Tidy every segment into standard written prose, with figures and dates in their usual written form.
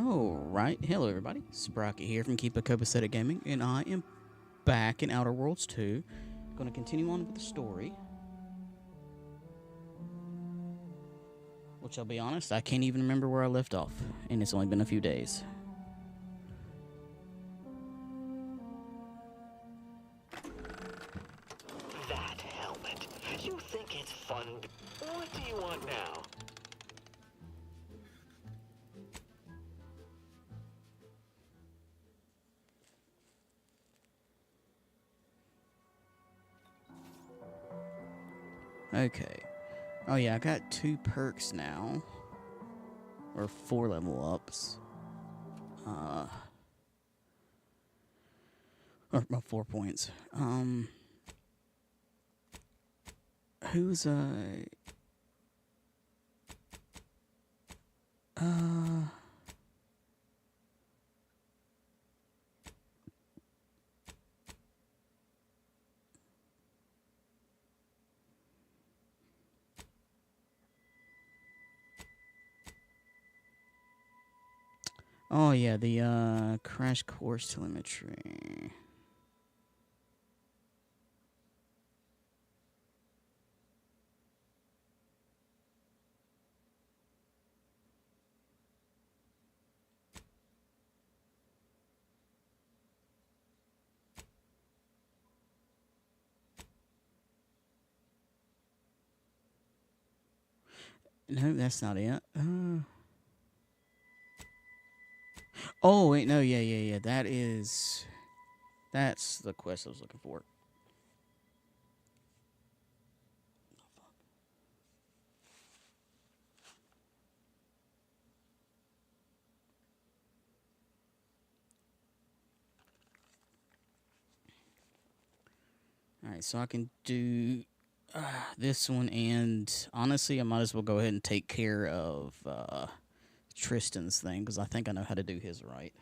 Alright, hello everybody. Sprocket here from Keep a Copacetic Gaming, and I am back in Outer Worlds 2. Gonna continue on with the story. Which I'll be honest, I can't even remember where I left off, and it's only been a few days. That helmet. You think it's fun? What do you want now? Okay. Oh yeah, I got 2 perks now. Or 4 level ups. Or 4 points. Who's Oh yeah, the crash course telemetry. No, that's not it. Oh wait, no, yeah. That's the quest I was looking for. Alright, so I can do this one, and honestly, I might as well go ahead and take care of Tristan's thing, because I think I know how to do his right.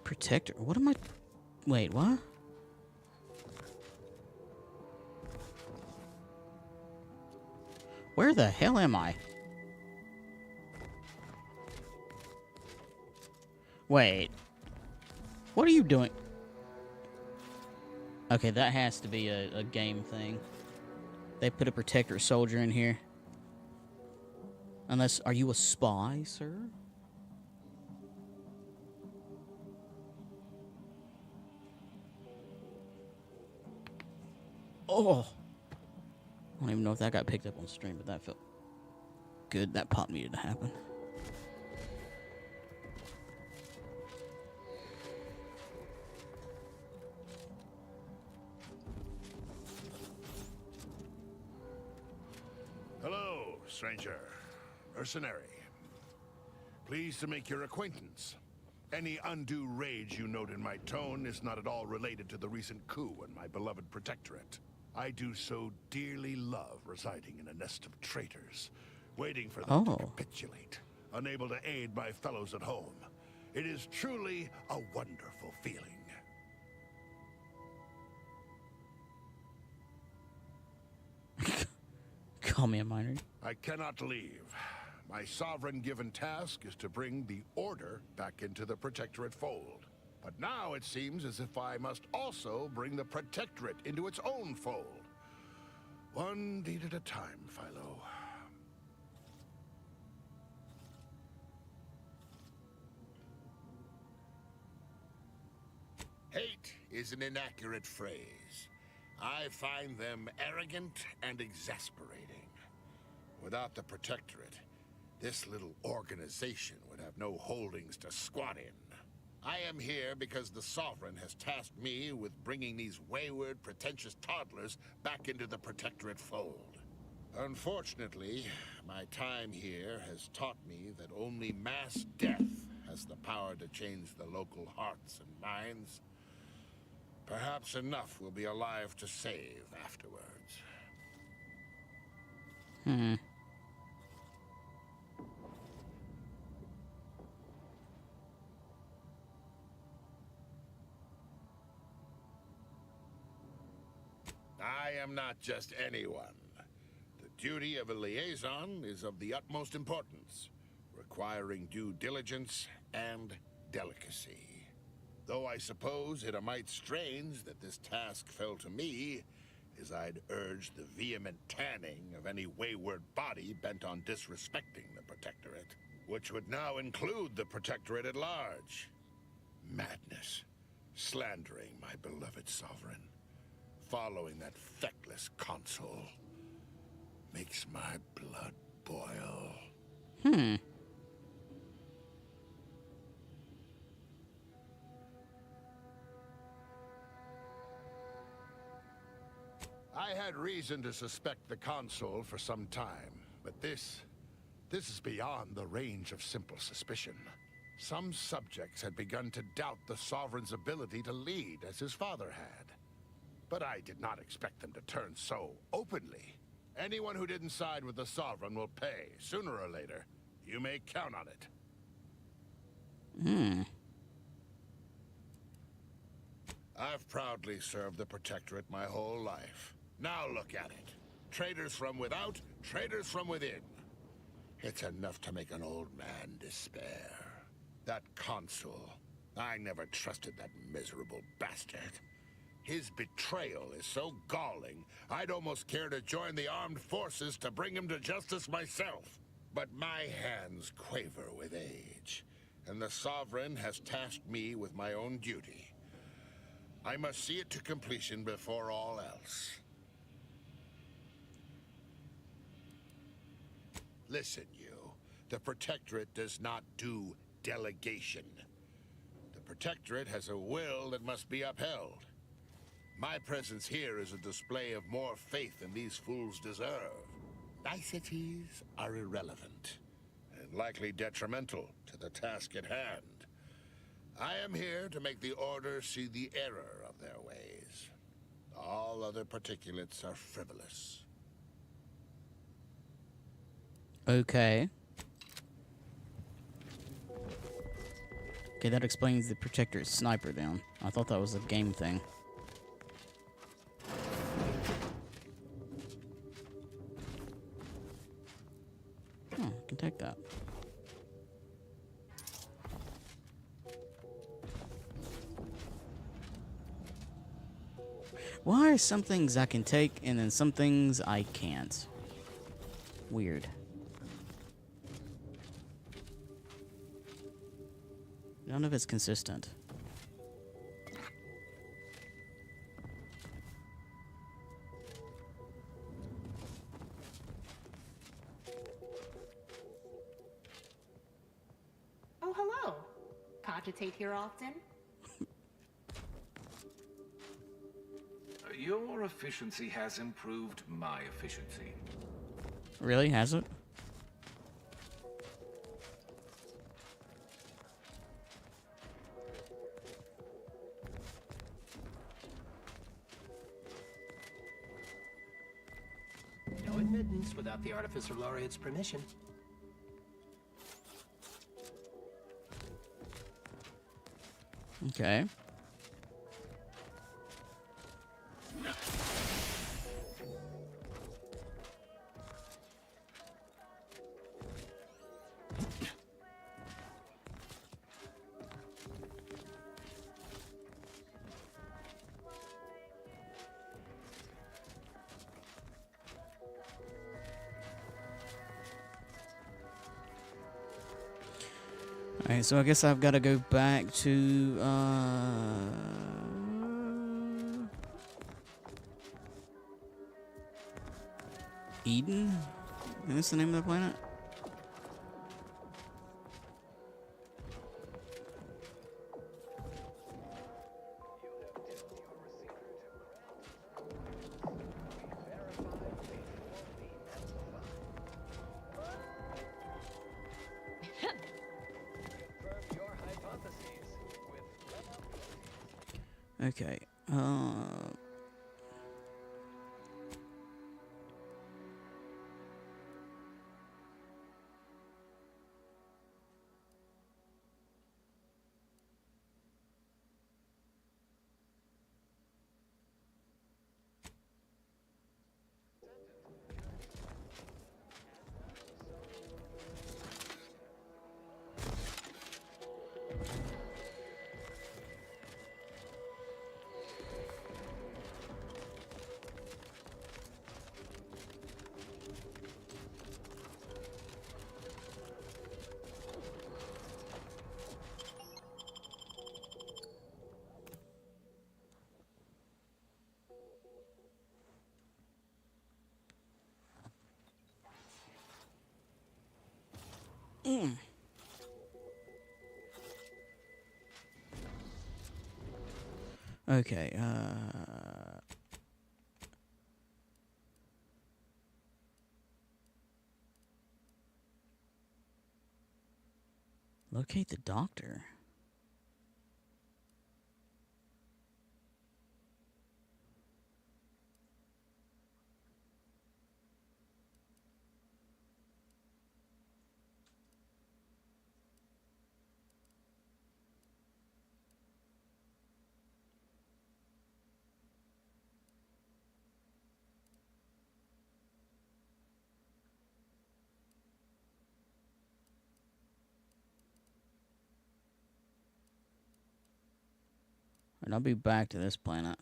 Protector? What am I... Wait, what? Where the hell am I? Wait. What are you doing? Okay, that has to be a game thing. They put a protector soldier in here. Unless, are you a spy, sir? Oh! I don't even know if that got picked up on stream, but that felt good. That pop needed to happen. Hello, stranger. Mercenary. Pleased to make your acquaintance. Any undue rage you note in my tone is not at all related to the recent coup in my beloved protectorate. I do so dearly love residing in a nest of traitors, waiting for them to capitulate, unable to aid my fellows at home. It is truly a wonderful feeling. Call me a minor. I cannot leave. My sovereign-given task is to bring the Order back into the Protectorate fold. But now it seems as if I must also bring the Protectorate into its own fold. One deed at a time, Philo. Hate is an inaccurate phrase. I find them arrogant and exasperating. Without the Protectorate, this little organization would have no holdings to squat in. I am here because the Sovereign has tasked me with bringing these wayward, pretentious toddlers back into the Protectorate fold. Unfortunately, my time here has taught me that only mass death has the power to change the local hearts and minds. Perhaps enough will be alive to save afterwards. Hmm. I am not just anyone. The duty of a liaison is of the utmost importance, requiring due diligence and delicacy. Though I suppose it a mite strange that this task fell to me, as I'd urge the vehement tanning of any wayward body bent on disrespecting the Protectorate, which would now include the Protectorate at large. Madness, slandering my beloved sovereign, following that feckless consul, makes my blood boil. Hmm. I had reason to suspect the consul for some time, but this is beyond the range of simple suspicion. Some subjects had begun to doubt the sovereign's ability to lead as his father had. But I did not expect them to turn so openly. Anyone who didn't side with the sovereign will pay, sooner or later. You may count on it. Hmm. I've proudly served the Protectorate my whole life. Now look at it. Traitors from without, traitors from within. It's enough to make an old man despair. That consul, I never trusted that miserable bastard. His betrayal is so galling, I'd almost care to join the armed forces to bring him to justice myself. But my hands quaver with age, and the Sovereign has tasked me with my own duty. I must see it to completion before all else. Listen, you. The Protectorate does not do delegation. The Protectorate has a will that must be upheld. My presence here is a display of more faith than these fools deserve. Niceties are irrelevant, and likely detrimental to the task at hand. I am here to make the Order see the error of their ways. All other particulates are frivolous. Okay. Okay, that explains the Protectorate sniper down. I thought that was a game thing. Oh, I can take that. Why are some things I can take and then some things I can't? Weird. None of it's consistent. Oh, hello. Cogitate here often? Your efficiency has improved my efficiency. Really? Has it? No admittance without the Artificer Laureate's permission. Okay. Alright, so I guess I've got to go back to, Eden? Is this the name of the planet? Okay. Uh, okay. Locate the doctor. And I'll be back to this planet.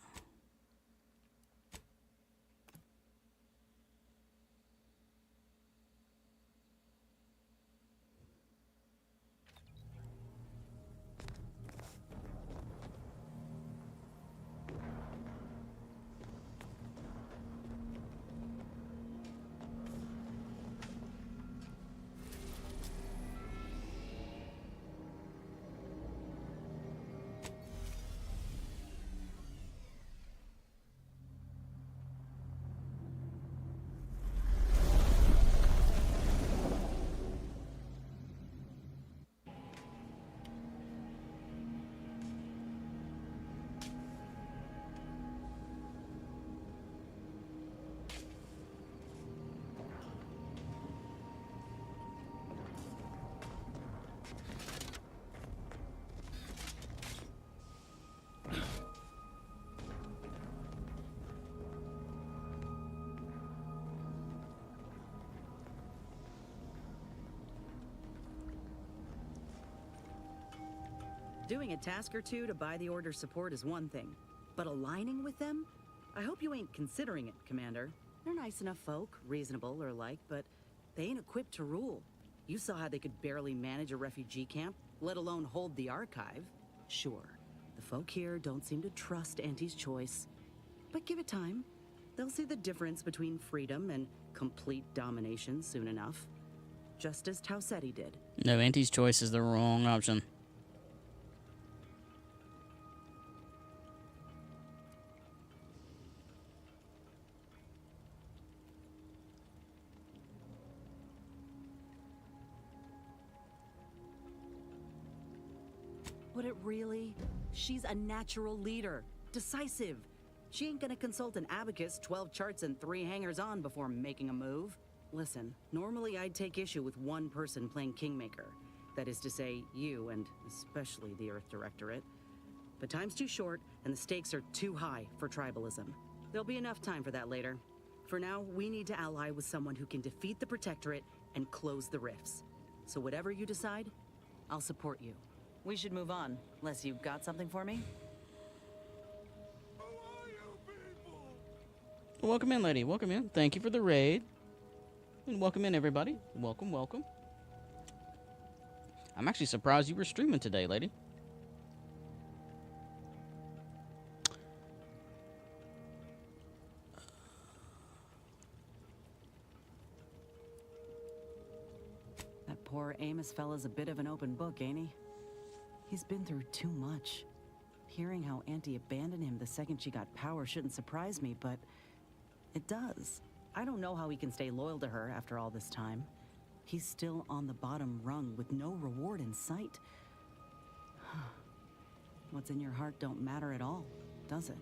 Doing a task or two to buy the Order's support is one thing, but aligning with them? I hope you ain't considering it, Commander. They're nice enough folk, reasonable or like, but they ain't equipped to rule. You saw how they could barely manage a refugee camp, let alone hold the archive. Sure, the folk here don't seem to trust Auntie's choice, but give it time. They'll see the difference between freedom and complete domination soon enough. Just as Tausetti did. No, Auntie's choice is the wrong option. Would it really? She's a natural leader. Decisive. She ain't gonna consult an abacus, 12 charts, and 3 hangers-on before making a move. Listen, normally I'd take issue with one person playing Kingmaker. That is to say, you, and especially the Earth Directorate. But time's too short, and the stakes are too high for tribalism. There'll be enough time for that later. For now, we need to ally with someone who can defeat the Protectorate and close the rifts. So whatever you decide, I'll support you. We should move on, unless you've got something for me. Welcome in, lady. Welcome in. Thank you for the raid. And welcome in, everybody. Welcome, welcome. I'm actually surprised you were streaming today, lady. That poor Amos fella's a bit of an open book, ain't he? He's been through too much. Hearing how Auntie abandoned him the second she got power shouldn't surprise me, but it does. I don't know how he can stay loyal to her after all this time. He's still on the bottom rung with no reward in sight. What's in your heart don't matter at all, does it?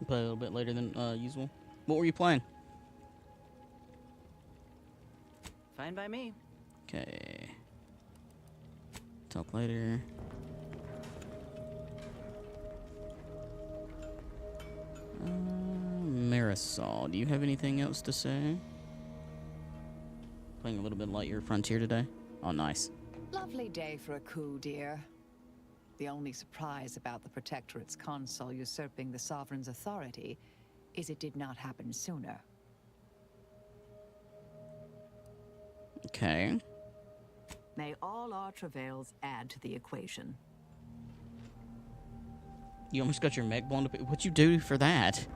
Play a little bit later than usual. What were you playing? Fine by me. Okay. Talk later. Marisol, do you have anything else to say? Playing a little bit Lightyear Frontier today? Oh, nice. Lovely day for a coup, dear. The only surprise about the Protectorate's consul usurping the Sovereign's authority is it did not happen sooner. Okay. May all our travails add to the equation. You almost got your mech blown up. What'd you do for that?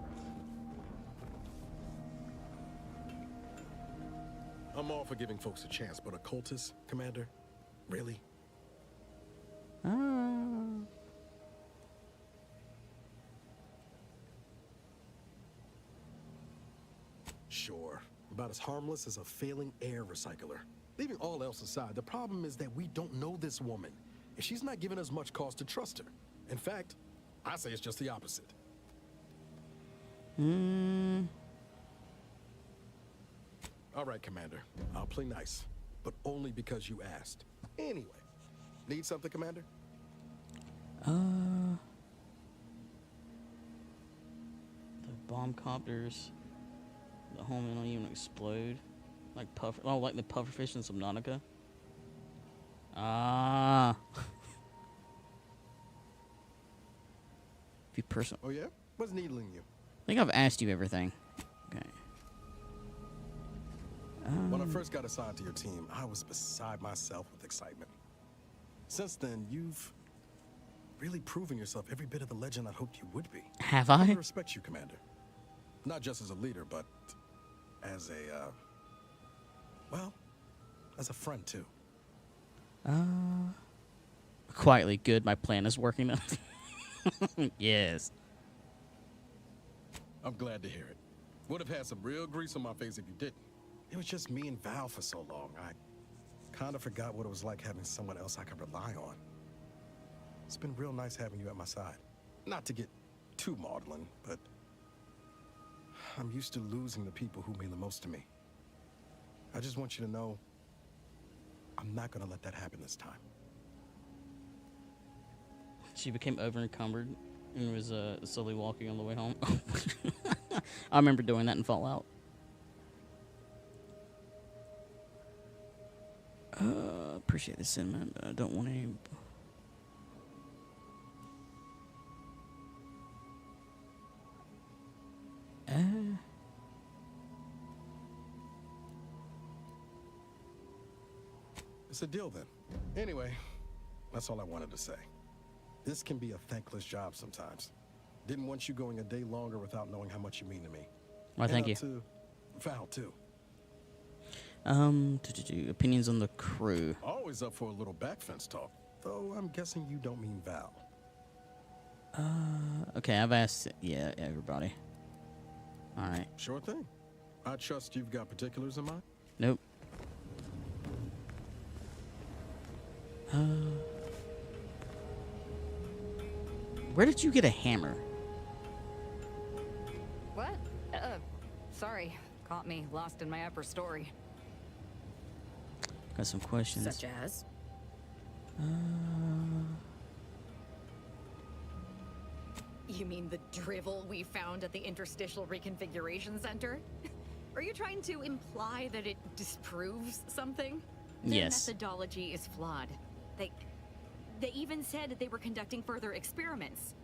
I'm all for giving folks a chance, but a cultist, Commander? Really? Sure. About as harmless as a failing air recycler. Leaving all else aside, the problem is that we don't know this woman, and she's not giving us much cause to trust her. In fact, I say it's just the opposite. All right, Commander. I'll play nice, but only because you asked. Anyway, need something, Commander? The bomb copters. The home don't even explode. Like puffer. Oh, like the pufferfish in Subnautica. Ah. If you person. Oh, yeah? What's needling you? I think I've asked you everything. Okay. When I first got assigned to your team, I was beside myself with excitement. Since then, you've really proven yourself every bit of the legend I hoped you would be. Have I I? respect you, Commander. Not just as a leader, but as a, well, as a friend, too. Quietly good. My plan is working now. Yes. I'm glad to hear it. Would have had some real grease on my face if you didn't. It was just me and Val for so long. I kind of forgot what it was like having someone else I could rely on. It's been real nice having you at my side. Not to get too maudlin, but I'm used to losing the people who mean the most to me. I just want you to know I'm not gonna let that happen this time. She became over encumbered and was slowly walking on the way home. I remember doing that in Fallout. Appreciate the cinnamon, but I don't want any. It's a deal then. Anyway, that's all I wanted to say. This can be a thankless job sometimes. Didn't want you going a day longer without knowing how much you mean to me. Why, thank you. To Val, too. Opinions on the crew. Always up for a little back fence talk. Though I'm guessing you don't mean Val. Okay, I've asked, yeah, everybody. All right. Sure thing. I trust you've got particulars in mind. Nope. Where did you get a hammer? What? Sorry. Caught me lost in my upper story. Got some questions. Such as? You mean the drivel we found at the Interstitial Reconfiguration Center? Are you trying to imply that it disproves something? Their Yes. methodology is flawed. They even said that they were conducting further experiments.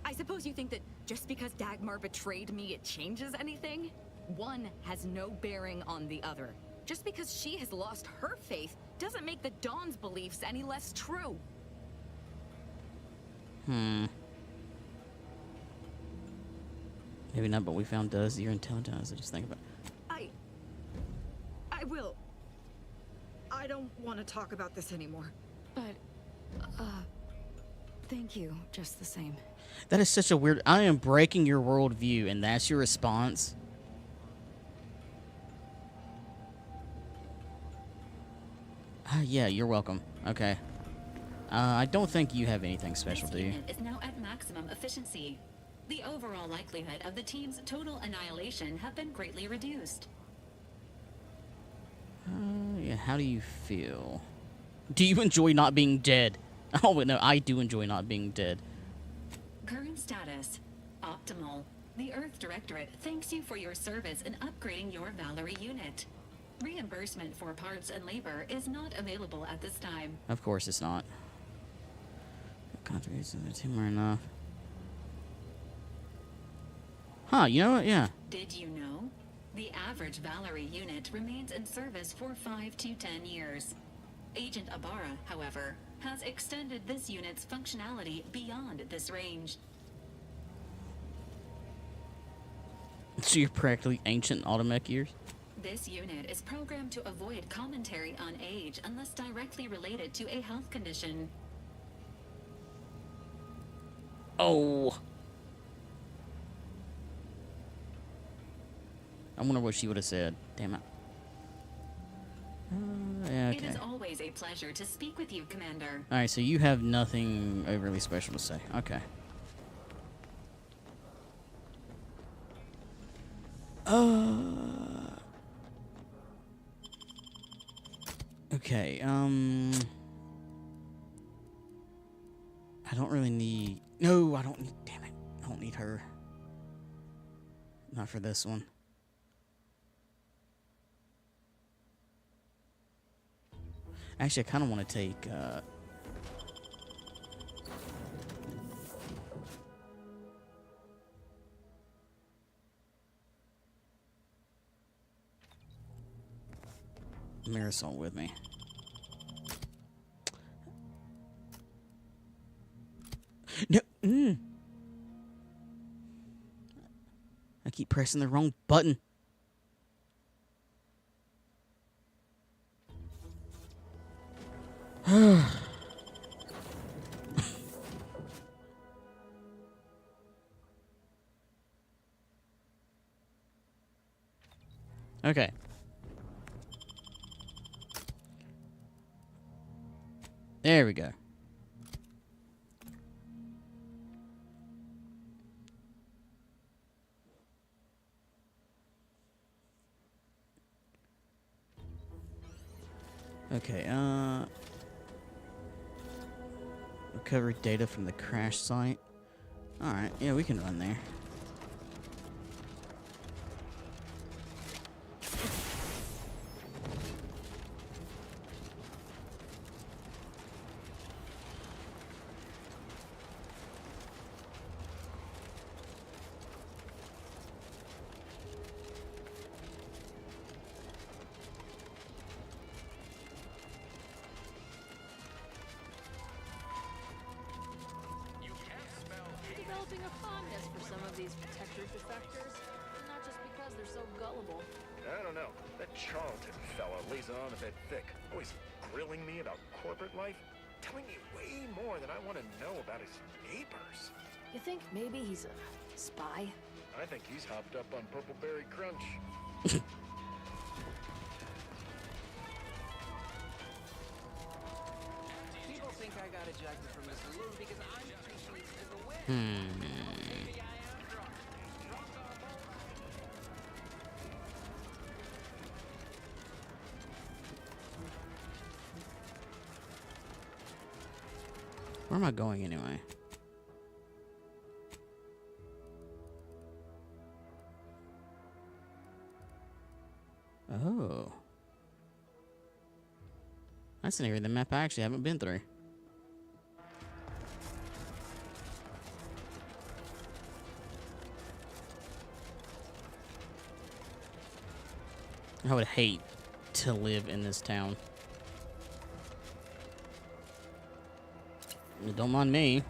I suppose you think that just because Dagmar betrayed me, it changes anything? One has no bearing on the other. Just because she has lost her faith doesn't make the Dawn's beliefs any less true. Maybe not, but we found does. You're intelligent. I just think about. I will. I don't want to talk about this anymore. But, thank you, just the same. That is such a weird. I am breaking your worldview, and that's your response. Yeah, you're welcome. Okay. I don't think you have anything special, do you? This unit is now at maximum efficiency. The overall likelihood of the team's total annihilation have been greatly reduced. Yeah, how do you feel? Do you enjoy not being dead? Oh, wait, no, I do enjoy not being dead. Current status: optimal. The Earth Directorate thanks you for your service in upgrading your Valerie unit. Reimbursement for parts and labor is not available at this time. Of course it's not. Contributions to the team are enough. Huh, you know what? Yeah. Did you know? The average Valerie unit remains in service for 5 to 10 years. Agent Ibarra, however, has extended this unit's functionality beyond this range. So you're practically ancient automech years? This unit is programmed to avoid commentary on age unless directly related to a health condition. Oh. I wonder what she would have said. Damn it. Yeah, okay. It is always a pleasure to speak with you, Commander. Alright, so you have nothing overly special to say. Okay. Okay, I don't really need... No, I don't need... Damn it. I don't need her. Not for this one. Actually, I kind of want to take, Marisol with me. No. I keep pressing the wrong button. Okay. There we go. Okay, recover data from the crash site. Alright, yeah, we can run there. Developing a fondness for some of these protector defectors, not just because they're so gullible. I don't know. That Charlton fella lays on a bit thick. Always grilling me about corporate life. Telling me way more than I want to know about his neighbors. You think maybe he's a spy? I think he's hopped up on Purpleberry Crunch. People think I got ejected from the saloon because I'm treated as a win. Maybe I am drunk. Drunk on both. Where am I going anyway? Oh. That's an area of the map I actually haven't been through. I would hate to live in this town. Don't mind me.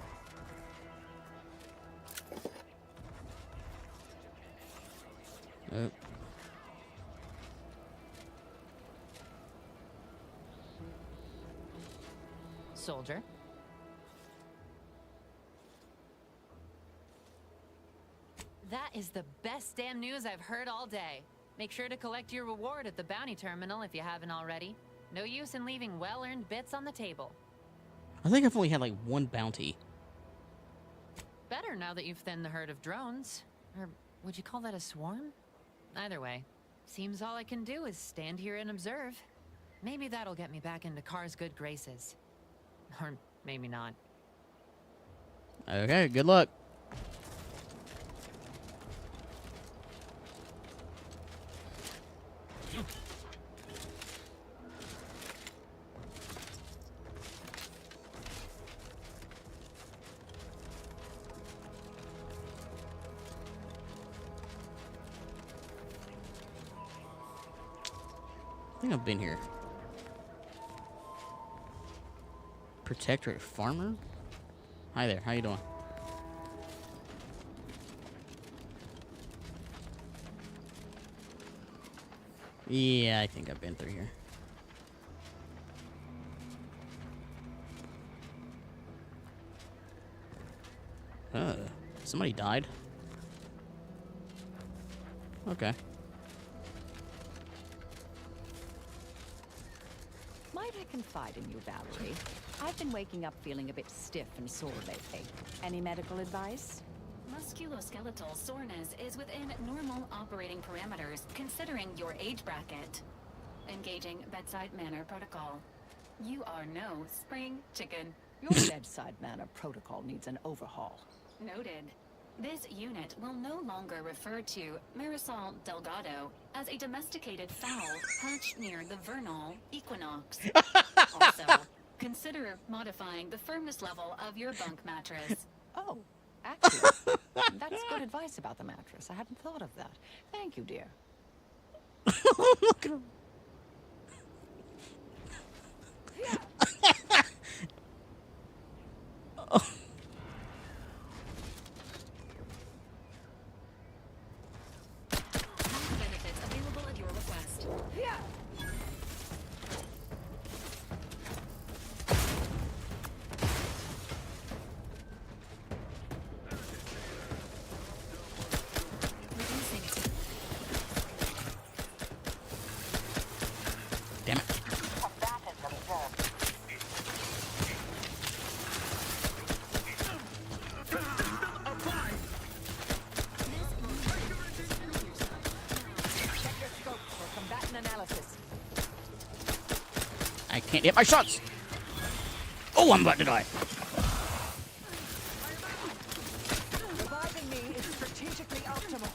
Oh. Soldier. That is the best damn news I've heard all day. Make sure to collect your reward at the bounty terminal if you haven't already. No use in leaving well-earned bits on the table. I think I've only had like one bounty. better now that you've thinned the herd of drones. Or would you call that a swarm? Either way, seems all I can do is stand here and observe. Maybe that'll get me back into Car's good graces. Or maybe not. Okay, good luck. I think I've been here. Protectorate farmer? Hi there, how you doing? Yeah, I think I've been through here. Somebody died? Okay. Might I confide in you, Valerie? I've been waking up feeling a bit stiff and sore lately. Any medical advice? Musculoskeletal soreness is within normal operating parameters, considering your age bracket. Engaging bedside manner protocol. You are no spring chicken. Your bedside manner protocol needs an overhaul. Noted. This unit will no longer refer to Marisol Delgado as a domesticated fowl hatched near the vernal equinox. Also, consider modifying the firmness level of your bunk mattress. Oh, actually, that's good advice about the mattress. I hadn't thought of that. Thank you, dear. Look at him. Oh. Benefits available at your request. Yeah. Damn it. I can't hit my shots. Oh, I'm about to die. Reviving me is strategically optimal.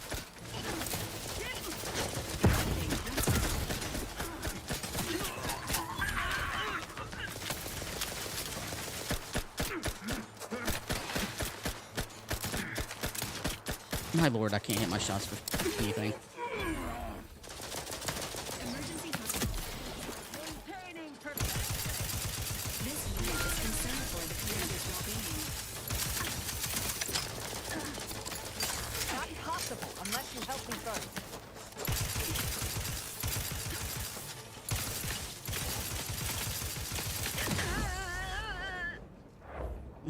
My lord, I can't hit my shots for anything. Not possible unless you help me first.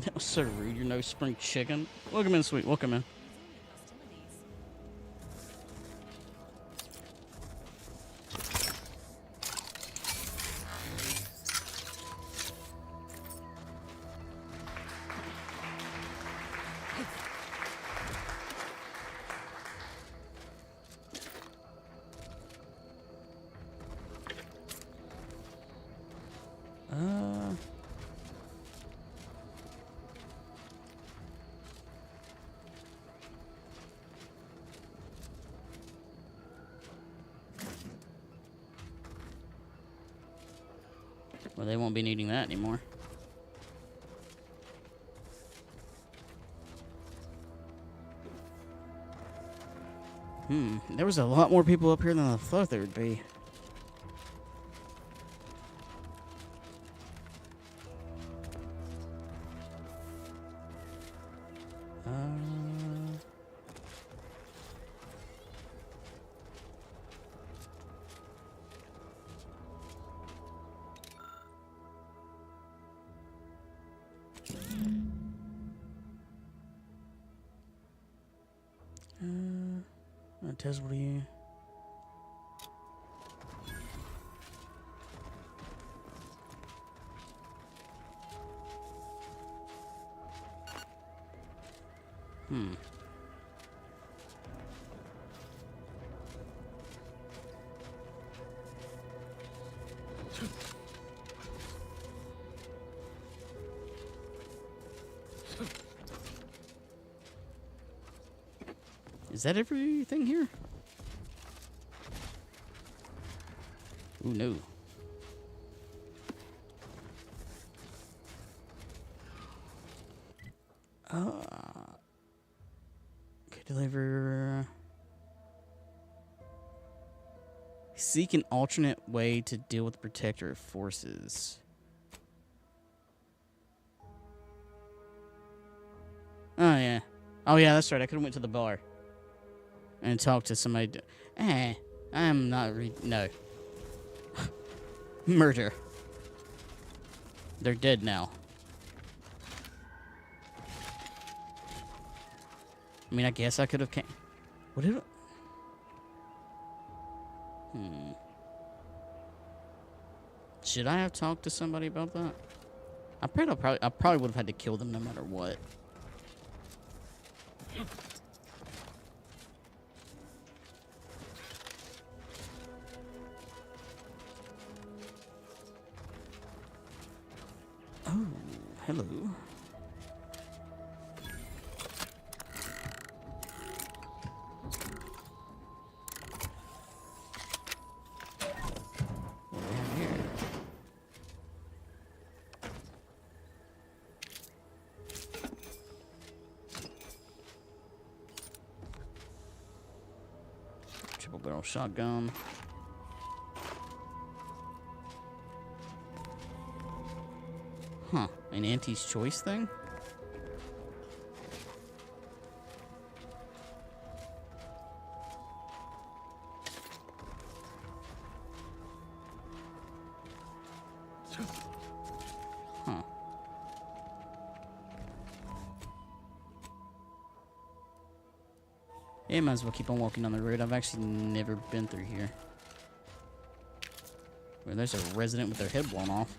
That was so rude. You're no spring chicken. Welcome in, sweet. Welcome in. Well, they won't be needing that anymore. There was a lot more people up here than I thought there would be. Tez, what are you? Is that everything here? Ooh, no. Okay, deliver. Seek an alternate way to deal with protectorate forces. Oh, yeah. Oh, yeah, that's right. I could have went to the bar and talked to somebody. I'm not no. Murder. They're dead now. I mean, I guess I could have came. What did it? Should I have talked to somebody about that? I probably would have had to kill them no matter what. Oh, hello. What do we have here? Triple barrel shotgun. Huh, an Auntie's Choice thing? Huh. Yeah, might as well keep on walking down the road. I've actually never been through here. Well, there's a resident with their head blown off.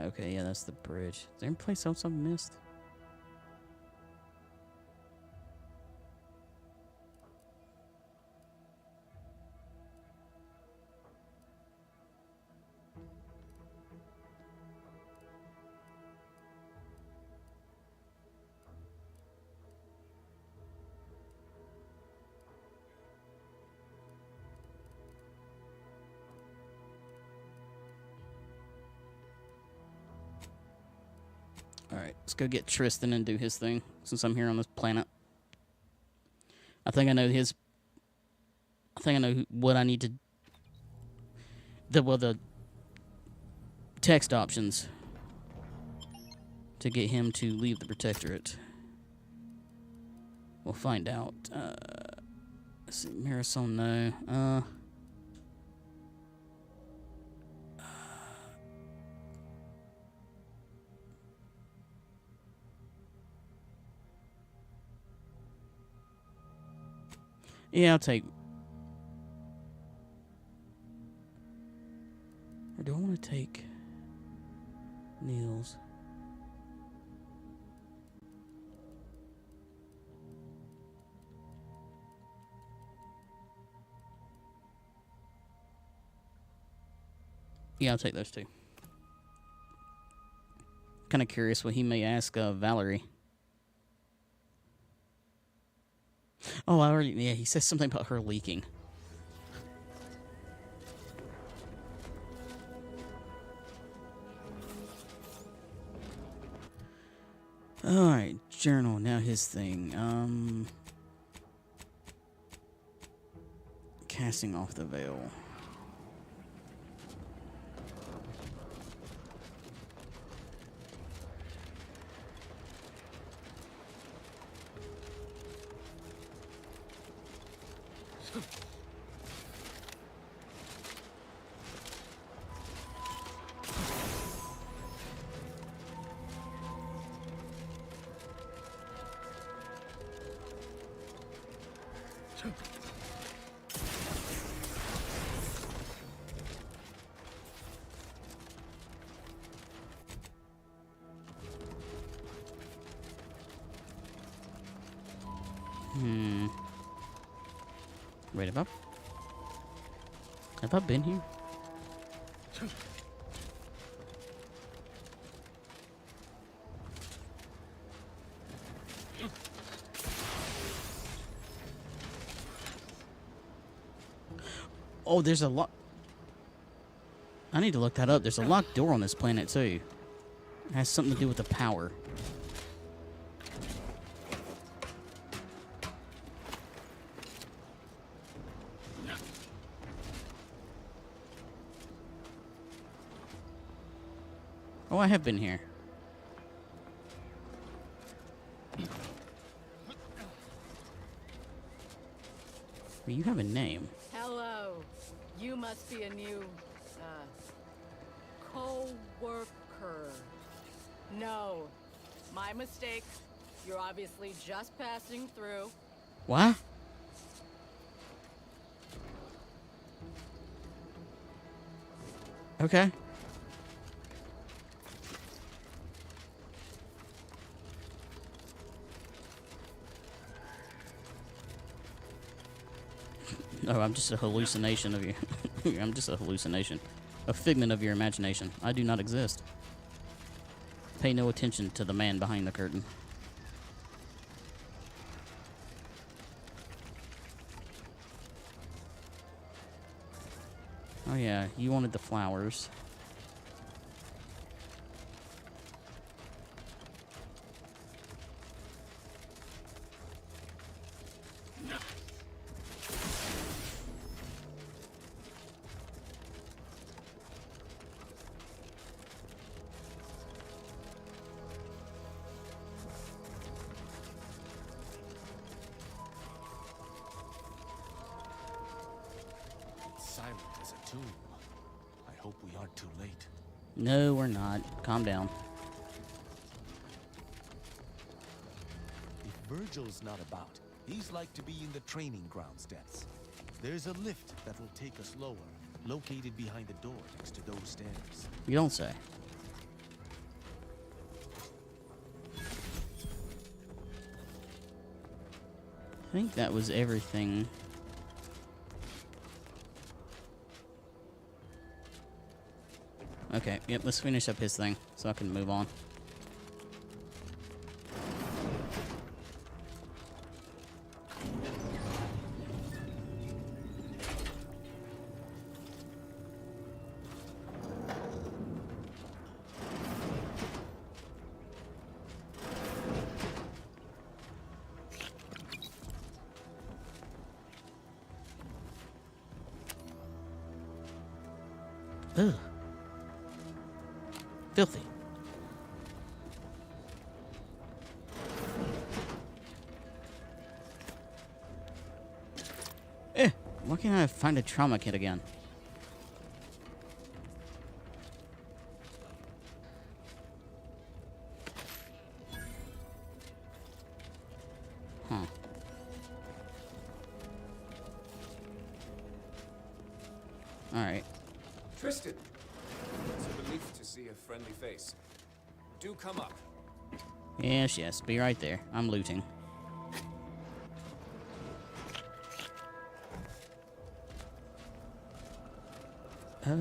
Okay, yeah, that's the bridge. Is there any place else I've missed? Alright, let's go get Tristan and do his thing, since I'm here on this planet. I think I know what I need to... the text options to get him to leave the Protectorate. We'll find out. Let's see, Marisol, no. Yeah, I'll take... Or do I want to take Niels? Yeah, I'll take those two. Kind of curious what he may ask Valerie. Oh, yeah, he says something about her leaking. Alright, journal, now his thing. Casting off the veil. Wait, have I been here? Oh, there's a lock. I need to look that up. There's a locked door on this planet, too. It has something to do with the power. Oh, I have been here. Well, you have a name. Hello. You must be a new, co-worker. No. My mistake. You're obviously just passing through. What? Okay. No, I'm just a hallucination of you. I'm just a hallucination. A figment of your imagination. I do not exist. Pay no attention to the man behind the curtain. Oh yeah, you wanted the flowers. Silent as a tomb. I hope we aren't too late. No, we're not. Calm down. If Virgil's not about, he's like to be in the training grounds depths. There's a lift that will take us lower, located behind the door next to those stairs. You don't say. I think that was everything. Okay, yep, let's finish up his thing so I can move on. Ugh. Filthy. Why can't I find a trauma kit again? Huh. Alright. Tristan! It's a relief to see a friendly face. Do come up. Yes, yes. Be right there. I'm looting. Yeah,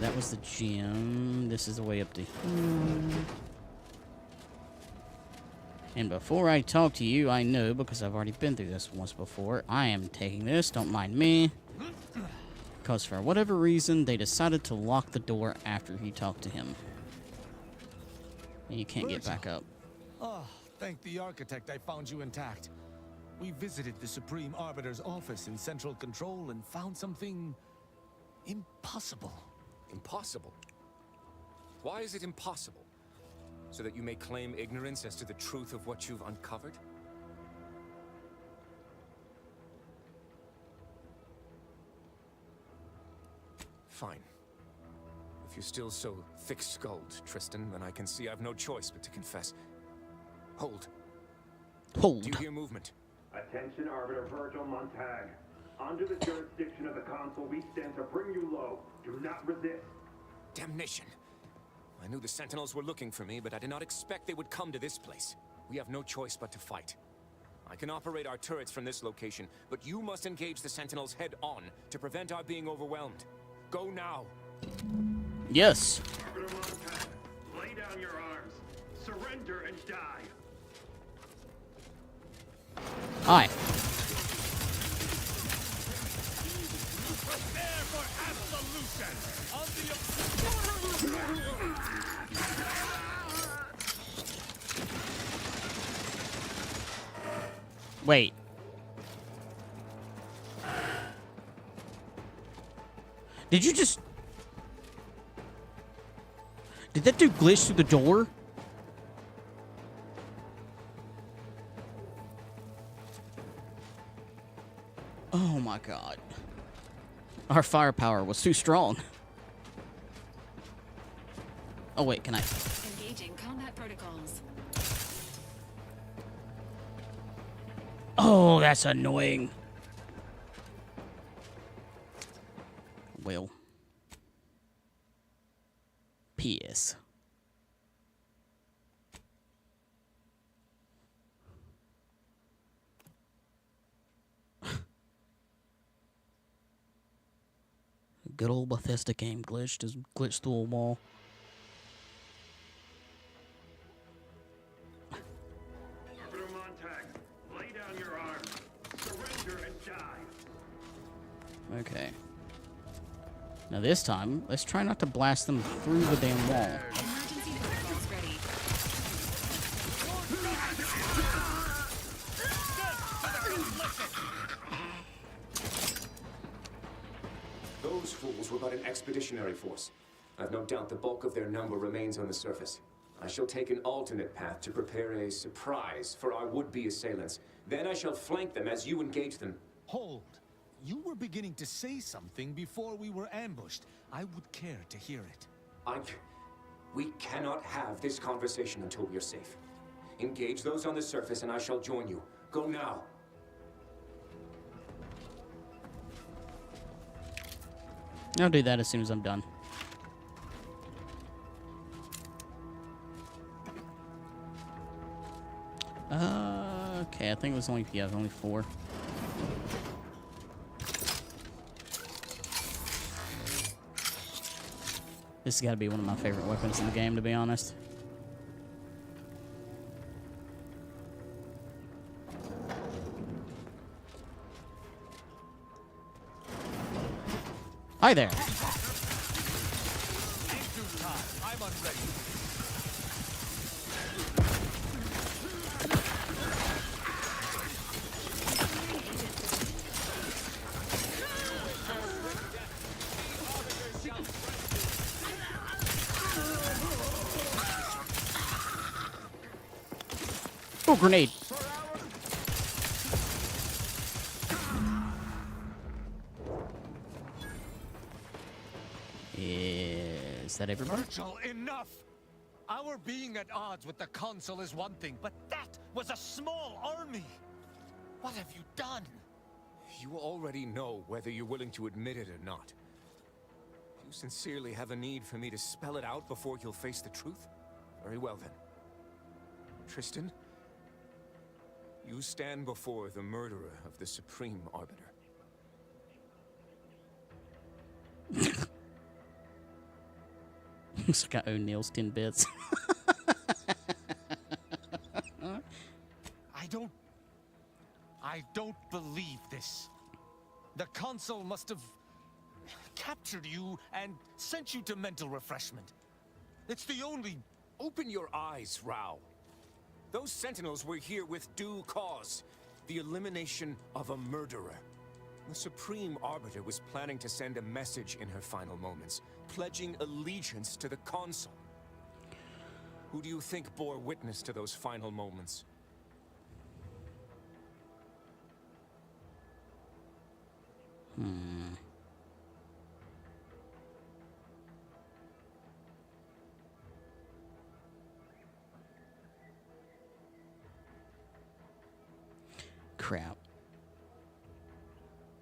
that was the gym. This is the way up to here. And before I talk to you, I know, because I've already been through this once before, I am taking this. Don't mind me. Because for whatever reason, they decided to lock the door after he talked to him. And you can't get back up. Oh, thank the architect I found you intact. We visited the Supreme Arbiter's office in Central Control and found something impossible. Impossible? Why is it impossible? So that you may claim ignorance as to the truth of what you've uncovered? Fine. If you're still so thick-skulled, Tristan, then I can see I've no choice but to confess. Hold. Hold. Do you hear movement? Attention, Arbiter Virgil Montag. Under the jurisdiction of the Council, we stand to bring you low. Do not resist. Damnation. I knew the Sentinels were looking for me, but I did not expect they would come to this place. We have no choice but to fight. I can operate our turrets from this location, but you must engage the Sentinels head-on to prevent our being overwhelmed. Go now. Yes. Arbiter Montag, lay down your arms. Surrender and die. Hi. Prepare for absolution on Wait. Did you just... Did that dude glitch through the door? Oh my god. Our firepower was too strong. Oh wait, can I... Engaging combat protocols. Oh, that's annoying. Well. P.S. Good old Bethesda game glitch. Just glitched through a wall. Arbiter Montag, lay down your arms. Surrender and die. Okay. Now this time, let's try not to blast them through the damn wall. Emergency protocols ready. Those fools were but an expeditionary force. I've no doubt the bulk of their number remains on the surface. I shall take an alternate path to prepare a surprise for our would-be assailants. Then I shall flank them as you engage them. Hold. You were beginning to say something before we were ambushed. I would care to hear it. We cannot have this conversation until we are safe. Engage those on the surface and I shall join you. Go now. I'll do that as soon as I'm done. Okay, I think it was only, yeah, only 4. This has got to be one of my favorite weapons in the game, to be honest. Hi there. I'm unready. Oh, grenade. Is that everybody? Virgil, enough! Our being at odds with the Consul is one thing, but that was a small army! What have you done? You already know whether you're willing to admit it or not. Do you sincerely have a need for me to spell it out before you'll face the truth? Very well then. Tristan, you stand before the murderer of the Supreme Arbiter. Looks like I own Neil's 10 bits. I don't believe this. The Consul must have captured you and sent you to mental refreshment. It's the only... Open your eyes, Rao. Those Sentinels were here with due cause. The elimination of a murderer. The Supreme Arbiter was planning to send a message in her final moments, pledging allegiance to the Consul. Who do you think bore witness to those final moments? Crap.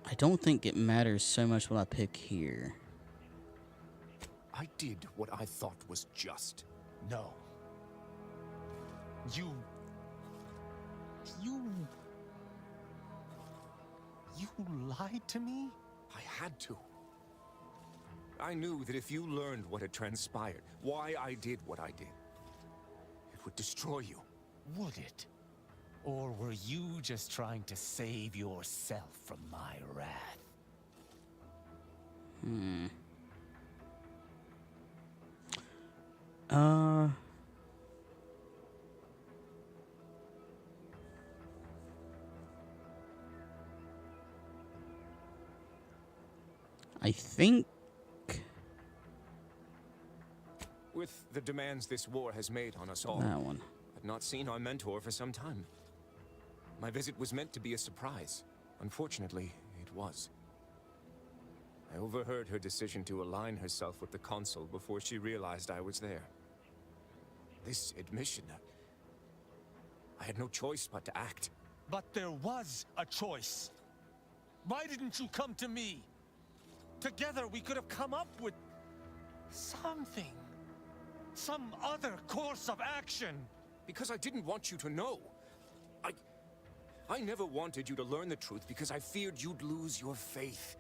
I don't think it matters so much what I pick here. I did what I thought was just. No. You You lied to me? I had to. I knew that if you learned what had transpired, why I did what I did, it would destroy you. Would it? Or were you just trying to save yourself from my wrath? I think With the demands this war has made on us all, that one. I've not seen our mentor for some time. My visit was meant to be a surprise. Unfortunately, it was. I overheard her decision to align herself with the Consul before she realized I was there. This admission, I had no choice but to act. But there was a choice. Why didn't you come to me? Together we could have come up with something. Some other course of action. Because I didn't want you to know. I never wanted you to learn the truth because I feared you'd lose your faith.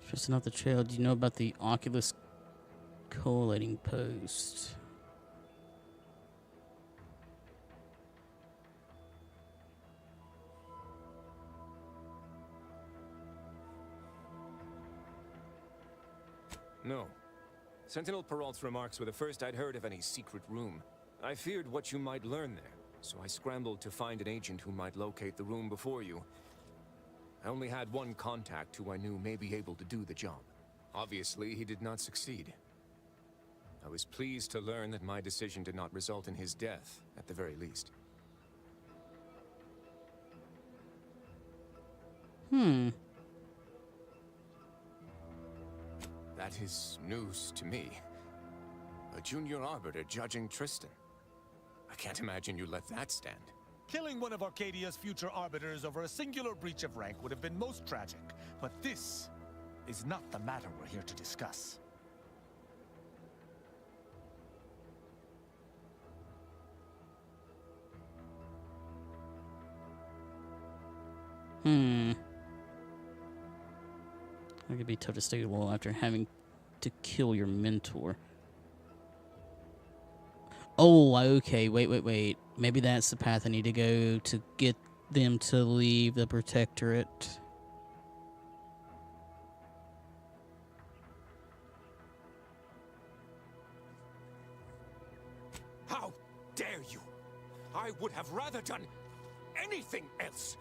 Just off the trail, do you know about the Oculus collating post? No. Sentinel Peralt's remarks were the first I'd heard of any secret room. I feared what you might learn there, so I scrambled to find an agent who might locate the room before you. I only had one contact who I knew may be able to do the job. Obviously, he did not succeed. I was pleased to learn that my decision did not result in his death, at the very least. That is news to me. A junior arbiter judging Tristan. I can't imagine you let that stand. Killing one of Arcadia's future arbiters over a singular breach of rank would have been most tragic. But this is not the matter we're here to discuss. It could be tough to stay well after having to kill your mentor. Oh, okay. Wait. Maybe that's the path I need to go to get them to leave the Protectorate. How dare you! I would have rather done anything else.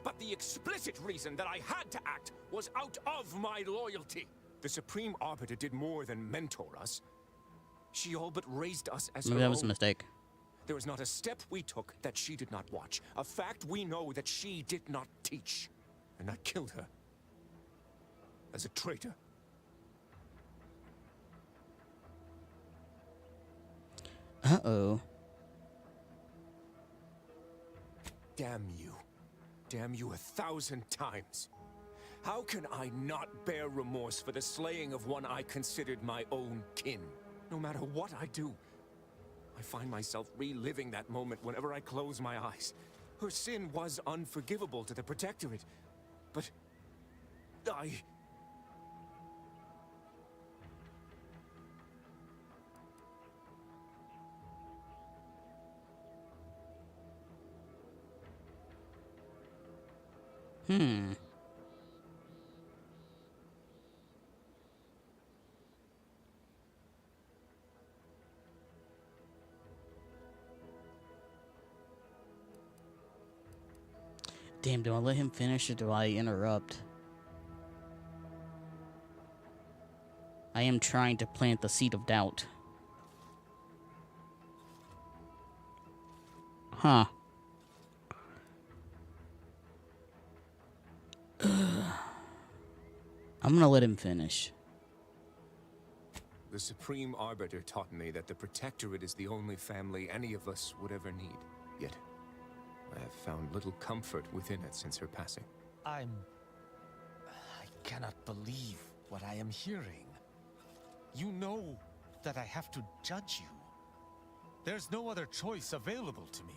But the explicit reason that I had to act was out of my loyalty. The Supreme Arbiter did more than mentor us. She all but raised us as her Maybe that was a own. mistake. There was not a step we took that she did not watch. A fact we know that she did not teach. And I killed her. As a traitor. Uh-oh. Damn you. Damn you 1,000 times. How can I not bear remorse for the slaying of one I considered my own kin? No matter what I do, I find myself reliving that moment whenever I close my eyes. Her sin was unforgivable to the Protectorate, but I... Damn, do I let him finish or do I interrupt? I am trying to plant the seed of doubt. Huh. I'm gonna let him finish. The Supreme Arbiter taught me that the Protectorate is the only family any of us would ever need. Yet, I have found little comfort within it since her passing. I cannot believe what I am hearing. You know that I have to judge you. There's no other choice available to me.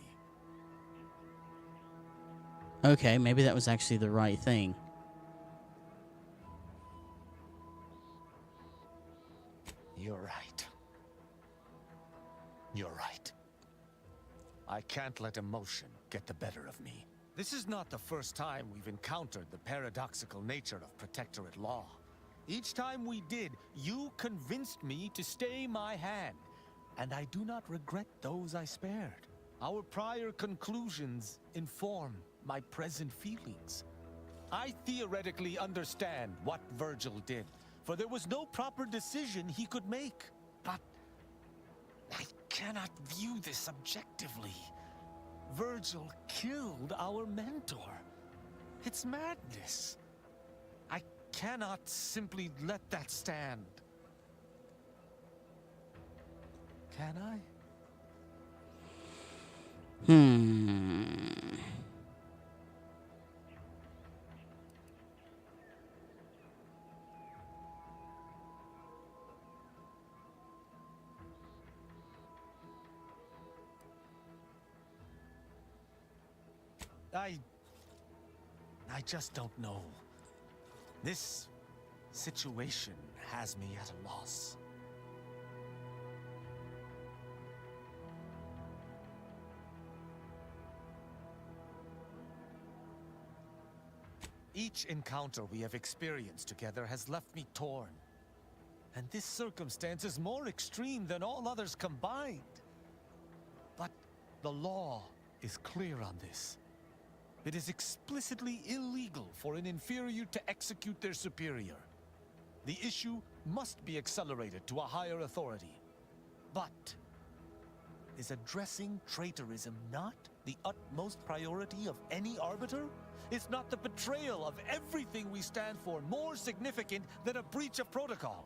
Okay, maybe that was actually the right thing. You're right. You're right. I can't let emotion get the better of me. This is not the first time we've encountered the paradoxical nature of Protectorate law. Each time we did, you convinced me to stay my hand, and I do not regret those I spared. Our prior conclusions inform my present feelings. I theoretically understand what Virgil did, for there was no proper decision he could make. But I cannot view this objectively. Virgil killed our mentor. It's madness. I cannot simply let that stand. Can I? I just don't know. This situation has me at a loss. Each encounter we have experienced together has left me torn. And this circumstance is more extreme than all others combined. But the law is clear on this. It is explicitly illegal for an inferior to execute their superior. The issue must be accelerated to a higher authority. But is addressing traitorism not the utmost priority of any arbiter? Is not the betrayal of everything we stand for more significant than a breach of protocol?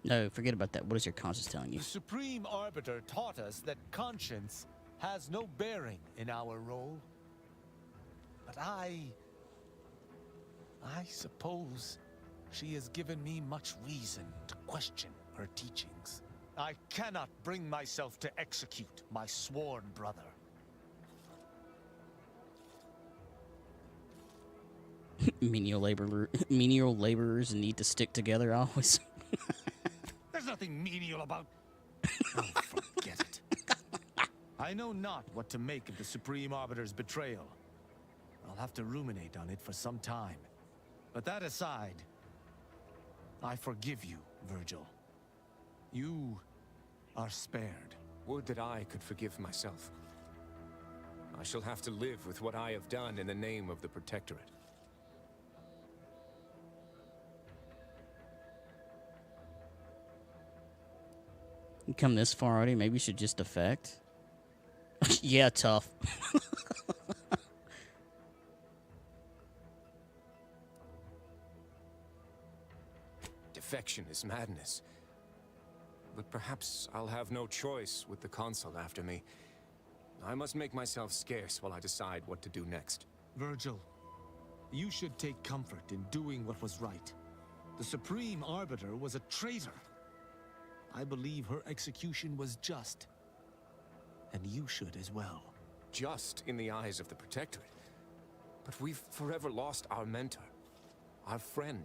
No, forget about that. What is your conscience telling you? The Supreme Arbiter taught us that conscience has no bearing in our role. But I suppose she has given me much reason to question her teachings. I cannot bring myself to execute my sworn brother. Menial laborers need to stick together always. There's nothing menial about... Oh, forget it. I know not what to make of the Supreme Arbiter's betrayal. I'll have to ruminate on it for some time. But that aside, I forgive you, Virgil. You are spared. Would that I could forgive myself. I shall have to live with what I have done in the name of the Protectorate. You come this far already, maybe you should just defect. Yeah, tough. Defection is madness. But perhaps I'll have no choice with the Consul after me. I must make myself scarce while I decide what to do next. Virgil, you should take comfort in doing what was right. The Supreme Arbiter was a traitor. I believe her execution was just. And you should as well. Just in the eyes of the Protectorate. But we've forever lost our mentor. Our friend.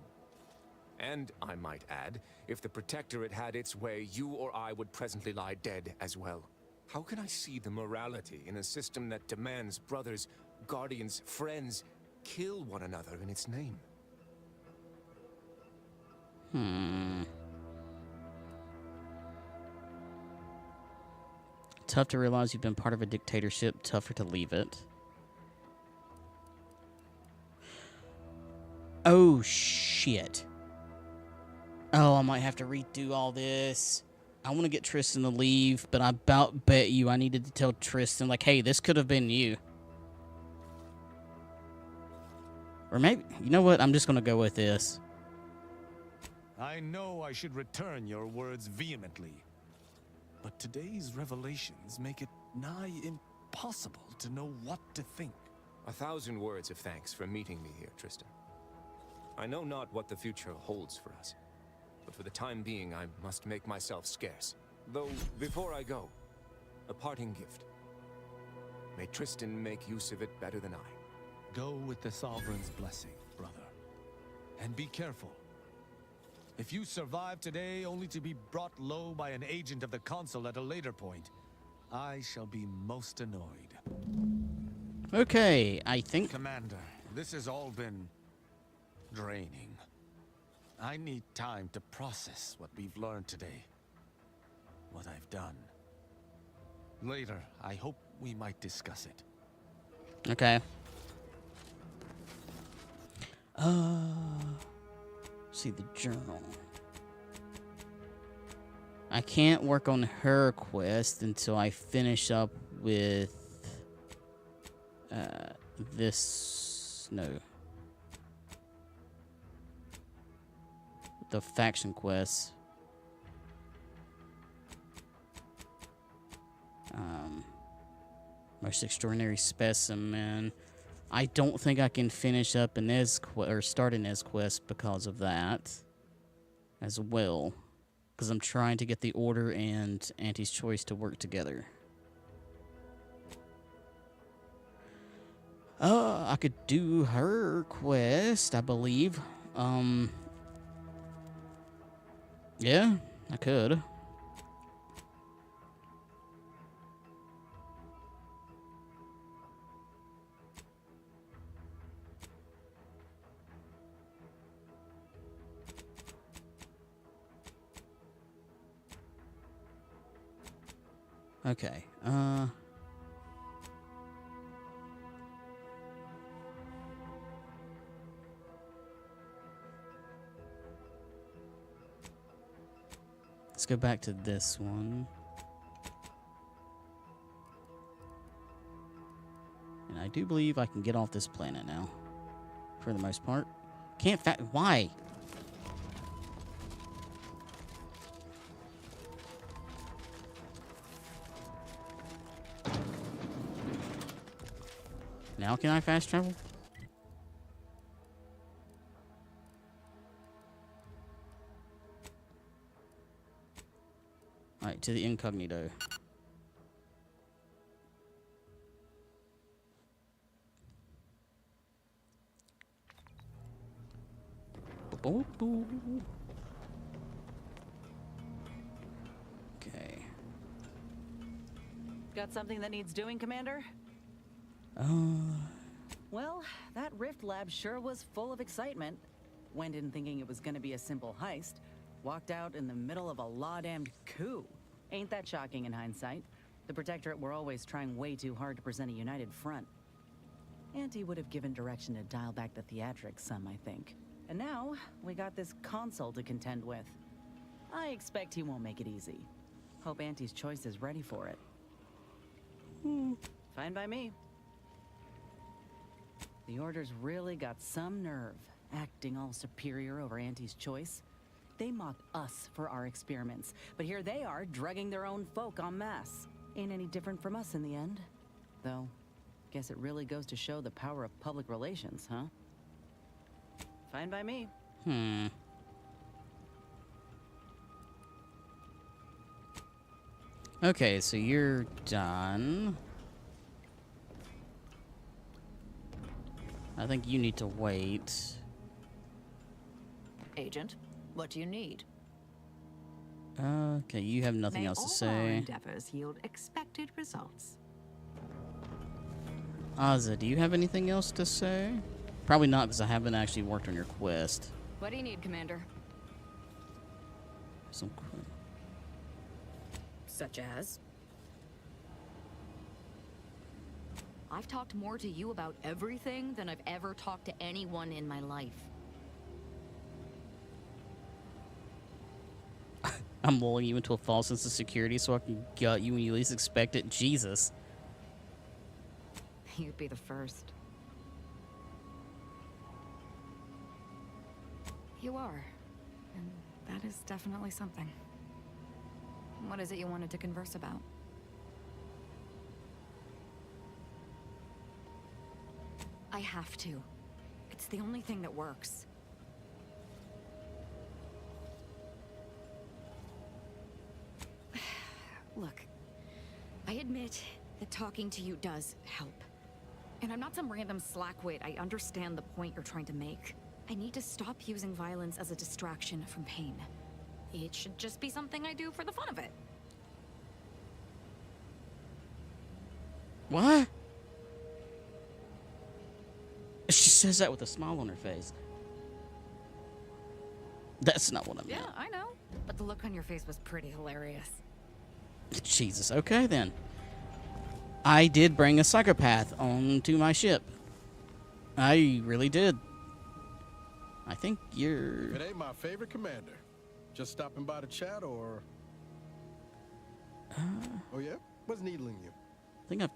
And, I might add, if the Protectorate had its way, you or I would presently lie dead as well. How can I see the morality in a system that demands brothers, guardians, friends kill one another in its name? Tough to realize you've been part of a dictatorship, tougher to leave it. Oh, shit. Oh, I might have to redo all this. I want to get Tristan to leave, but I about bet you I needed to tell Tristan, like, hey, this could have been you. Or maybe, you know what? I'm just going to go with this. I know I should return your words vehemently, but today's revelations make it nigh impossible to know what to think. 1,000 words of thanks for meeting me here, Tristan. I know not what the future holds for us, but for the time being, I must make myself scarce. Though, before I go, a parting gift. May Tristan make use of it better than I. Go with the Sovereign's blessing, brother. And be careful. If you survive today only to be brought low by an agent of the Consul at a later point, I shall be most annoyed. Okay, I think... Commander, this has all been draining. I need time to process what we've learned today. What I've done. Later, I hope we might discuss it. Okay. See the journal. I can't work on her quest until I finish up with this. No. The faction quest. Most extraordinary specimen. I don't think I can finish up Inez or start Inez quest because of that as well. Because I'm trying to get the Order and Auntie's Choice to work together. I could do her quest, I believe. Yeah, I could. Okay, let's go back to this one. And I do believe I can get off this planet now. For the most part. Can't why? Now can I fast travel? Alright, to the incognito. Okay. Got something that needs doing, Commander? Well, that Rift Lab sure was full of excitement. Went in thinking it was gonna be a simple heist. Walked out in the middle of a law-damned coup. Ain't that shocking in hindsight? The Protectorate were always trying way too hard to present a united front. Auntie would have given direction to dial back the theatrics some, I think. And now, we got this Consul to contend with. I expect he won't make it easy. Hope Auntie's Choice is ready for it. Fine by me. The Order's really got some nerve, acting all superior over Auntie's Choice. They mocked us for our experiments, but here they are, drugging their own folk en masse. Ain't any different from us in the end. Though, guess it really goes to show the power of public relations, huh? Fine by me. Okay, so you're done. I think you need to wait. Agent, what do you need? Okay, you have nothing else to May all our say. endeavors yield expected results. Azza, do you have anything else to say? Probably not, because I haven't actually worked on your quest. What do you need, Commander? Some Such as? I've talked more to you about everything than I've ever talked to anyone in my life. I'm lulling you into a false sense of security so I can gut you when you least expect it. Jesus. You'd be the first. You are. And That is definitely something. What is it you wanted to converse about? I have to. It's the only thing that works. Look, I admit that talking to you does help. And I'm not some random slackwit. I understand the point you're trying to make. I need to stop using violence as a distraction from pain. It should just be something I do for the fun of it. What? She says that with a smile on her face. That's not what I meant. Yeah, I know. But the look on your face was pretty hilarious. Jesus, okay then. I did bring a psychopath onto my ship. I really did. I think you're... It ain't my favorite commander. Just stopping by to chat, or... Oh yeah? What's needling you? I think I've...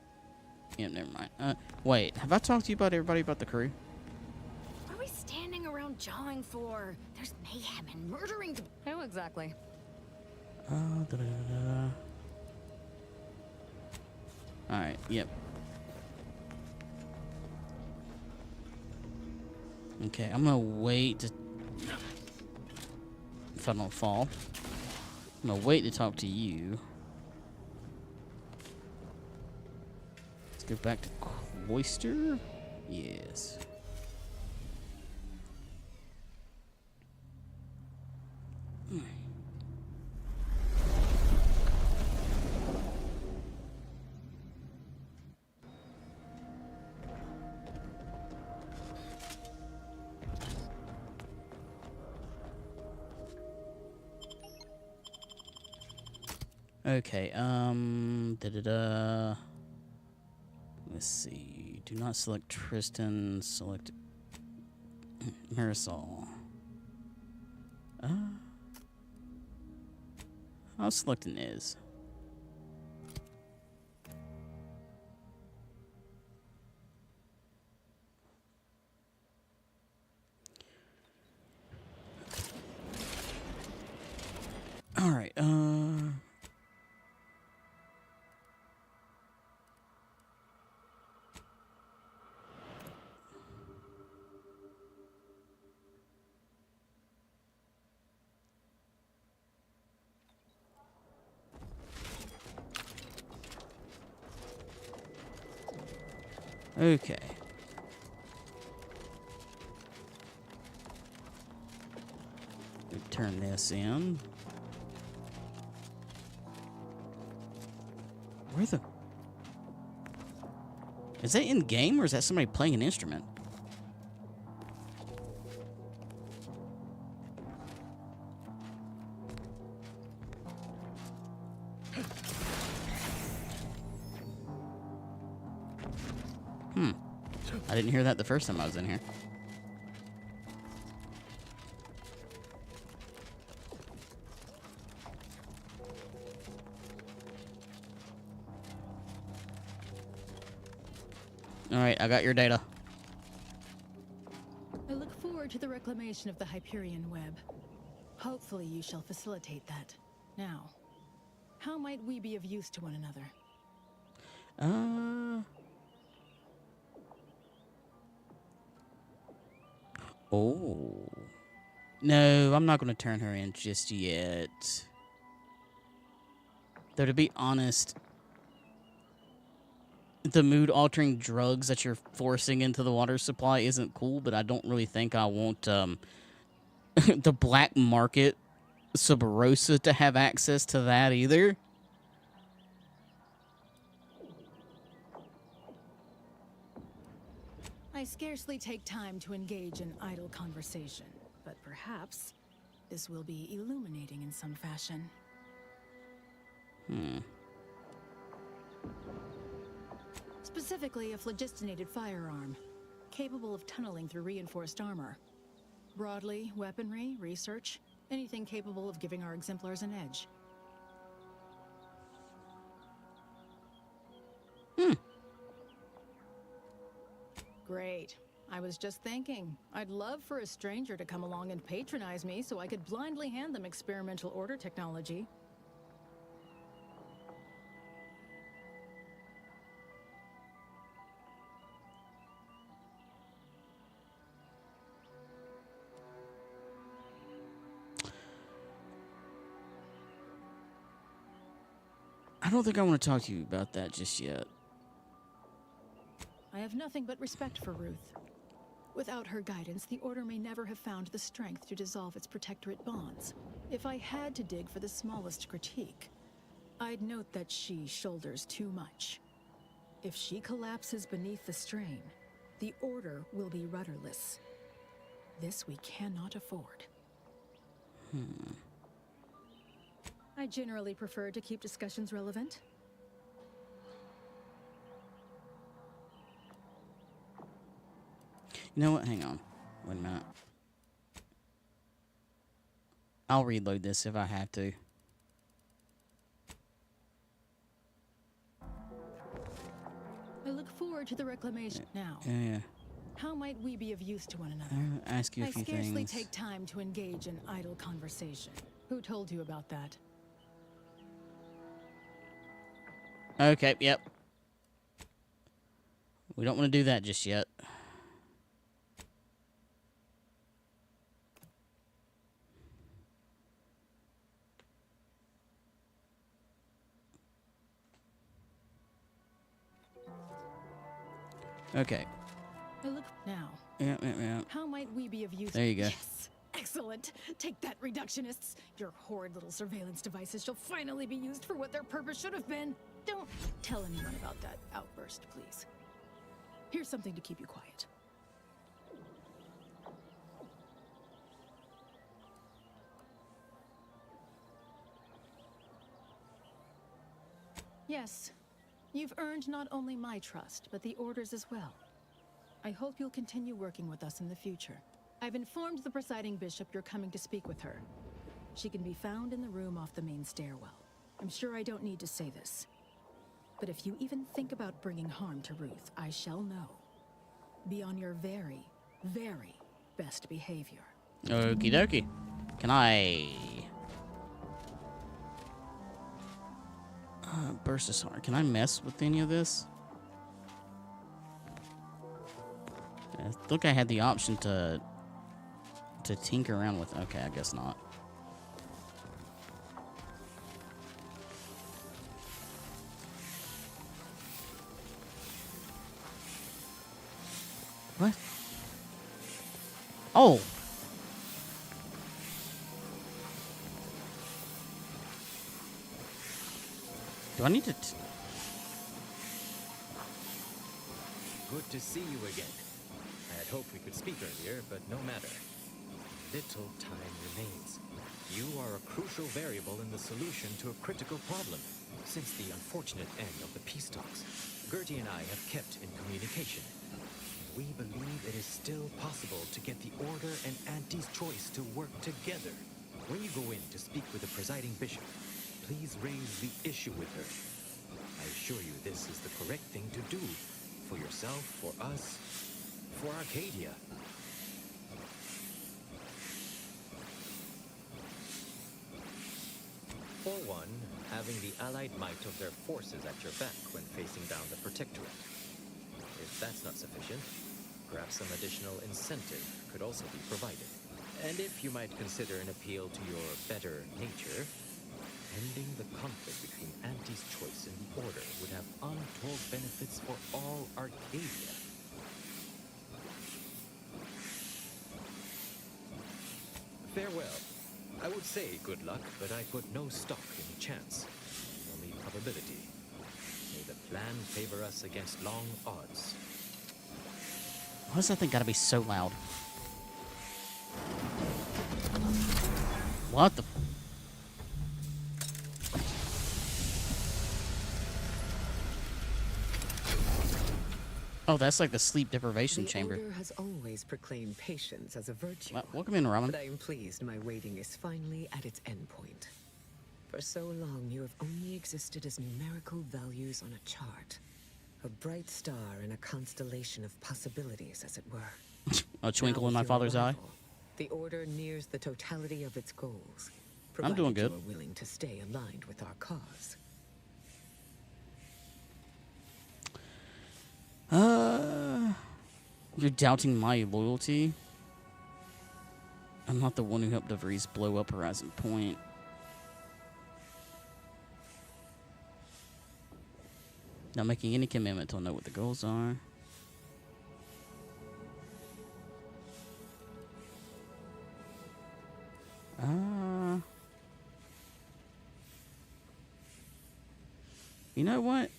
Yeah, never mind. Wait, have I talked to you about everybody about the crew? What are we standing around jawing for? There's mayhem and murdering. Who exactly? Alright, yep. Okay, I'm gonna wait to... If I don't fall. I'm gonna wait to talk to you. Let's go back to Cloister. Yes. Okay, let's see. Do not select Tristan, select Marisol. I'll select Inez. Alright, okay. Turn this in. Where the... Is that in game or is that somebody playing an instrument? I didn't hear that the first time I was in here. Alright, I got your data. I look forward to the reclamation of the Hyperion web. Hopefully you shall facilitate that. Now, how might we be of use to one another? Oh. No, I'm not going to turn her in just yet. Though, to be honest, the mood-altering drugs that you're forcing into the water supply isn't cool, but I don't really think I want the black market Sub Rosa to have access to that either. I scarcely take time to engage in idle conversation, but perhaps this will be illuminating in some fashion. Specifically, a phlogistinated firearm, capable of tunneling through reinforced armor. Broadly, weaponry, research, anything capable of giving our exemplars an edge. Great. I was just thinking, I'd love for a stranger to come along and patronize me so I could blindly hand them experimental order technology. I don't think I want to talk to you about that just yet. I have nothing but respect for Ruth. Without her guidance, the Order may never have found the strength to dissolve its protectorate bonds. If I had to dig for the smallest critique, I'd note that she shoulders too much. If she collapses beneath the strain, the Order will be rudderless. This we cannot afford. I generally prefer to keep discussions relevant. You know what? Hang on. Wait a minute. I'll reload this if I have to. I look forward to the reclamation now. Yeah. How might we be of use to one another? I'll ask you a few I scarcely things. take time to engage in idle conversation. Who told you about that? Okay, yep. We don't want to do that just yet. Okay. I look now. Yeah. How might we be of use? There you go. Yes. Excellent. Take that, reductionists. Your horrid little surveillance devices shall finally be used for what their purpose should have been. Don't tell anyone about that outburst, please. Here's something to keep you quiet. Yes, you've earned not only my trust, but the Order's as well. I hope you'll continue working with us in the future. I've informed the presiding bishop you're coming to speak with her. She can be found in the room off the main stairwell. I'm sure I don't need to say this. But if you even think about bringing harm to Ruth, I shall know. Be on your very, very best behavior. Okie dokie. Can I... burst this hard. Can I mess with any of this? I think I had the option to tinker around with... Okay, I guess not. What? Oh! Do I need to... Good to see you again. I had hoped we could speak earlier, but no matter. Little time remains. You are a crucial variable in the solution to a critical problem. Since the unfortunate end of the peace talks, Gertie and I have kept in communication. We believe it is still possible to get the Order and Auntie's Choice to work together. When you go in to speak with the presiding bishop, please raise the issue with her. I assure you this is the correct thing to do. For yourself, for us, for Arcadia. For one, having the allied might of their forces at your back when facing down the Protectorate. If that's not sufficient, perhaps some additional incentive could also be provided. And if you might consider an appeal to your better nature, ending the conflict between Auntie's Choice and the Order would have untold benefits for all Arcadia. Farewell. I would say good luck, but I put no stock in chance. Only probability. May the plan favor us against long odds. Why does that thing gotta be so loud? What the... Oh, that's like the sleep deprivation chamber. The Order has always proclaimed patience as a virtue. Welcome in, Raman. But I am pleased my waiting is finally at its endpoint. For so long, you have only existed as numerical values on a chart. A bright star in a constellation of possibilities, as it were. A twinkle Now, in my with your father's eye. arrival, the Order nears the totality of its goals. I'm doing good. You are willing to stay aligned with our cause. You're doubting my loyalty? I'm not the one who helped DeVries blow up Horizon Point. Not making any commitment till I know what the goals are. You know what?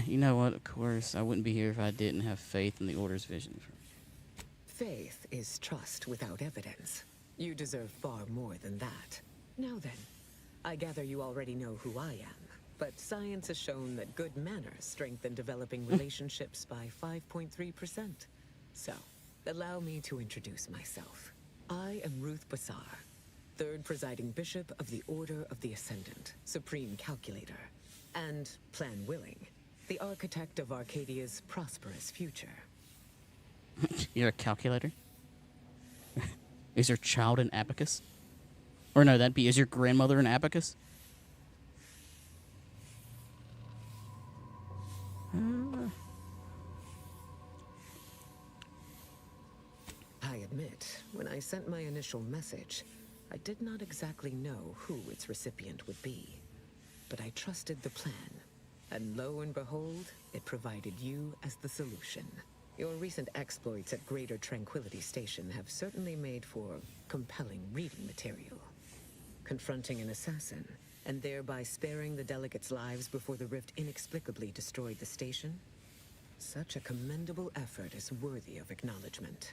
You know what? Of course, I wouldn't be here if I didn't have faith in the Order's vision. Faith is trust without evidence. You deserve far more than that. Now then, I gather you already know who I am, but science has shown that good manners strengthen developing relationships by 5.3%. So, allow me to introduce myself. I am Ruth Bassar, third presiding bishop of the Order of the Ascendant, supreme calculator, and, plan willing, the architect of Arcadia's prosperous future. You're a calculator? Is your child an abacus? Or no, that'd be, is your grandmother an abacus? I admit, when I sent my initial message, I did not exactly know who its recipient would be. But I trusted the plan. And lo and behold, it provided you as the solution. Your recent exploits at Greater Tranquility Station have certainly made for compelling reading material. Confronting an assassin, and thereby sparing the delegates' lives before the rift inexplicably destroyed the station? Such a commendable effort is worthy of acknowledgement.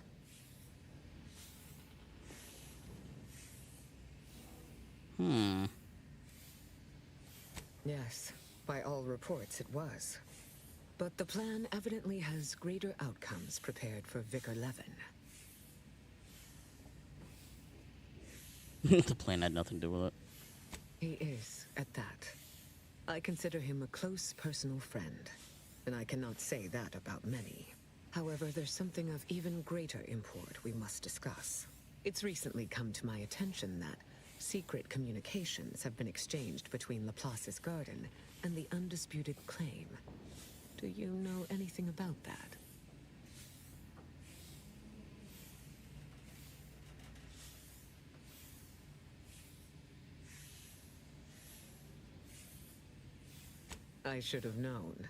Yes, by all reports it was. But the plan evidently has greater outcomes prepared for Vicar Levin. The plan had nothing to do with it. He is, at that. I consider him a close personal friend, and I cannot say that about many. However, there's something of even greater import we must discuss. It's recently come to my attention that secret communications have been exchanged between Laplace's garden and the undisputed claim. Do you know anything about that? I should have known.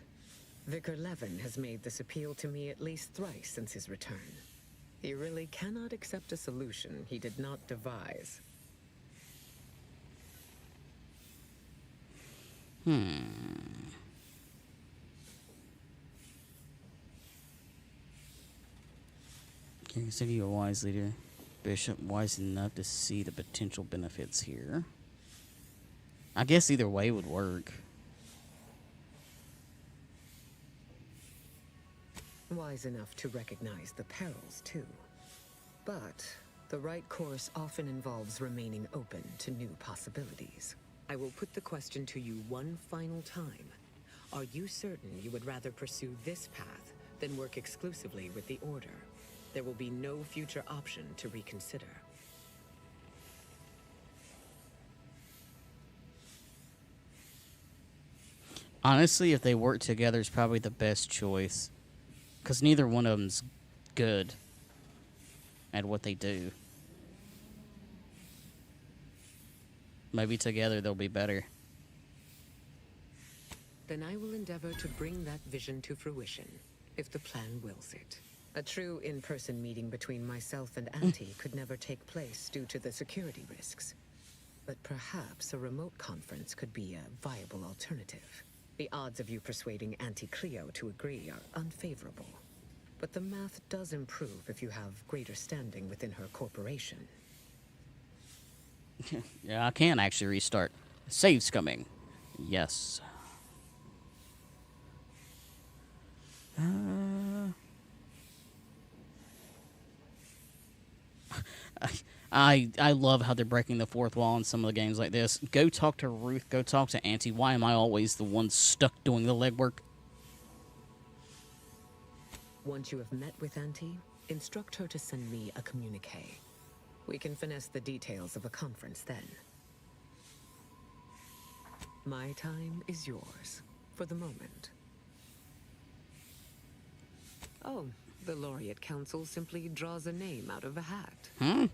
Vicar Levin has made this appeal to me at least thrice since his return. He really cannot accept a solution he did not devise. Can you consider you a wise leader? Bishop, wise enough to see the potential benefits here. I guess either way would work. Wise enough to recognize the perils, too. But the right course often involves remaining open to new possibilities. I will put the question to you one final time. Are you certain you would rather pursue this path than work exclusively with the Order? There will be no future option to reconsider. Honestly, if they work together, is probably the best choice. Because neither one of them's good at what they do. Maybe together they'll be better. Then I will endeavor to bring that vision to fruition, if the plan wills it. A true in-person meeting between myself and Auntie could never take place due to the security risks. But perhaps a remote conference could be a viable alternative. The odds of you persuading Auntie Cleo to agree are unfavorable. But the math does improve if you have greater standing within her corporation. Yeah, I can actually restart. Save's coming. Yes. I love how they're breaking the fourth wall in some of the games like this. Go talk to Ruth. Go talk to Auntie. Why am I always the one stuck doing the legwork? Once you have met with Auntie, instruct her to send me a communique. We can finesse the details of a conference then. My time is yours, for the moment. Oh, the Laureate Council simply draws a name out of a hat. Hmm?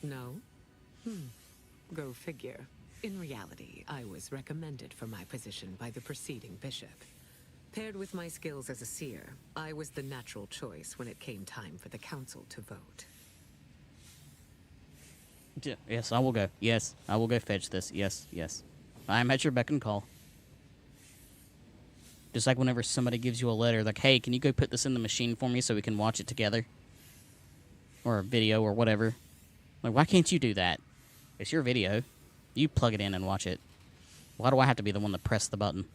No? Go figure. In reality, I was recommended for my position by the preceding bishop. Paired with my skills as a seer, I was the natural choice when it came time for the council to vote. Yes, I will go. Yes, I will go fetch this. Yes, yes. I am at your beck and call. Just like whenever somebody gives you a letter, like, hey, can you go put this in the machine for me so we can watch it together? Or a video or whatever. Like, why can't you do that? It's your video. You plug it in and watch it. Why do I have to be the one to press the button?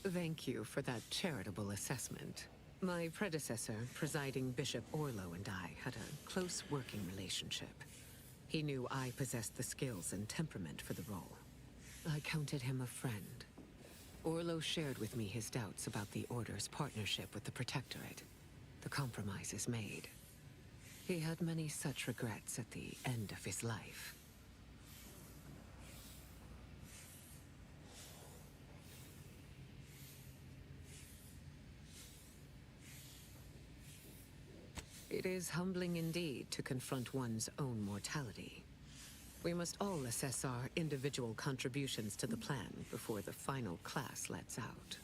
Thank you for that charitable assessment. My predecessor, presiding Bishop Orlo, and I had a close working relationship. He knew I possessed the skills and temperament for the role. I counted him a friend. Orlo shared with me his doubts about the Order's partnership with the Protectorate. The compromises made. He had many such regrets at the end of his life. It is humbling indeed to confront one's own mortality. We must all assess our individual contributions to the plan before the final class lets out.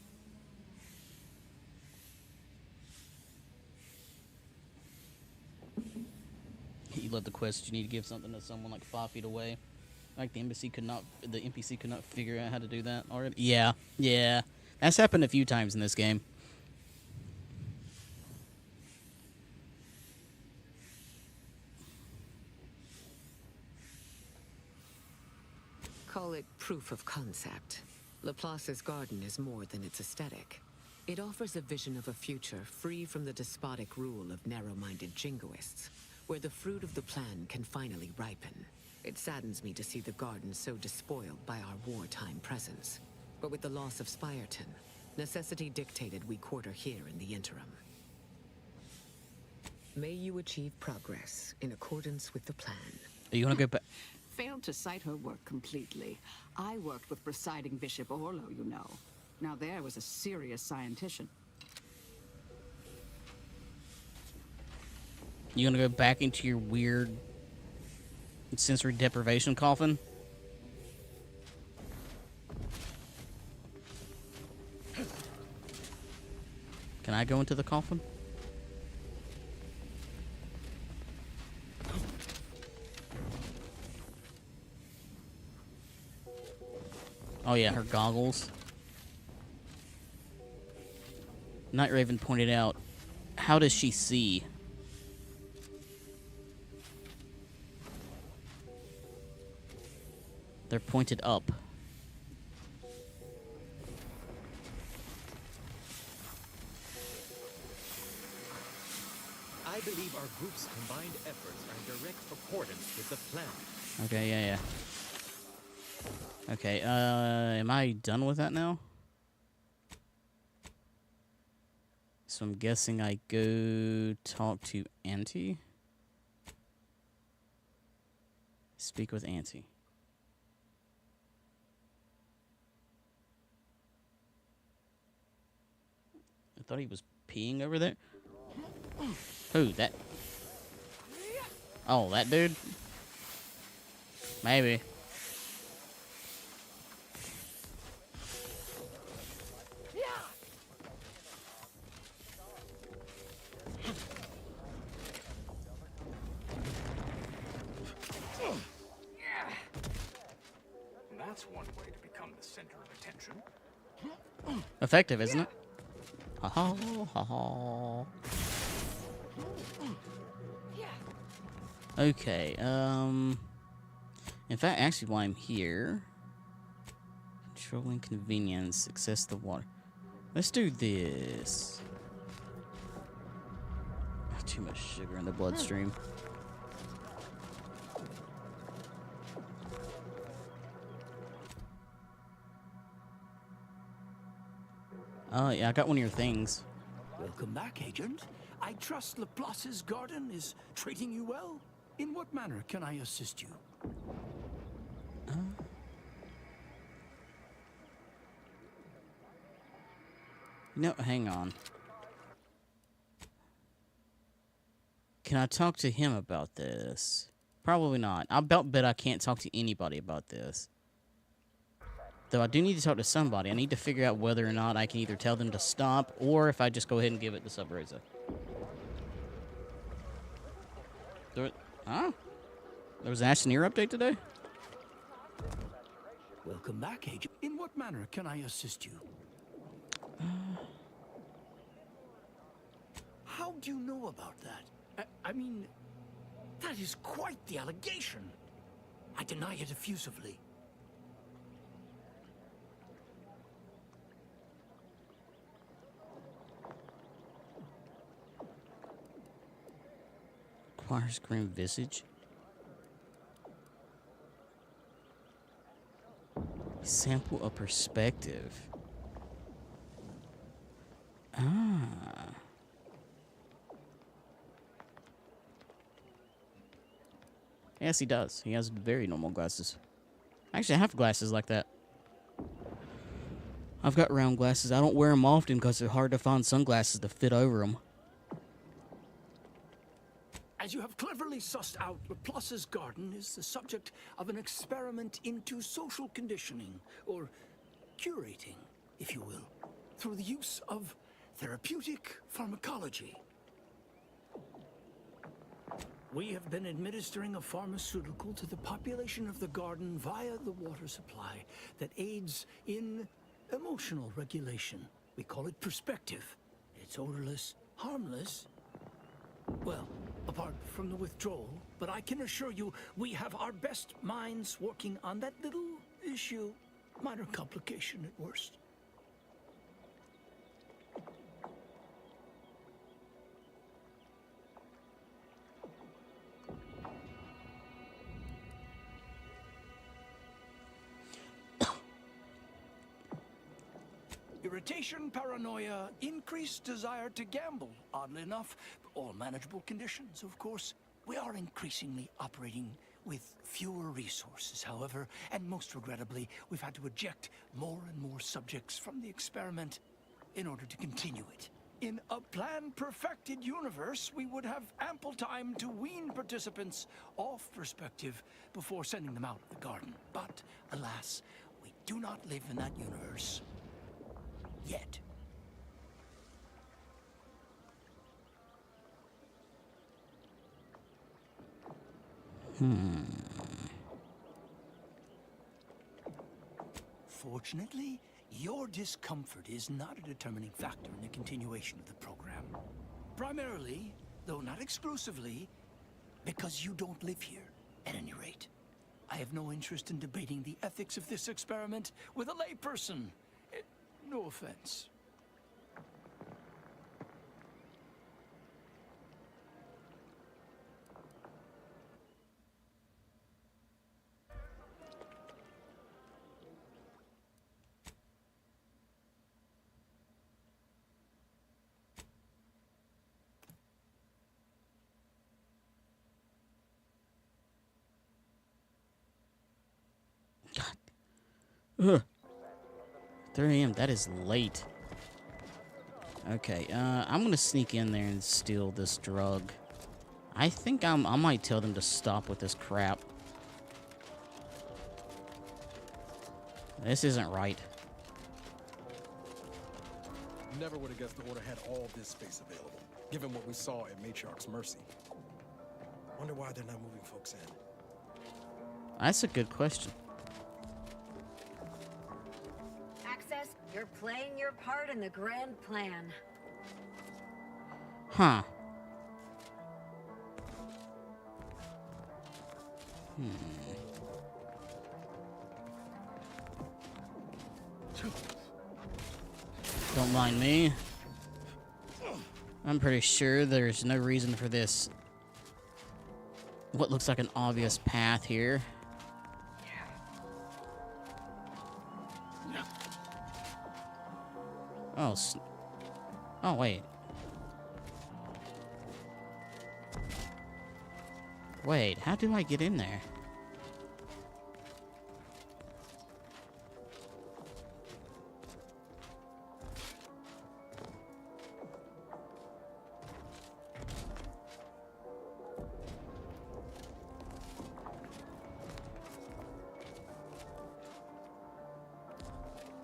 You love the quest. You need to give something to someone like 5 feet away. Like the NPC could not figure out how to do that already. Yeah, yeah. That's happened a few times in this game. Call it proof of concept. Laplace's garden is more than its aesthetic. It offers a vision of a future free from the despotic rule of narrow-minded jingoists, where the fruit of the plan can finally ripen. It saddens me to see the garden so despoiled by our wartime presence. But with the loss of Spirton, necessity dictated we quarter here in the interim. May you achieve progress in accordance with the plan. You want to go back? Failed to cite her work completely. I worked with presiding Bishop Orlo, you know. Now there was a serious scientician. You want to go back into your weird sensory deprivation coffin? Can I go into the coffin? Oh yeah, her goggles. Night Raven pointed out, how does she see? They're pointed up. I believe our group's combined efforts are in direct accordance with the plan. Okay, yeah. Okay, am I done with that now? So I'm guessing I go talk to Auntie. Speak with Auntie. I thought he was peeing over there. Who, that? Oh, that dude? Maybe. That's one way to become the center of attention. Effective, isn't it? Ha ha ha ha. Okay, In fact, actually, while I'm here, controlling convenience, access the water. Let's do this. Too much sugar in the bloodstream. Oh, yeah, I got one of your things. Welcome back, Agent. I trust Laplace's garden is treating you well. In what manner can I assist you? No, hang on. Can I talk to him about this? Probably not. I bet I can't talk to anybody about this. Though I do need to talk to somebody. I need to figure out whether or not I can either tell them to stop or if I just go ahead and give it to Subreza. Huh? There was an Astroneer update today? Welcome back, Agent. In what manner can I assist you? How do you know about that? I mean, that is quite the allegation. I deny it effusively. Acquires grim visage. Sample a perspective. Ah. Yes, he does. He has very normal glasses. Actually, I have glasses like that. I've got round glasses. I don't wear them often because they're hard to find sunglasses to fit over them. As you have cleverly sussed out, Laplace's garden is the subject of an experiment into social conditioning, or curating, if you will, through the use of therapeutic pharmacology. We have been administering a pharmaceutical to the population of the garden via the water supply that aids in emotional regulation. We call it perspective. It's odorless, harmless. Well, apart from the withdrawal, but I can assure you we have our best minds working on that little issue. Minor complication at worst. Irritation, paranoia, increased desire to gamble. Oddly enough, all manageable conditions, of course. We are increasingly operating with fewer resources, however, and most regrettably, we've had to eject more and more subjects from the experiment in order to continue it. In a plan-perfected universe, we would have ample time to wean participants off perspective before sending them out of the garden. But, alas, we do not live in that universe. Yet. Fortunately, your discomfort is not a determining factor in the continuation of the program. Primarily, though not exclusively, because you don't live here, at any rate. I have no interest in debating the ethics of this experiment with a layperson. No offense. Ugh. 3 a.m. That is late. Okay, I'm gonna sneak in there and steal this drug. I think I might tell them to stop with this crap. This isn't right. Never would have guessed the Order had all this space available, given what we saw at Matriarch's Mercy. Wonder why they're not moving folks in. That's a good question. Access, you're playing your part in the grand plan. Huh. Don't mind me. I'm pretty sure there's no reason for this. What looks like an obvious path here. Oh, oh wait. Wait, how do I get in there?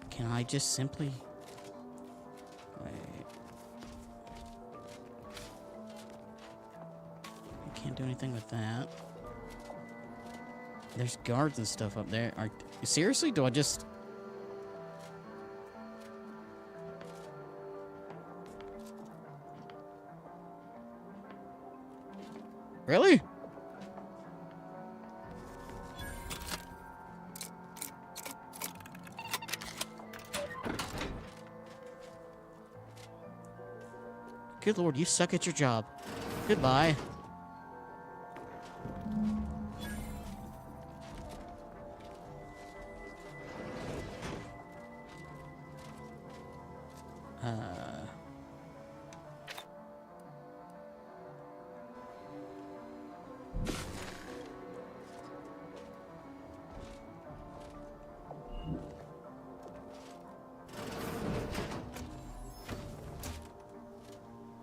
Can I just simply... Wait. I can't do anything with that. There's guards and stuff up there. Seriously? Do I just... Really? Good lord, you suck at your job. Goodbye.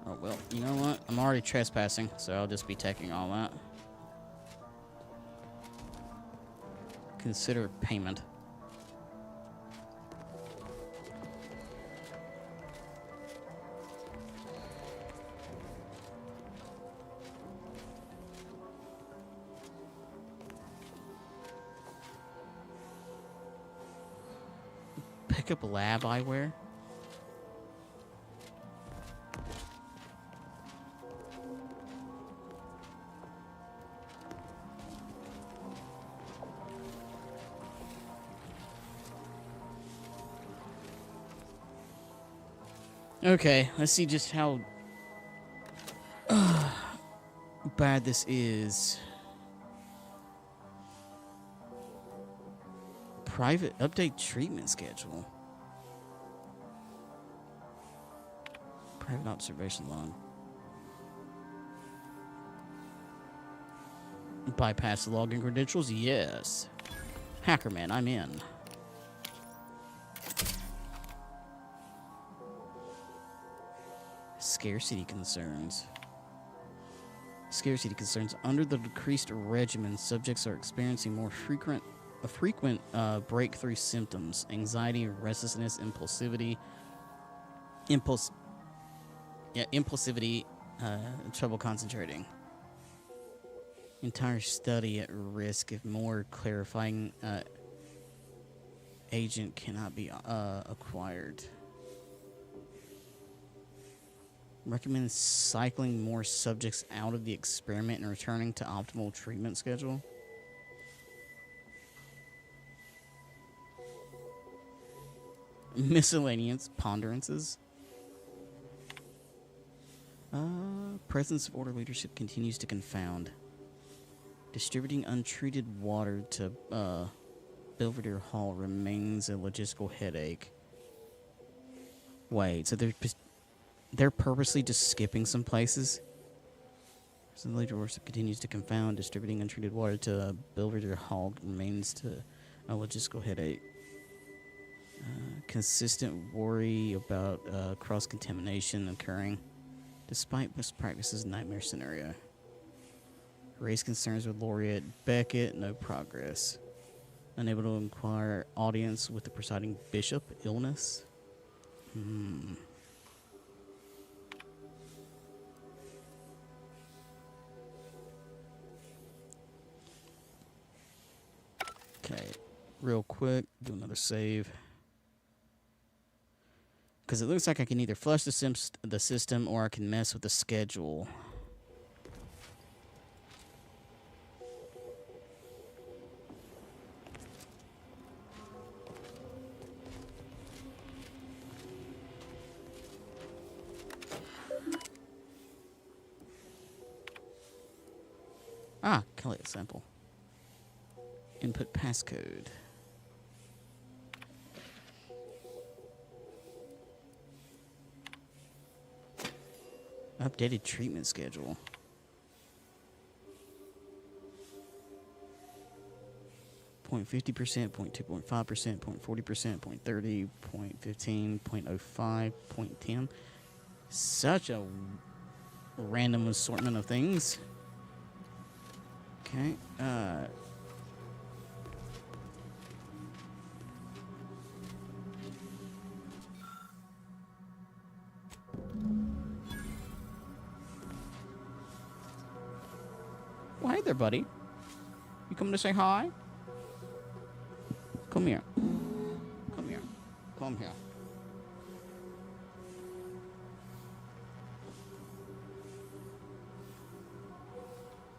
Oh, well, you know what? I'm already trespassing, so I'll just be taking all that. Consider payment. Pick up lab eyewear. Okay, let's see just how bad this is. Private update treatment schedule. Private observation log. Bypass the login credentials? Yes. Hackerman, I'm in. Scarcity concerns. Scarcity concerns. Under the decreased regimen, subjects are experiencing more frequent breakthrough symptoms: anxiety, restlessness, impulsivity, trouble concentrating. Entire study at risk if more clarifying agent cannot be acquired. Recommends cycling more subjects out of the experiment and returning to optimal treatment schedule. Miscellaneous ponderances. Presence of order leadership continues to confound. Distributing untreated water to Belvedere Hall remains a logistical headache. Wait, so they're purposely just skipping some places? So the leader worship continues to confound. Distributing untreated water to Belvedere Hall remains a logistical headache. Consistent worry about cross-contamination occurring. Despite best practices, nightmare scenario. Raise concerns with Laureate Beckett, no progress. Unable to inquire audience with the presiding bishop, illness. Okay, real quick, do another save. Because it looks like I can either flush the system or I can mess with the schedule. Ah, collect sample. Input passcode. Updated treatment schedule. Point 50%, 0.2.5%, 0.40%, 0.30, 0.15, 0.05, 0.10. Such a random assortment of things. Okay. Well, hey there, buddy. You coming to say hi? Come here. Come here. Come here.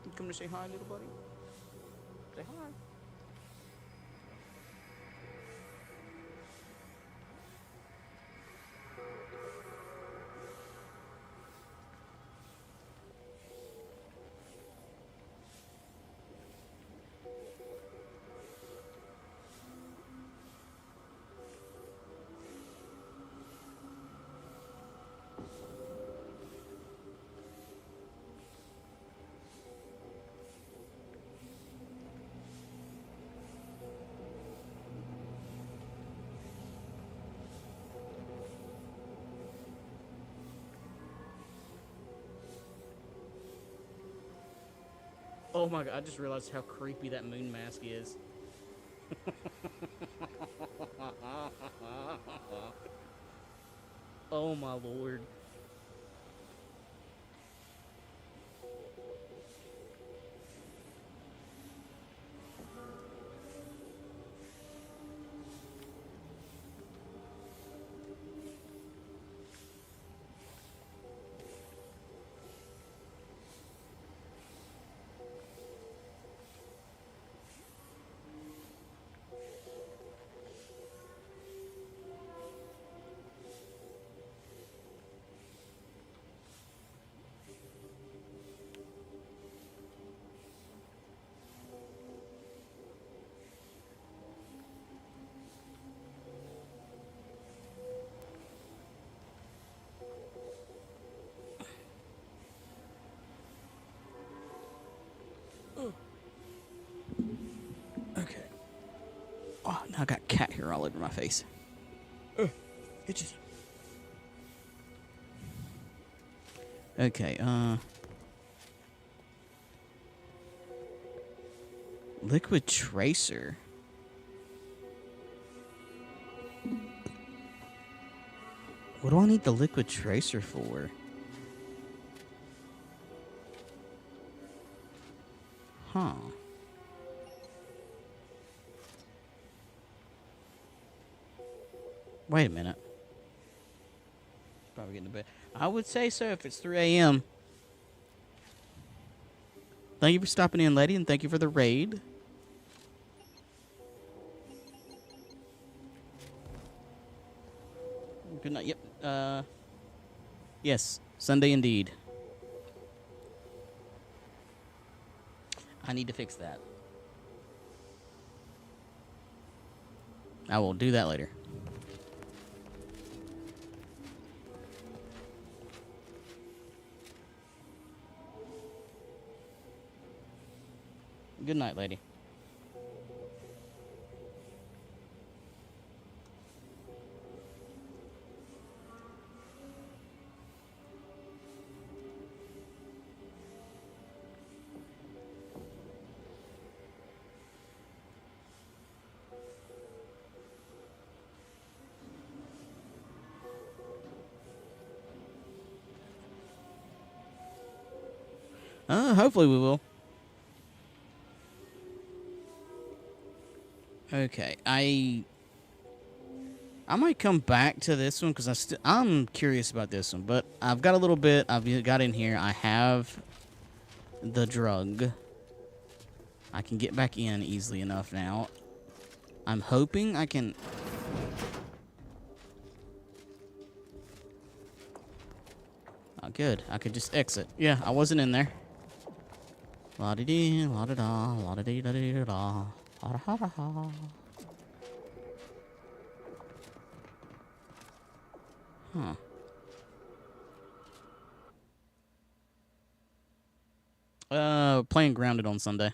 You come to say hi, little buddy? Say hi. Oh my god, I just realized how creepy that moon mask is. Oh my lord. Okay. Oh, now I got cat hair all over my face. Itches. Okay, liquid tracer. What do I need the liquid tracer for? Huh. Wait a minute. Probably getting to bed. I would say so if it's 3 a.m. Thank you for stopping in, lady, and thank you for the raid. Good night. Yep. Yes. Sunday indeed. I need to fix that. I will do that later. Good night, lady. Hopefully we will. Okay, I might come back to this one because I'm curious about this one, but I've got a little bit. I've got in here. I have the drug. I can get back in easily enough now. I'm hoping I can. Oh, good. I could just exit. Yeah, I wasn't in there. La di dee, la da da, la da dee da dee da da. Ha da ha da ha. Huh. Playing Grounded on Sunday.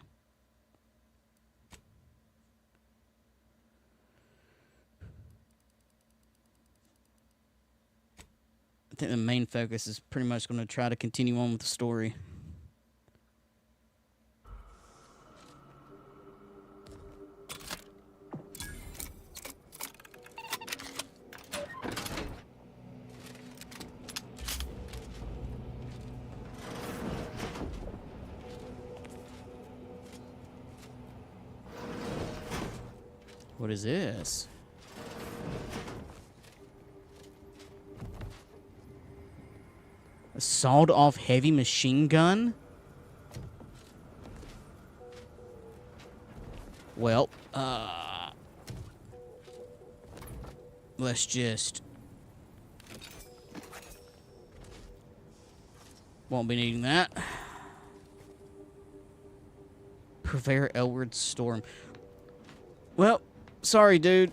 I think the main focus is pretty much going to try to continue on with the story. What is this? A sawed-off heavy machine gun? Well, let's just... Won't be needing that. Purveyor Elward Storm. Well, sorry, dude.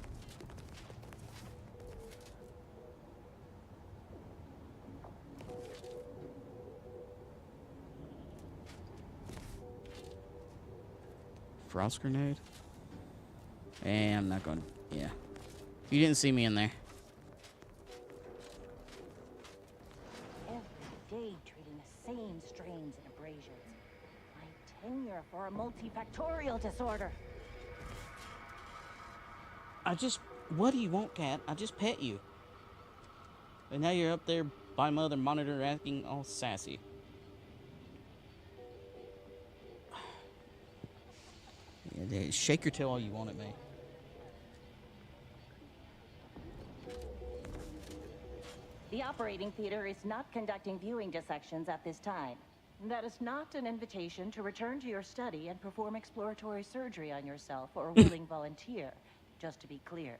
Frost grenade? And I'm not going to... Yeah. You didn't see me in there. Every day treating the same strains and abrasions. My tenure for a multifactorial disorder. What do you want, cat? I just pet you. And now you're up there by my other monitor acting all sassy. Yeah, shake your tail all you want at me. The operating theater is not conducting viewing dissections at this time. That is not an invitation to return to your study and perform exploratory surgery on yourself or a willing volunteer, just to be clear.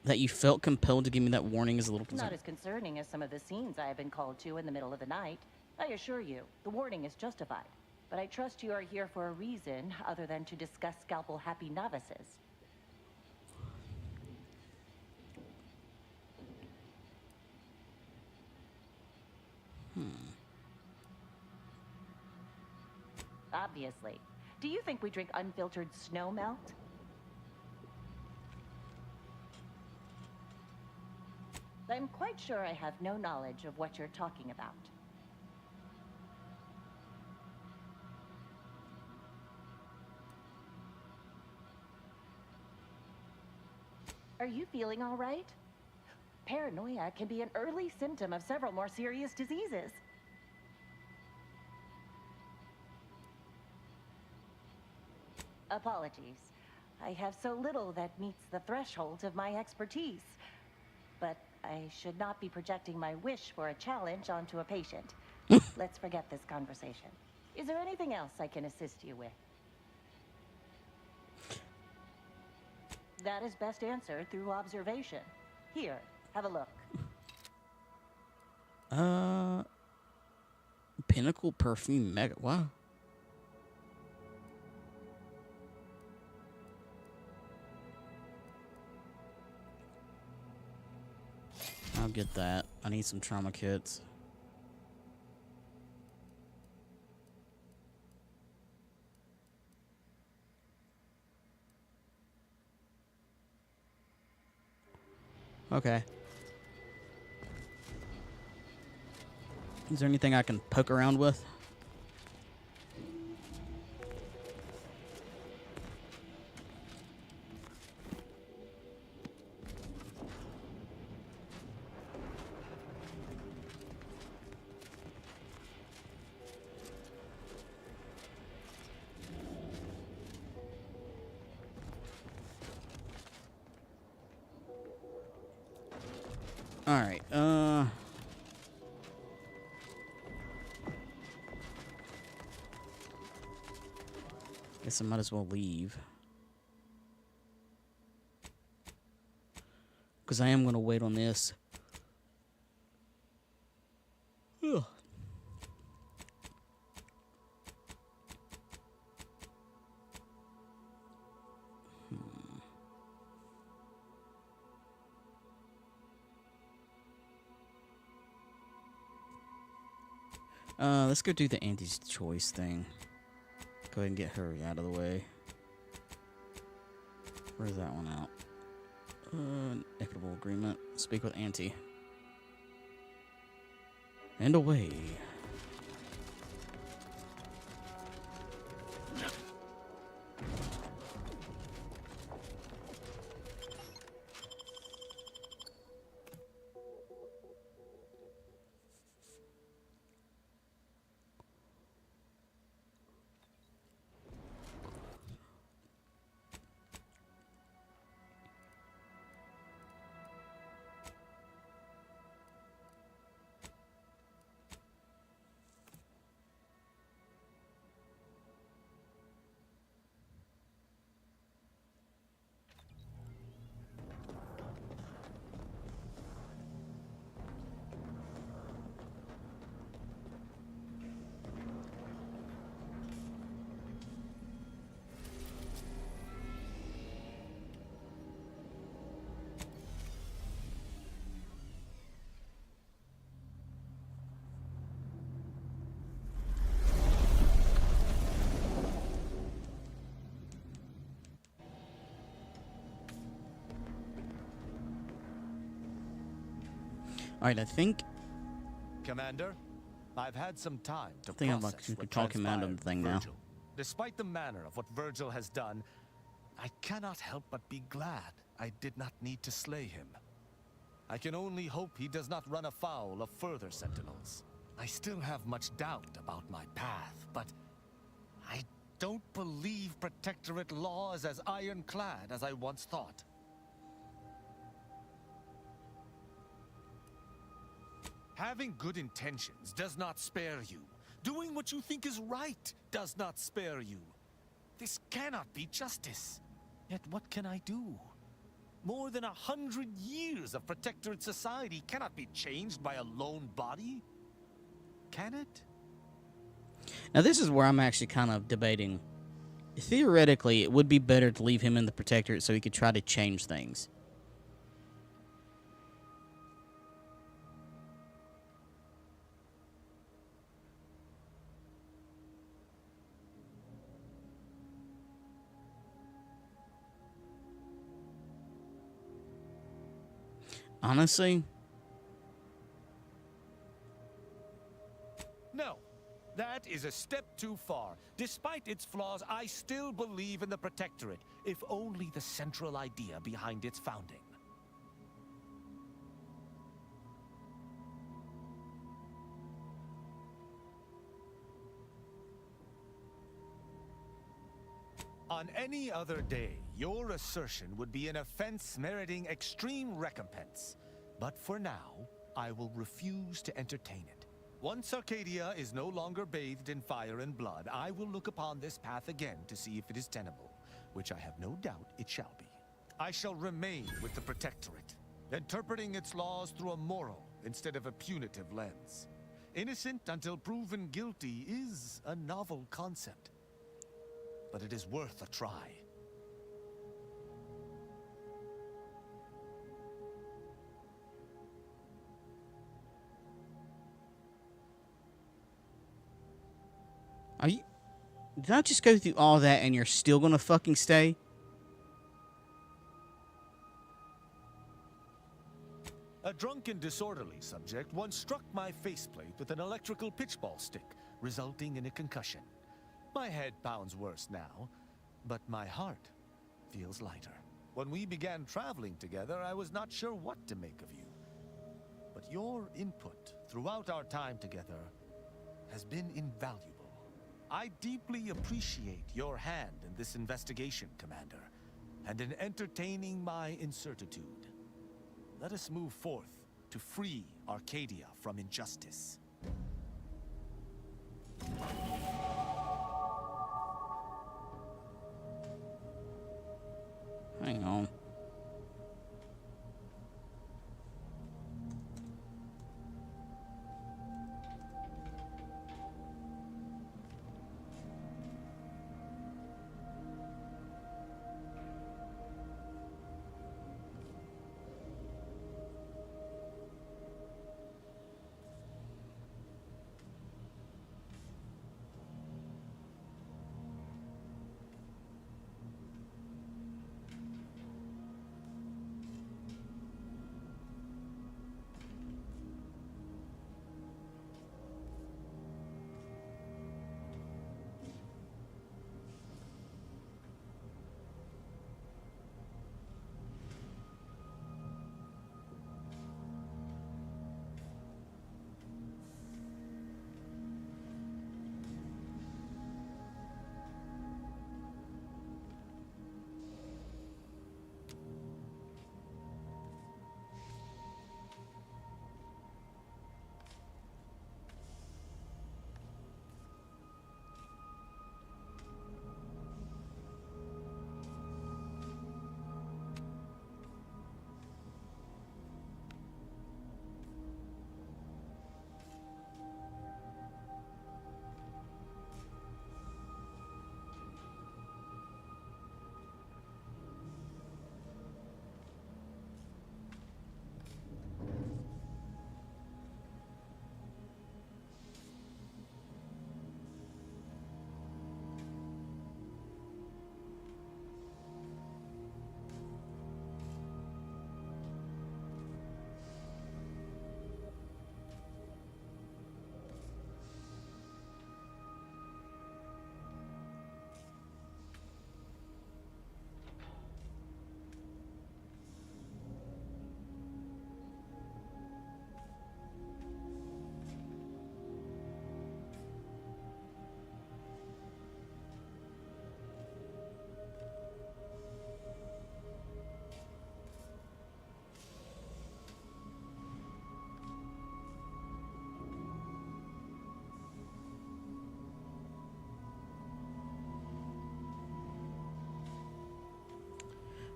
That you felt compelled to give me that warning is a little Not concerning. as concerning as some of the scenes I have been called to in the middle of the night. I assure you, the warning is justified. But I trust you are here for a reason other than to discuss scalpel-happy novices. Obviously. Do you think we drink unfiltered snow melt? I'm quite sure I have no knowledge of what you're talking about. Are you feeling all right? Paranoia can be an early symptom of several more serious diseases. Apologies. I have so little that meets the threshold of my expertise. But I should not be projecting my wish for a challenge onto a patient. Let's forget this conversation. Is there anything else I can assist you with? That is best answered through observation. Here, have a look. Pinnacle Perfume Mega. Wow. I'll get that. I need some trauma kits. Okay. Is there anything I can poke around with? Alright, guess I might as well leave. Because I am going to wait on this. Ugh. Let's go do the Auntie's choice thing. Go ahead and get her out of the way. Where's that one out? Equitable agreement. Speak with Auntie. And away. Alright, I think... Commander, I've had some time to I think I'm process like, what talk him out of the thing now. Virgil. Despite the manner of what Virgil has done, I cannot help but be glad I did not need to slay him. I can only hope he does not run afoul of further sentinels. I still have much doubt about my path, but I don't believe Protectorate law is as ironclad as I once thought. Having good intentions does not spare you. Doing what you think is right does not spare you. This cannot be justice. Yet what can I do? More than 100 years of Protectorate society cannot be changed by a lone body. Can it? Now this is where I'm actually kind of debating. Theoretically, it would be better to leave him in the Protectorate so he could try to change things. Honestly? No. That is a step too far. Despite its flaws, I still believe in the Protectorate, if only the central idea behind its founding. On any other day, your assertion would be an offense meriting extreme recompense. But for now, I will refuse to entertain it. Once Arcadia is no longer bathed in fire and blood, I will look upon this path again to see if it is tenable, which I have no doubt it shall be. I shall remain with the Protectorate, interpreting its laws through a moral instead of a punitive lens. Innocent until proven guilty is a novel concept, but it is worth a try. Are you... Did I just go through all that and you're still gonna fucking stay? A drunken, disorderly subject once struck my faceplate with an electrical pitchball stick, resulting in a concussion. My head pounds worse now, but my heart feels lighter. When we began traveling together, I was not sure what to make of you. But your input throughout our time together has been invaluable. I deeply appreciate your hand in this investigation, Commander, and in entertaining my incertitude. Let us move forth to free Arcadia from injustice. Hang on.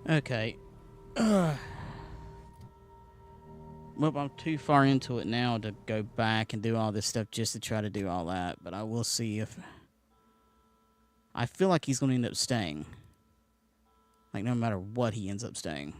Okay. Well, I'm too far into it now to go back and do all this stuff just to try to do all that. But I will see if... I feel like he's going to end up staying. Like, no matter what, he ends up staying.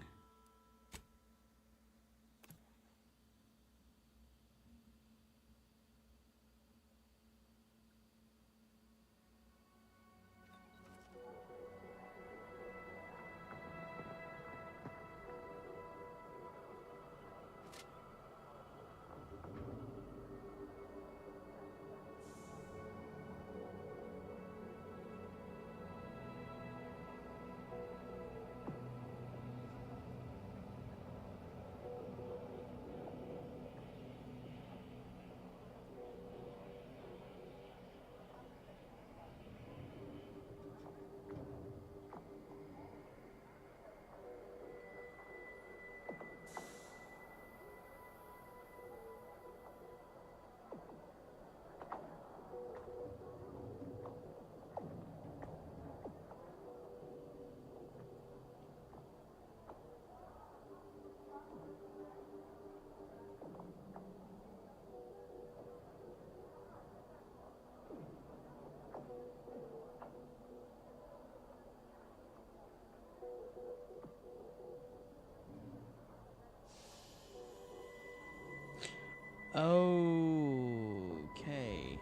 Okay.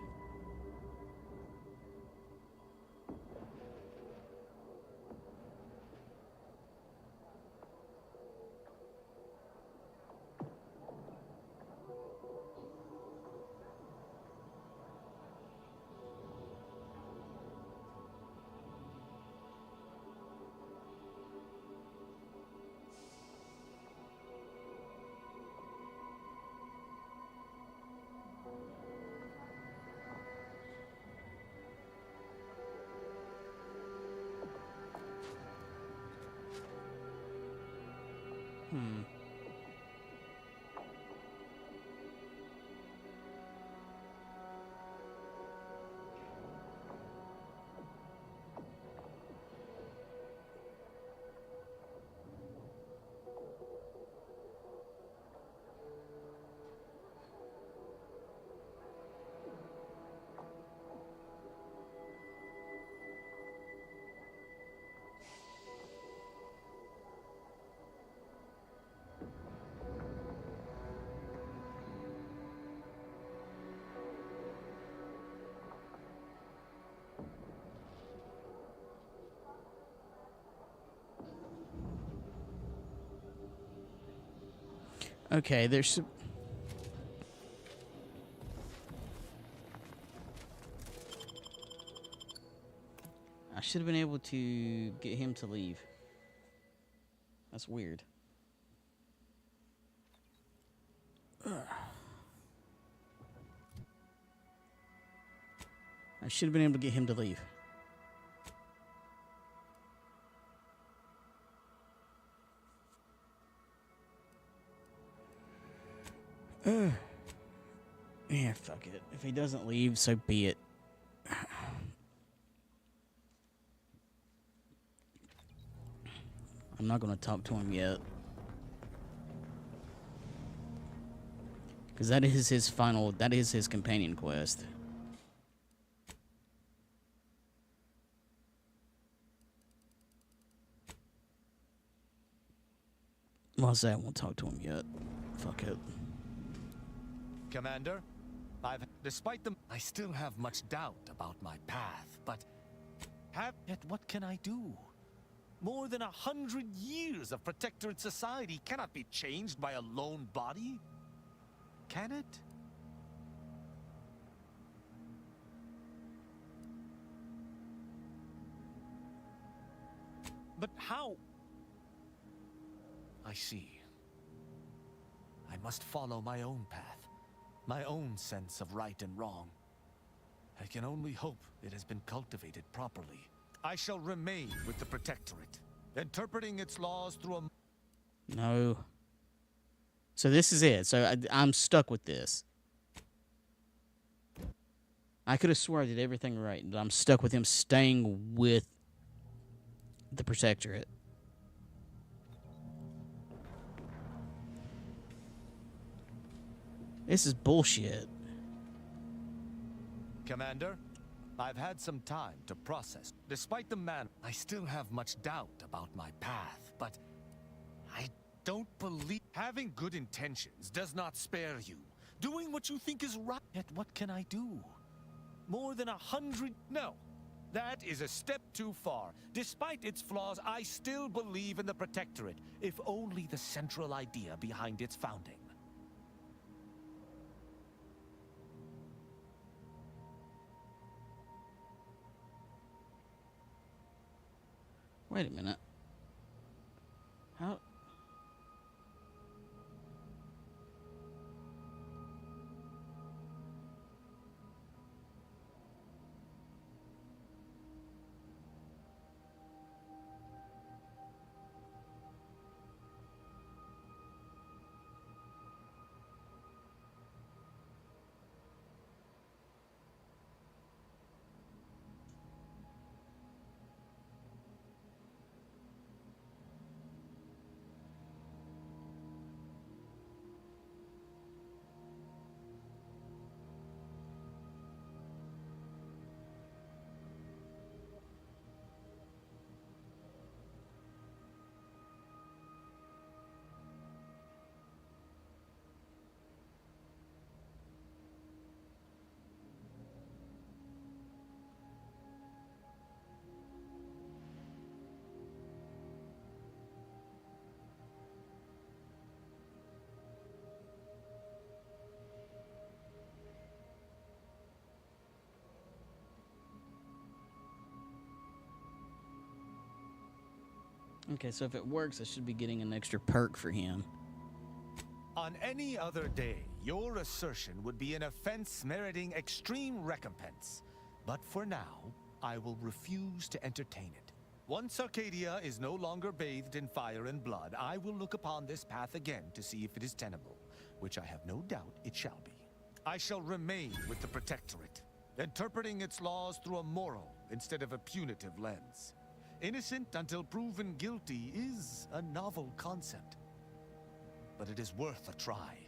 Hmm. Okay, there's... I should have been able to get him to leave. That's weird. Ugh. I should have been able to get him to leave. Yeah, fuck it. If he doesn't leave, so be it. I'm not going to talk to him yet. Because that is his final... That is his companion quest. Well, I'll say I won't talk to him yet. Fuck it. Commander, despite them, I still have much doubt about my path, but yet what can I do? More than 100 years of Protectorate society cannot be changed by a lone body. Can it? But how? I see. I must follow my own path, my own sense of right and wrong. I can only hope it has been cultivated properly. I shall remain with the Protectorate, interpreting its laws through a... No. So this is it. So I'm stuck with this. I could have swore I did everything right, but I'm stuck with him staying with the Protectorate. This is bullshit. Commander, I've had some time to process. Despite the man, I still have much doubt about my path, but I don't believe having good intentions does not spare you. Doing what you think is right. Yet what can I do? More than 100? No. That is a step too far. Despite its flaws, I still believe in the Protectorate, if only the central idea behind its founding. Wait a minute. How? Okay, so if it works, I should be getting an extra perk for him. On any other day, your assertion would be an offense meriting extreme recompense. But for now, I will refuse to entertain it. Once Arcadia is no longer bathed in fire and blood, I will look upon this path again to see if it is tenable, which I have no doubt it shall be. I shall remain with the Protectorate, interpreting its laws through a moral instead of a punitive lens. Innocent until proven guilty is a novel concept, but it is worth a try.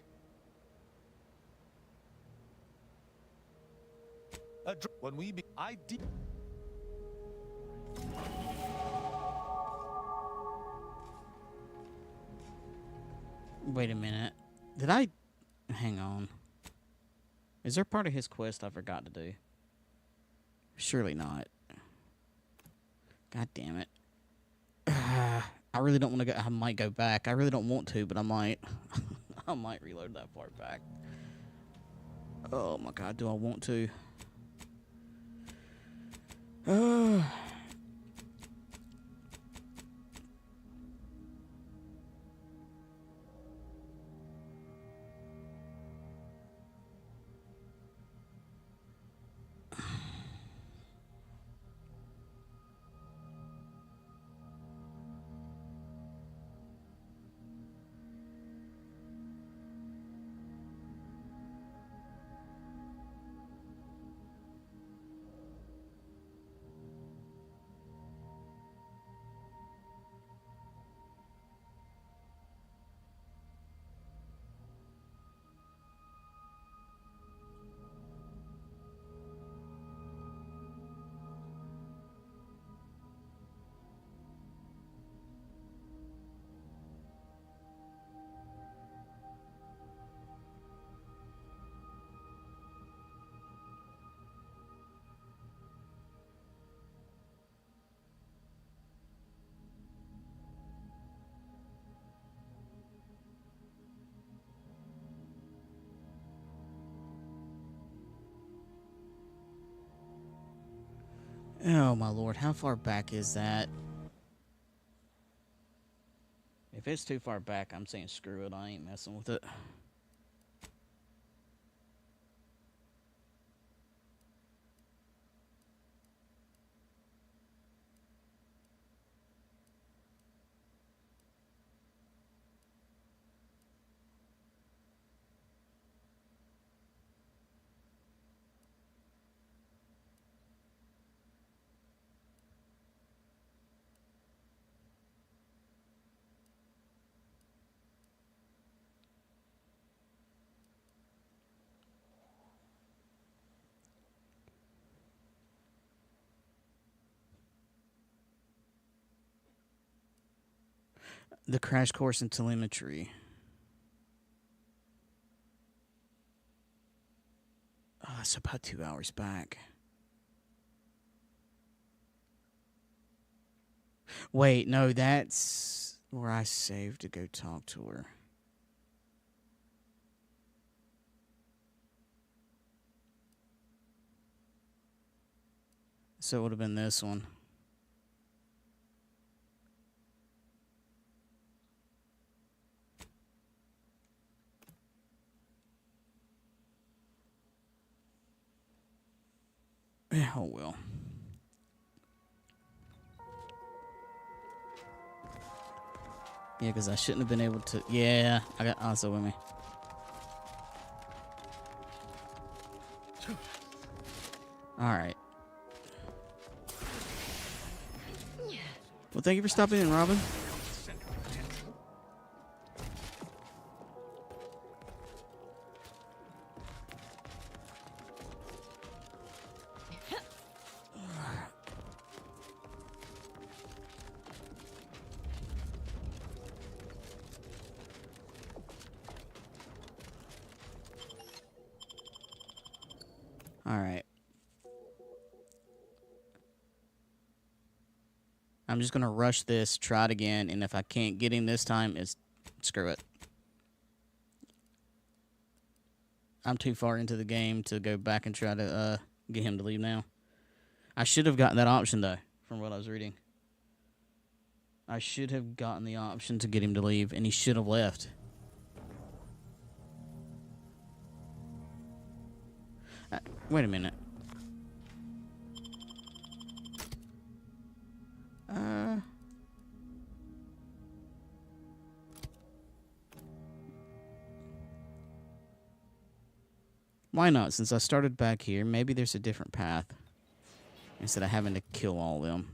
When we Wait a minute. Did I... Hang on. Is there part of his quest I forgot to do? Surely not. God damn it. I really don't want to go. I might go back. I really don't want to, but I might. I might reload that part back. Oh my god, do I want to? Oh my lord, how far back is that? If it's too far back, I'm saying screw it, I ain't messing with it. The crash course in telemetry. Oh, that's about 2 hours back. Wait, no, that's where I saved to go talk to her. So it would have been this one. Yeah, oh well. Yeah, because I shouldn't have been able to. Yeah, I got Asa with me. Alright. Well, thank you for stopping in, Robin. Alright. I'm just gonna rush this, try it again, and if I can't get him this time, screw it. I'm too far into the game to go back and try to get him to leave now. I should have gotten that option, though, from what I was reading. I should have gotten the option to get him to leave, and he should have left. Wait a minute. Why not? Since I started back here, maybe there's a different path. Instead of having to kill all of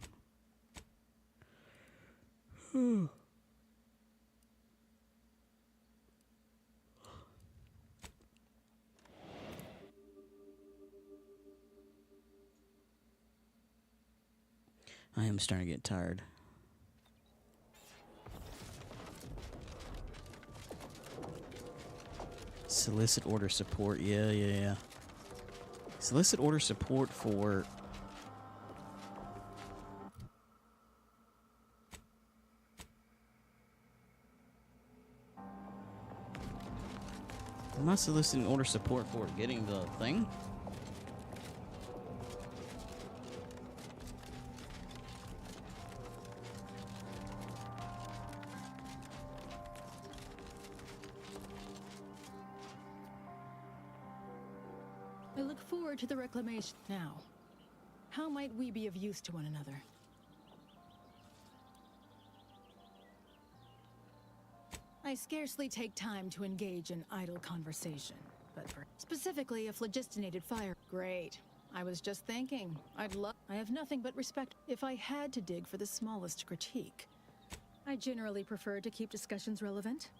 them. I am starting to get tired. Solicit order support. Yeah. Solicit order support for... Am I soliciting order support for getting the thing? I look forward to the reclamation now. How might we be of use to one another? I scarcely take time to engage in idle conversation, but specifically a phlogistinated fire. Great. I was just thinking, I have nothing but respect if I had to dig for the smallest critique. I generally prefer to keep discussions relevant.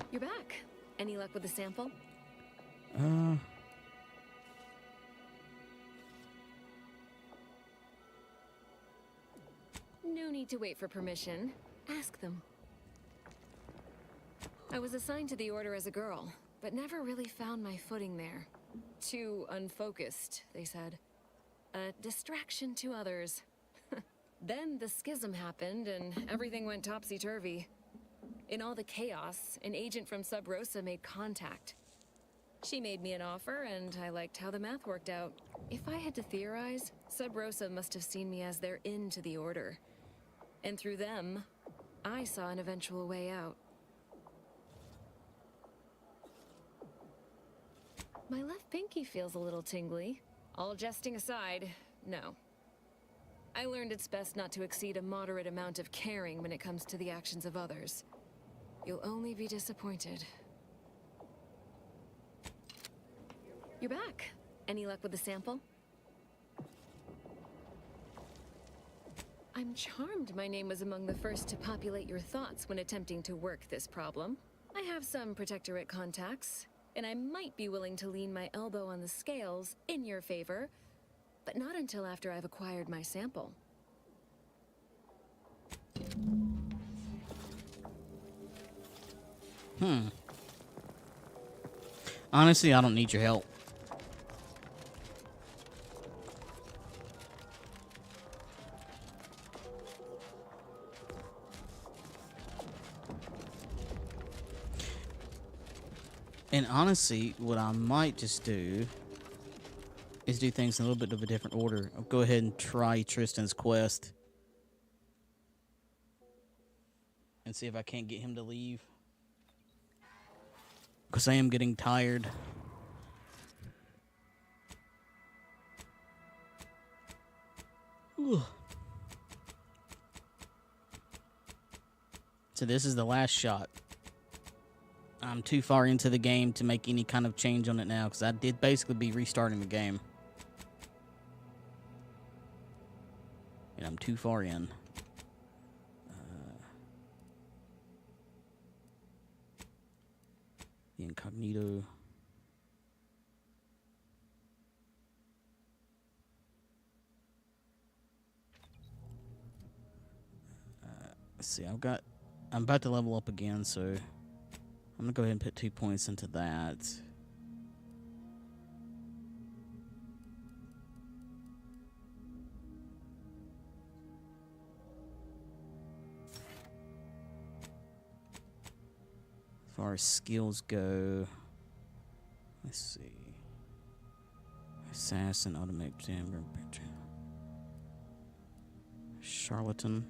You're back. Any luck with the sample? No need to wait for permission. Ask them. I was assigned to the Order as a girl, but never really found my footing there. Too unfocused, they said. A distraction to others. Then the schism happened and everything went topsy-turvy. In all the chaos, an agent from Sub Rosa made contact. She made me an offer, and I liked how the math worked out. If I had to theorize, Sub Rosa must have seen me as their in to the Order. And through them, I saw an eventual way out. My left pinky feels a little tingly. All jesting aside, no. I learned it's best not to exceed a moderate amount of caring when it comes to the actions of others. You'll only be disappointed. You're back. Any luck with the sample? I'm charmed my name was among the first to populate your thoughts when attempting to work this problem. I have some Protectorate contacts, and I might be willing to lean my elbow on the scales in your favor, but not until after I've acquired my sample. Honestly, I don't need your help. And honestly, what I might just do is do things in a little bit of a different order. I'll go ahead and try Tristan's quest and see if I can't get him to leave. Because I am getting tired. Ugh. So this is the last shot. I'm too far into the game to make any kind of change on it now, because I did basically be restarting the game. And I'm too far in. The incognito. Let's see, I'm about to level up again, so I'm gonna go ahead and put 2 points into that. As far as skills go, let's see. Assassin, automate, charlatan.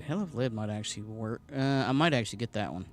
Hell of Lead might actually work. I might actually get that one.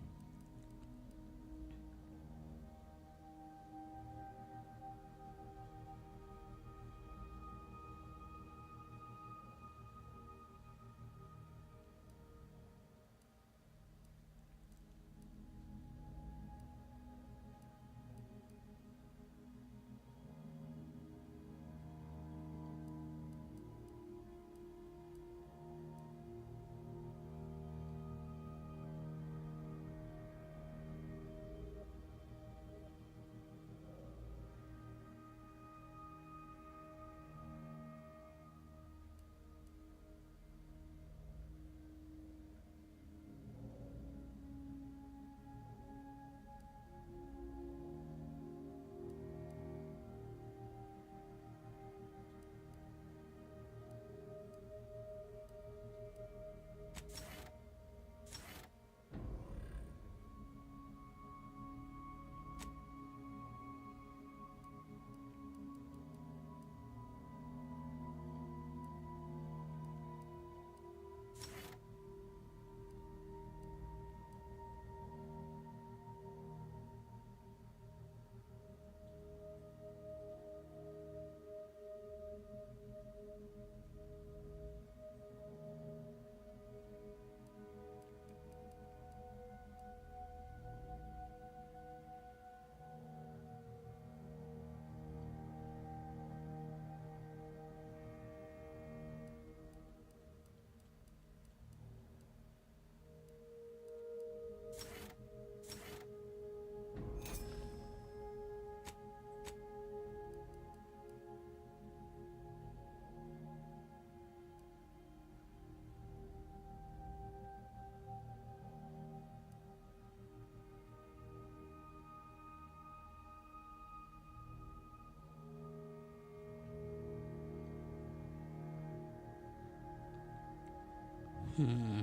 Hmm.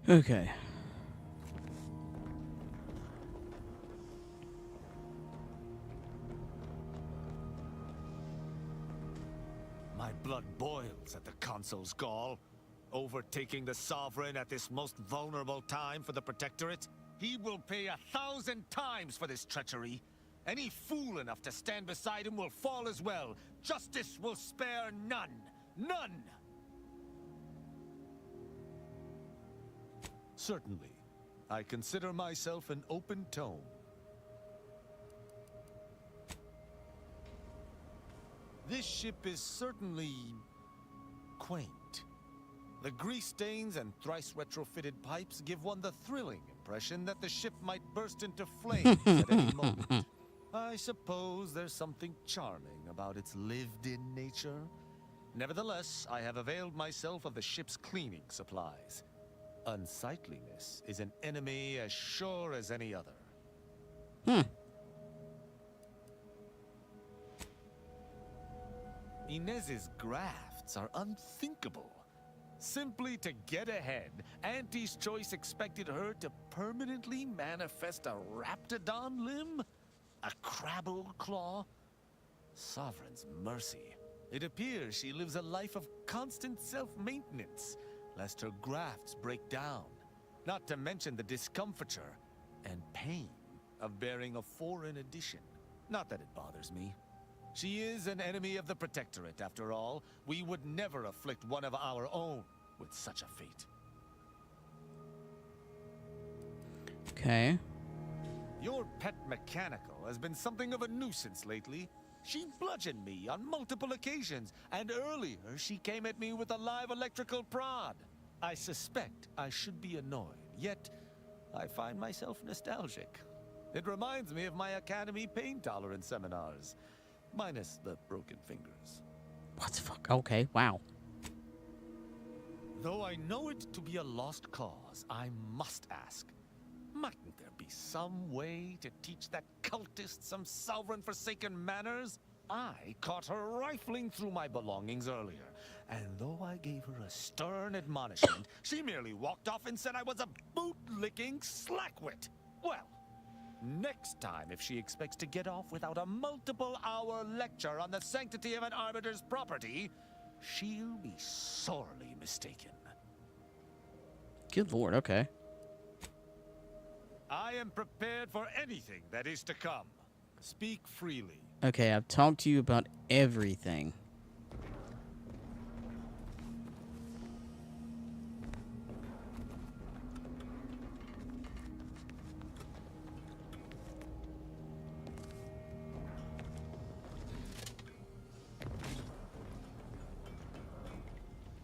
Okay. My blood boils at the consul's gall. Overtaking the Sovereign at this most vulnerable time for the Protectorate. He will pay 1,000 times for this treachery. Any fool enough to stand beside him will fall as well. Justice will spare none. None! Certainly. I consider myself an open tome. This ship is certainly quaint. The grease stains and thrice retrofitted pipes give one the thrilling impression that the ship might burst into flames at any moment. I suppose there's something charming about its lived-in nature. Nevertheless, I have availed myself of the ship's cleaning supplies. Unsightliness is an enemy as sure as any other. Inez's grafts are unthinkable. Simply to get ahead, Auntie's Choice expected her to permanently manifest a raptidon limb? A crabble claw? Sovereign's mercy. It appears she lives a life of constant self-maintenance, lest her grafts break down. Not to mention the discomfiture and pain of bearing a foreign edition. Not that it bothers me. She is an enemy of the Protectorate, after all. We would never afflict one of our own with such a fate. Okay. Your pet mechanical has been something of a nuisance lately. She bludgeoned me on multiple occasions, and earlier she came at me with a live electrical prod. I suspect I should be annoyed, yet I find myself nostalgic. It reminds me of my Academy pain tolerance seminars. Minus the broken fingers. What the fuck? Okay, wow. Though I know it to be a lost cause, I must ask, mightn't there be some way to teach that cultist some sovereign-forsaken manners? I caught her rifling through my belongings earlier, and though I gave her a stern admonishment, she merely walked off and said I was a boot-licking slackwit. Well, next time, if she expects to get off without a multiple-hour lecture on the sanctity of an arbiter's property, she'll be sorely mistaken. Good lord, okay. I am prepared for anything that is to come. Speak freely. Okay, I've talked to you about everything.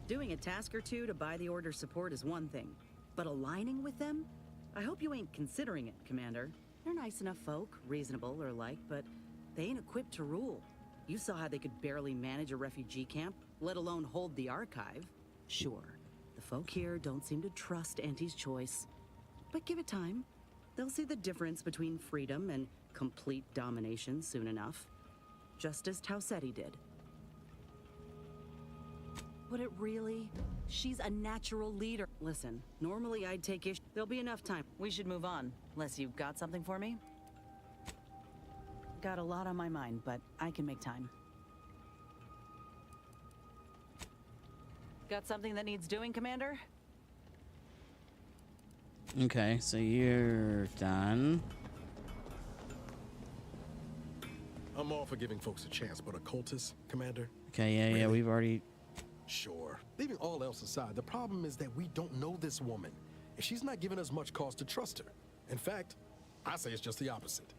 Doing a task or two to buy the Order's support is one thing, but aligning with them? I hope you ain't considering it, Commander. They're nice enough folk, reasonable or like, but they ain't equipped to rule. You saw how they could barely manage a refugee camp, let alone hold the archive. Sure, the folk here don't seem to trust Auntie's choice, but give it time. They'll see the difference between freedom and complete domination soon enough. Just as Tausetti did. Would it really? She's a natural leader. Listen, normally I'd take issue. There'll be enough time. We should move on, unless you've got something for me. Got a lot on my mind, but I can make time. Got something that needs doing, Commander? Okay, so you're done. I'm all for giving folks a chance, but a cultist, Commander? Okay, yeah, we've already... Sure. Leaving all else aside, the problem is that we don't know this woman, and she's not giving us much cause to trust her. In fact, I say it's just the opposite.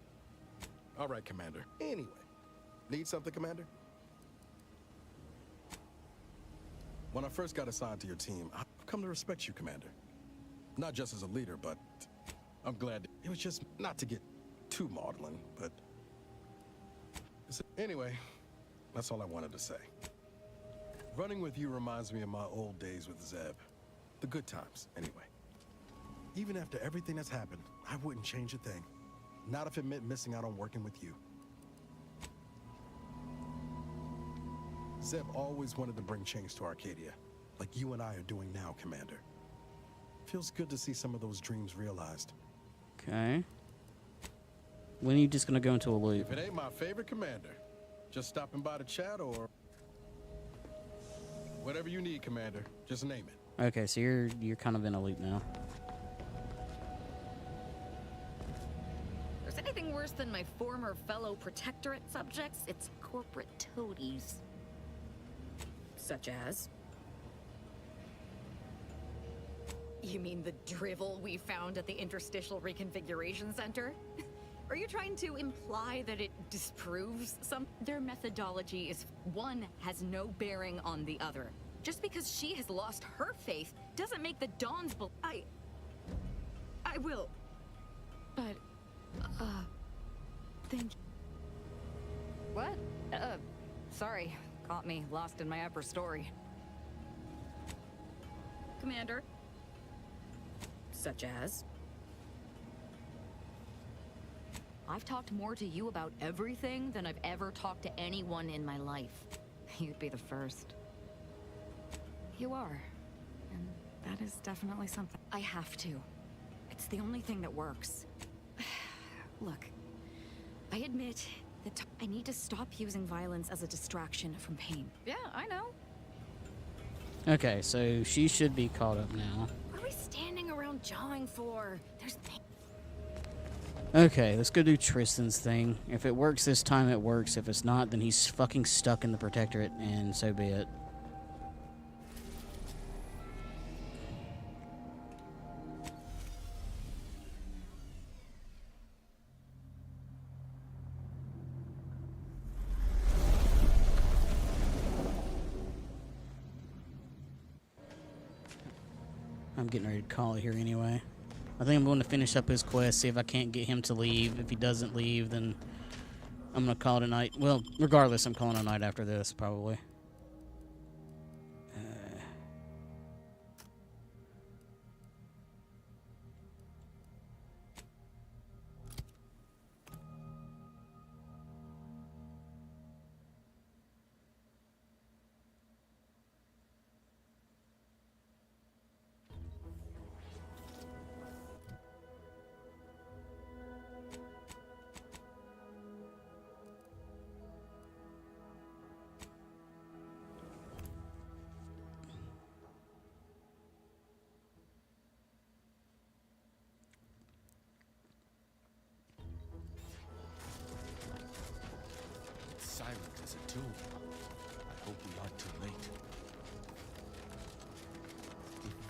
All right, Commander. Anyway, need something, Commander? When I first got assigned to your team, I've come to respect you, Commander. Not just as a leader, but I'm glad it was just not to get too maudlin, but... Anyway, that's all I wanted to say. Running with you reminds me of my old days with Zeb. The good times, anyway. Even after everything that's happened, I wouldn't change a thing. Not if it meant missing out on working with you. Zeb always wanted to bring change to Arcadia, like you and I are doing now, Commander. Feels good to see some of those dreams realized. Okay. When are you just gonna go into a loop? If it ain't my favorite commander, just stopping by to chat or... Whatever you need, Commander. Just name it. Okay, so you're kind of in a loop now. There's anything worse than my former fellow Protectorate subjects, it's corporate toadies. Such as? You mean the drivel we found at the Interstitial Reconfiguration Center? Are you trying to imply that it disproves some? Their methodology is one has no bearing on the other. Just because she has lost her faith doesn't make the Dawns I will. But, thank you. What? Sorry. Caught me lost in my upper story. Commander. Such as? I've talked more to you about everything than I've ever talked to anyone in my life. You'd be the first. You are. And that is definitely something. I have to. It's the only thing that works. Look, I admit that I need to stop using violence as a distraction from pain. Yeah, I know. Okay, so she should be caught up now. What are we standing around jawing for? There's... Okay, let's go do Tristan's thing. If it works this time, it works. If it's not, then he's fucking stuck in the Protectorate, and so be it. I'm getting ready to call it here anyway. I think I'm going to finish up his quest, see if I can't get him to leave. If he doesn't leave, then I'm going to call it a night. Well, regardless, I'm calling it a night after this, probably.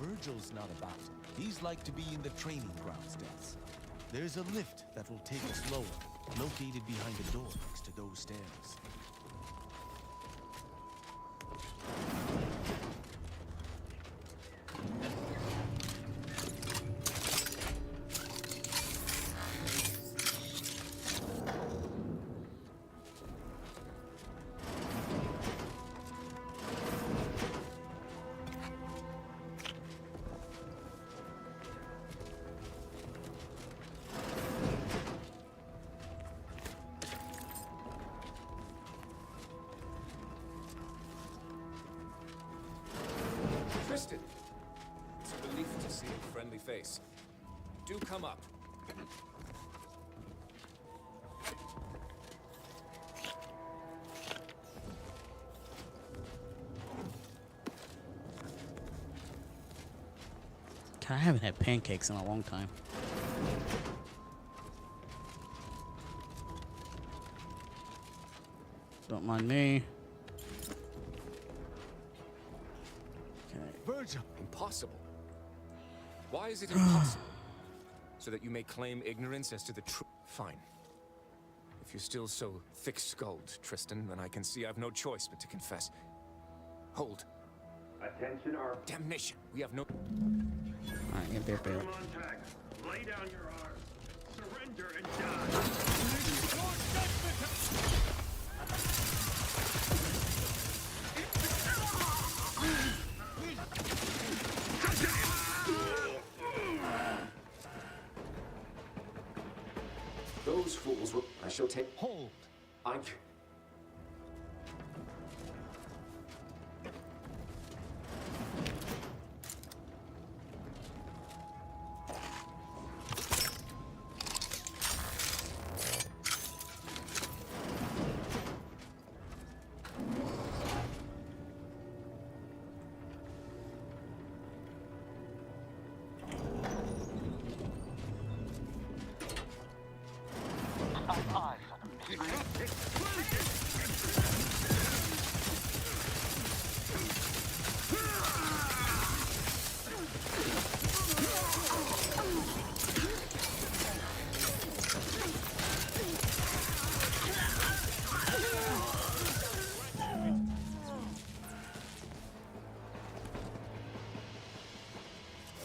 Virgil's not about. He's like to be in the training grounds, Deaths. There's a lift that will take us lower, located behind the door next to those stairs. Tristan! It's a relief to see a friendly face. Do come up. God, I haven't had pancakes in a long time. Don't mind me. Virgil! Impossible. Why is it impossible? So that you may claim ignorance as to the truth? Fine. If you're still so thick-skulled, Tristan, then I can see I've no choice but to confess. Hold. Attention, our... Damnation! We have no... Alright, get there, Bill. Montag, lay down your arms. Surrender and die. Those fools will... I shall take... Hold! I...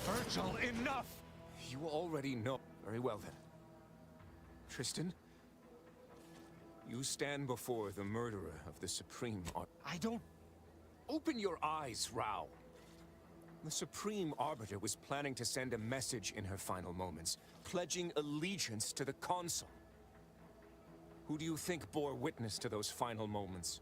Virgil, enough! You already know. Very well, then. Tristan, you stand before the murderer of the Supreme Arbiter. I don't... Open your eyes, Rao. The Supreme Arbiter was planning to send a message in her final moments, pledging allegiance to the Consul. Who do you think bore witness to those final moments?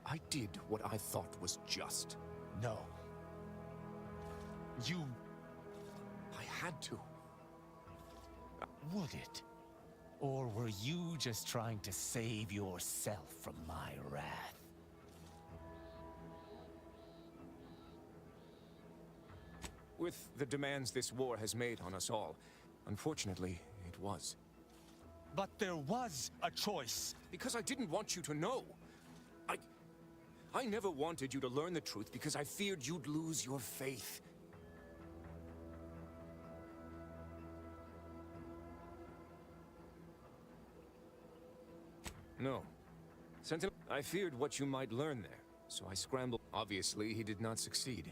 I did what I thought was just. No. You... I had to. Would it? Or were you just trying to save yourself from my wrath? With the demands this war has made on us all, unfortunately, it was. But there was a choice. Because I didn't want you to know. I never wanted you to learn the truth because I feared you'd lose your faith. No. Sentinel, I feared what you might learn there, so I scrambled. Obviously, he did not succeed.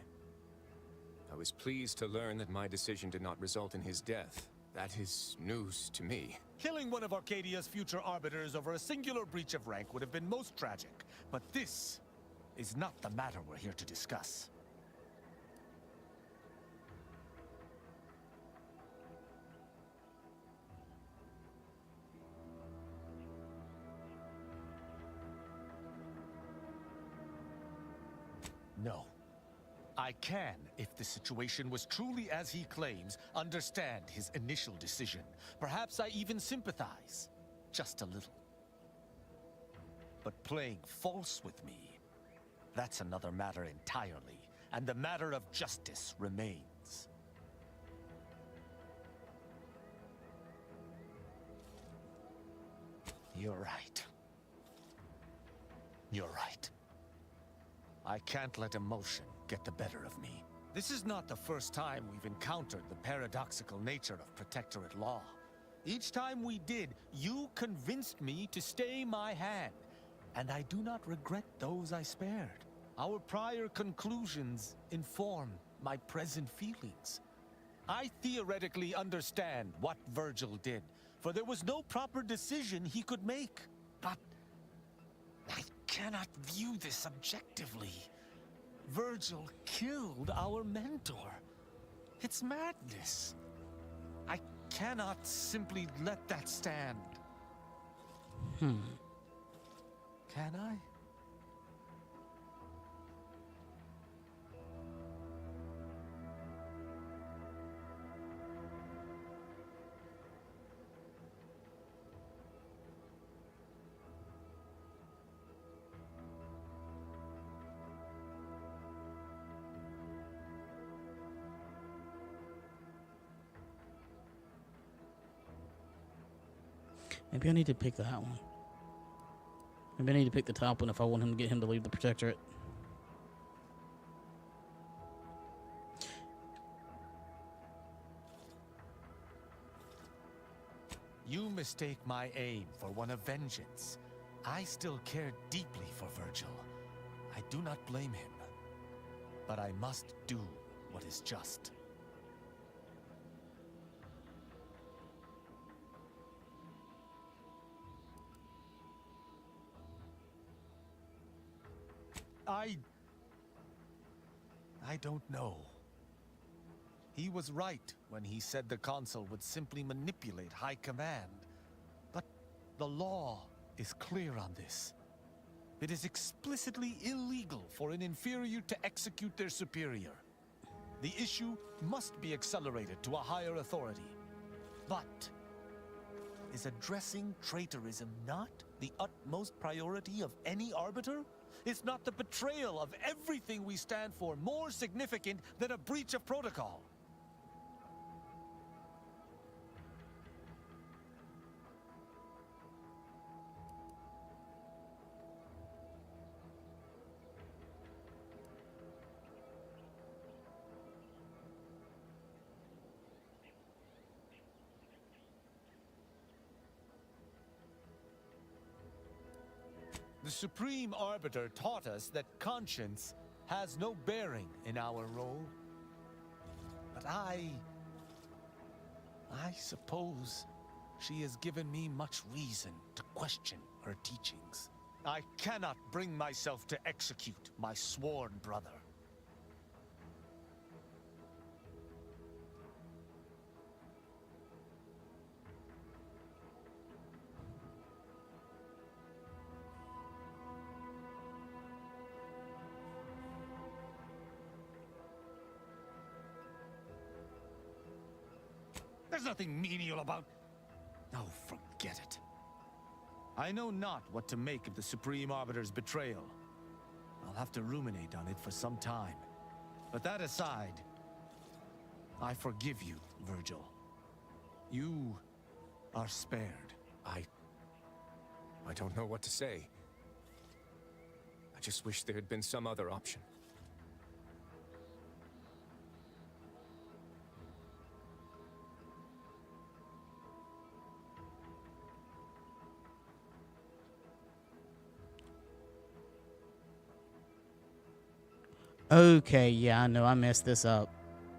I was pleased to learn that my decision did not result in his death. That is news to me. Killing one of Arcadia's future arbiters over a singular breach of rank would have been most tragic. But this is not the matter we're here to discuss. No. I can, if the situation was truly as he claims, understand his initial decision. Perhaps I even sympathize. Just a little. But playing false with me, that's another matter entirely, and the matter of justice remains. You're right. You're right. I can't let emotion get the better of me. This is not the first time we've encountered the paradoxical nature of Protectorate law. Each time we did, you convinced me to stay my hand, and I do not regret those I spared. Our prior conclusions inform my present feelings. I theoretically understand what Virgil did, for there was no proper decision he could make. But I cannot view this objectively. Virgil killed our mentor. It's madness. I cannot simply let that stand. Can I? Maybe I need to pick that one. Maybe I need to pick the top one if I want him to get him to leave the Protectorate. You mistake my aim for one of vengeance. I still care deeply for Virgil. I do not blame him. But I must do what is just. I don't know. He was right when he said the Consul would simply manipulate High Command. But the law is clear on this. It is explicitly illegal for an inferior to execute their superior. The issue must be accelerated to a higher authority. But is addressing traitorism not the utmost priority of any arbiter? Is not the betrayal of everything we stand for more significant than a breach of protocol? The Supreme Arbiter taught us that conscience has no bearing in our role. But I suppose she has given me much reason to question her teachings. I cannot bring myself to execute my sworn brother. There's nothing menial about... Oh, forget it. I know not what to make of the Supreme Arbiter's betrayal. I'll have to ruminate on it for some time. But that aside, I forgive you, Virgil. You are spared. I don't know what to say. I just wish there had been some other option. Okay, yeah, I know I messed this up.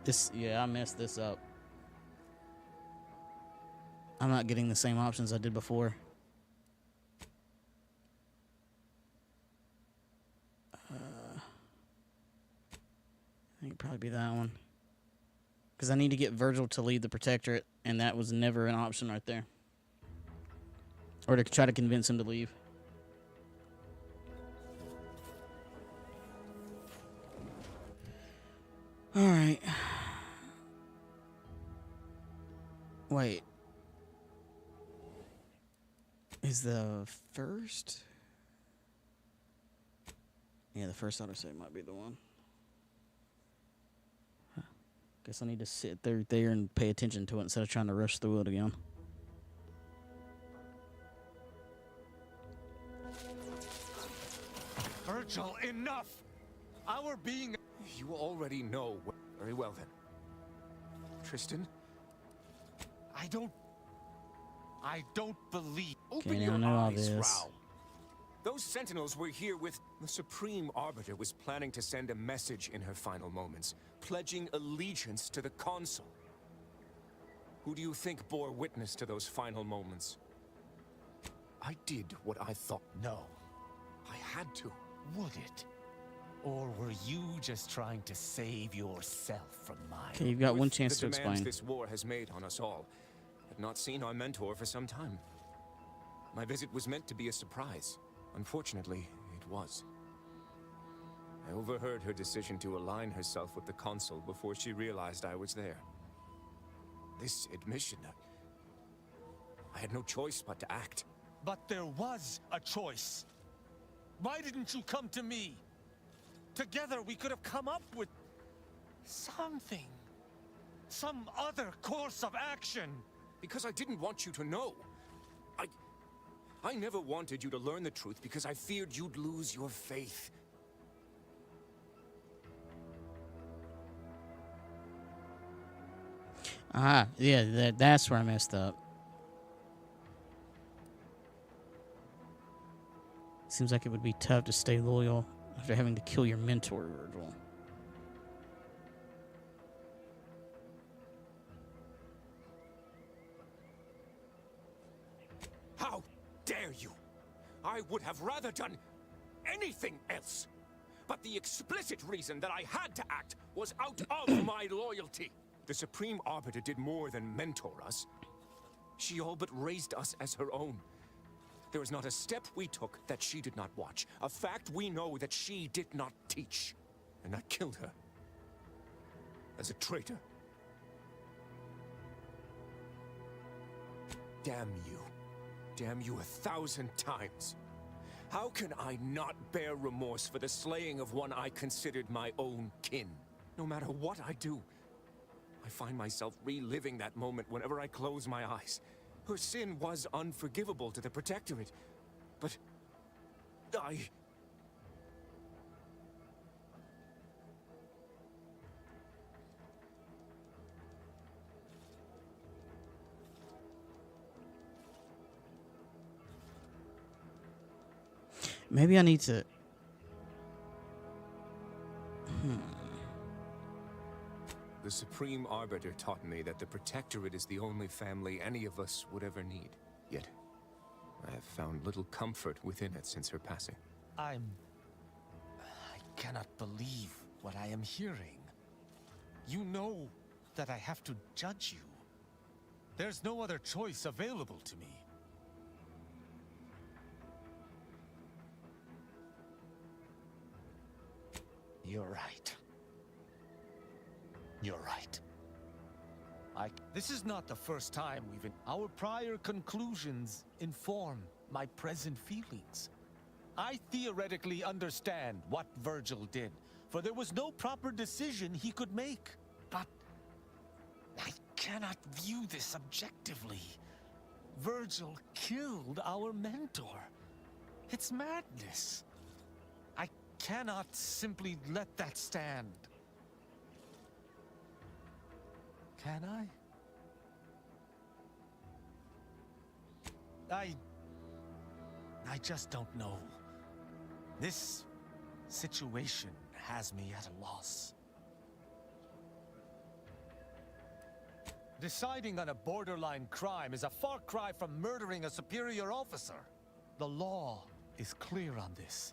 I messed this up. I'm not getting the same options I did before. I think it'd probably be that one. Because I need to get Virgil to lead the Protectorate, and that was never an option right there. Or to try to convince him to leave. Alright. Wait. Is the first? Yeah, the first autosave might be the one. Guess I need to sit there and pay attention to it instead of trying to rush through it again. Virgil, enough! Our being... You already know. Very well, then. Tristan? I don't believe... Open your eyes, Rao. Those sentinels were here with... The Supreme Arbiter was planning to send a message in her final moments, pledging allegiance to the Consul. Who do you think bore witness to those final moments? I did what I thought. No. I had to. Would it? Or were you just trying to save yourself from mine? Okay, you've got one chance to The demands explain. this war has made on us all. I've not seen our mentor for some time. My visit was meant to be a surprise. Unfortunately, it was. I overheard her decision to align herself with the Consul before she realized I was there. This admission, I had no choice but to act. But there was a choice. Why didn't you come to me? Together we could have come up with something. Some other course of action. Because I didn't want you to know. I never wanted you to learn the truth because I feared you'd lose your faith. Yeah, that's where I messed up. Seems like it would be tough to stay loyal after having to kill your mentor, Virgil. How dare you? I would have rather done anything else. But the explicit reason that I had to act was out of my loyalty. The Supreme Arbiter did more than mentor us. She all but raised us as her own. There is not a step we took that she did not watch. A fact we know that she did not teach. And I killed her. As a traitor. Damn you. Damn you 1,000 times. How can I not bear remorse for the slaying of one I considered my own kin? No matter what I do, I find myself reliving that moment whenever I close my eyes. Her sin was unforgivable to the Protectorate, but Maybe I need to... The Supreme Arbiter taught me that the Protectorate is the only family any of us would ever need. Yet, I have found little comfort within it since her passing. I cannot believe what I am hearing. You know that I have to judge you. There's no other choice available to me. You're right. You're right. This is not the first time our prior conclusions inform my present feelings. I theoretically understand what Virgil did, for there was no proper decision he could make. But I cannot view this objectively. Virgil killed our mentor. It's madness. I cannot simply let that stand. Can I? I just don't know. This situation has me at a loss. Deciding on a borderline crime is a far cry from murdering a superior officer. The law is clear on this.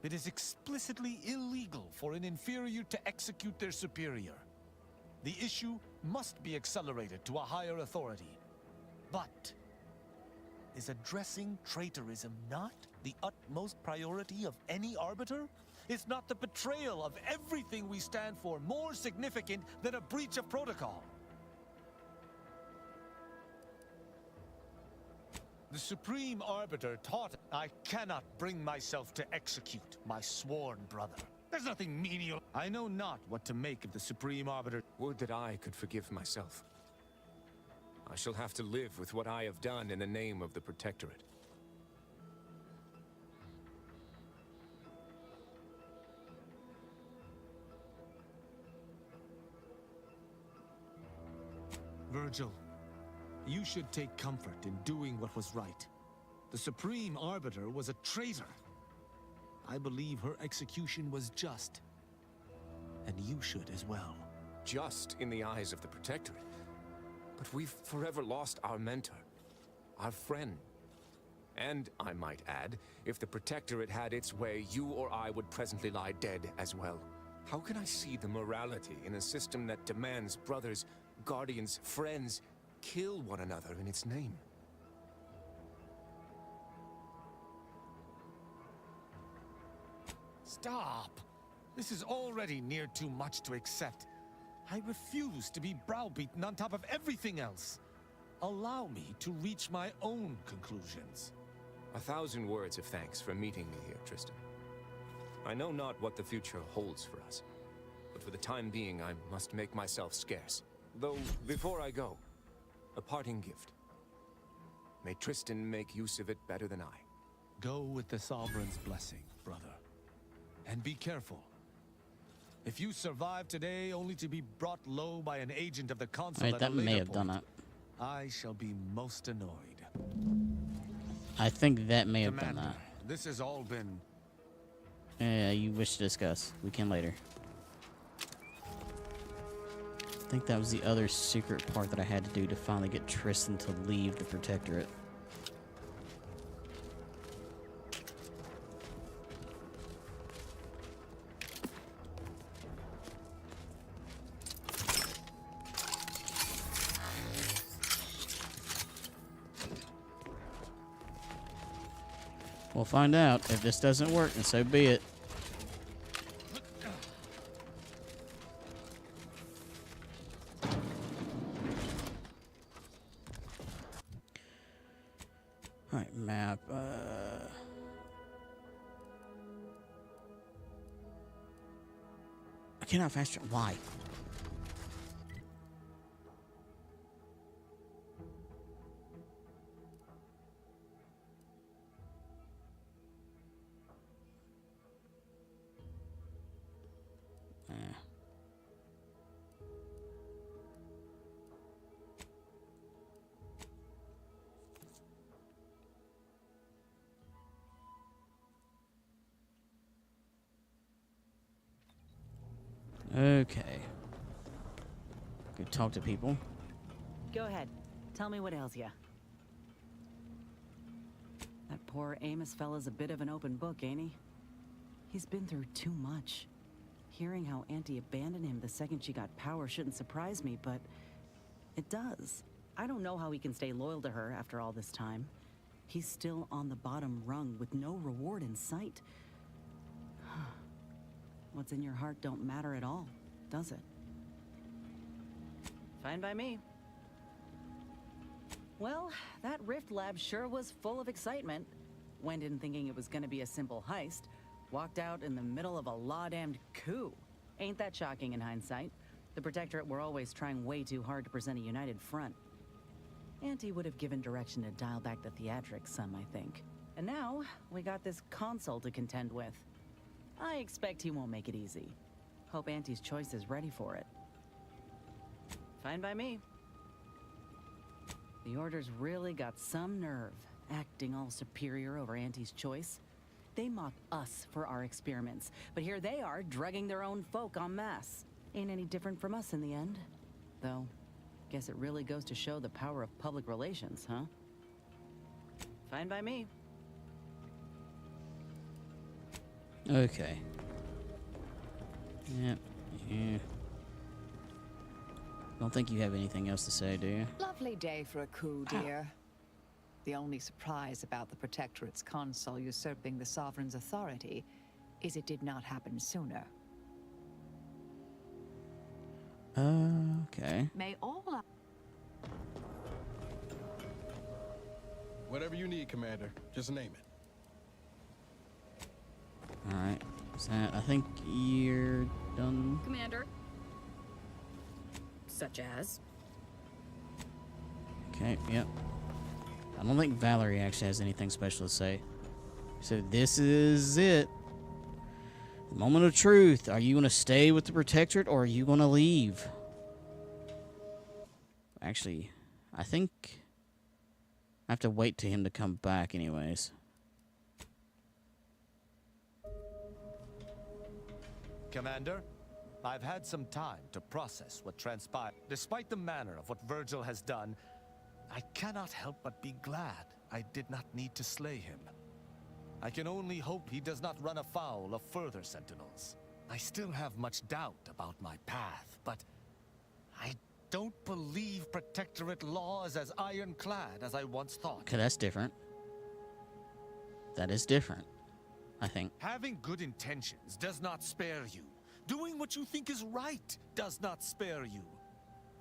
It is explicitly illegal for an inferior to execute their superior. The issue must be accelerated to a higher authority. But is addressing traitorism not the utmost priority of any arbiter? Is not the betrayal of everything we stand for more significant than a breach of protocol? The Supreme Arbiter taught I cannot bring myself to execute my sworn brother. There's nothing menial. I know not what to make of the Supreme Arbiter. Would that I could forgive myself. I shall have to live with what I have done in the name of the Protectorate. Virgil, you should take comfort in doing what was right. The Supreme Arbiter was a traitor. I believe her execution was just. And you should as well. Just in the eyes of the Protectorate. But we've forever lost our mentor, our friend. And, I might add, if the Protectorate had its way, you or I would presently lie dead as well. How can I see the morality in a system that demands brothers, guardians, friends kill one another in its name? Stop! This is already near too much to accept. I refuse to be browbeaten on top of everything else. Allow me to reach my own conclusions. 1,000 words of thanks for meeting me here, Tristan. I know not what the future holds for us, but for the time being I must make myself scarce. Though, before I go, a parting gift. May Tristan make use of it better than I. Go with the Sovereign's blessing, brother. And be careful. If you survive today only to be brought low by an agent of the Consul Right, at that a later may have point, done it. I shall be most annoyed. I think that may have done Commander, that. this has all been... Yeah, you wish to discuss. We can later. I think that was the other secret part that I had to do to finally get Tristan to leave the Protectorate. We'll find out. If this doesn't work, then so be it. Alright, map. I cannot fast travel. Why? Okay. Go talk to people. Go ahead. Tell me what ails ya. That poor Amos fella's a bit of an open book, ain't he? He's been through too much. Hearing how Auntie abandoned him the second she got power shouldn't surprise me, but it does. I don't know how he can stay loyal to her after all this time. He's still on the bottom rung with no reward in sight. What's in your heart don't matter at all, does it? Fine by me. Well, that Rift Lab sure was full of excitement. Went in thinking it was gonna be a simple heist. Walked out in the middle of a law-damned coup. Ain't that shocking in hindsight? The Protectorate were always trying way too hard to present a united front. Auntie would have given direction to dial back the theatrics some, I think. And now, we got this Consul to contend with. I expect he won't make it easy. Hope Auntie's choice is ready for it. Fine by me. The Order's really got some nerve, acting all superior over Auntie's choice. They mock us for our experiments, but here they are, drugging their own folk en masse. Ain't any different from us in the end. Though, guess it really goes to show the power of public relations, huh? Fine by me. Okay. Yep. Yeah. Don't think you have anything else to say, do you? Lovely day for a coup, dear. The only surprise about the Protectorate's Consul usurping the Sovereign's authority is it did not happen sooner. Okay. May all... Whatever you need, Commander. Just name it. Alright. So I think you're done. Commander. Such as? Okay, yep. I don't think Valerie actually has anything special to say. So this is it. The moment of truth. Are you going to stay with the Protectorate or are you going to leave? Actually, I think I have to wait to him to come back anyways. Commander, I've had some time to process what transpired. Despite the manner of what Virgil has done, I cannot help but be glad I did not need to slay him. I can only hope he does not run afoul of further sentinels. I still have much doubt about my path, but I don't believe Protectorate law is as ironclad as I once thought. Okay, that's different. That is different, I think. Having good intentions does not spare you. Doing what you think is right does not spare you.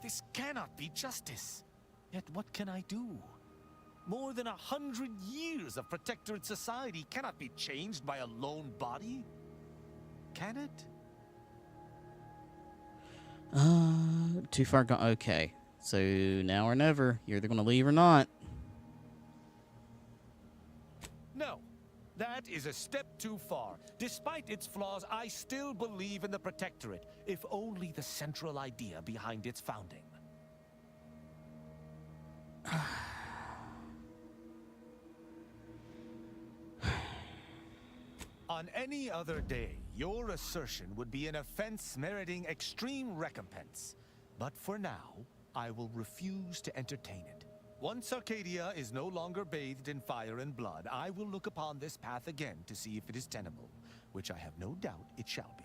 This cannot be justice. Yet what can I do? More than 100 years of Protectorate society cannot be changed by a lone body. Can it? Too far gone. Okay, so now or never. You're either gonna leave or not. No. That is a step too far. Despite its flaws, I still believe in the Protectorate, if only the central idea behind its founding. On any other day, your assertion would be an offense meriting extreme recompense. But for now, I will refuse to entertain it. Once Arcadia is no longer bathed in fire and blood, I will look upon this path again to see if it is tenable, which I have no doubt it shall be.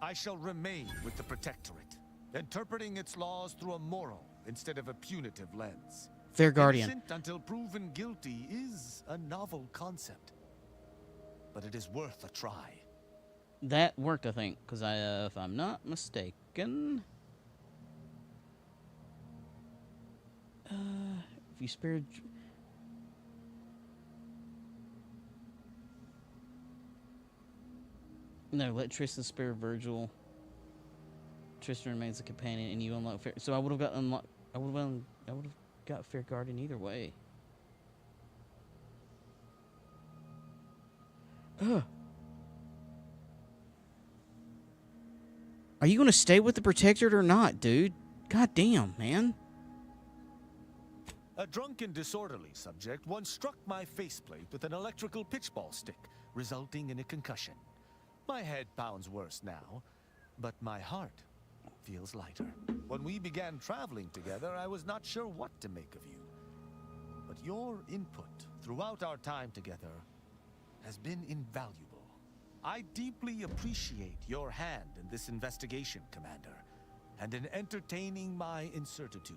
I shall remain with the Protectorate, interpreting its laws through a moral instead of a punitive lens. Fair Guardian. Innocent until proven guilty is a novel concept, but it is worth a try. That worked, I think, because if I'm not mistaken, if you spared. No, let Tristan spare Virgil. Tristan remains a companion, and you unlock fair. So I would have got unlocked. I would have got Fair Guardian either way. Are you gonna stay with the Protectorate or not, dude? God damn, man. A drunken, disorderly subject once struck my faceplate with an electrical pitchball stick, resulting in a concussion. My head pounds worse now, but my heart feels lighter. When we began traveling together, I was not sure what to make of you. But your input throughout our time together has been invaluable. I deeply appreciate your hand in this investigation, Commander, and in entertaining my incertitude.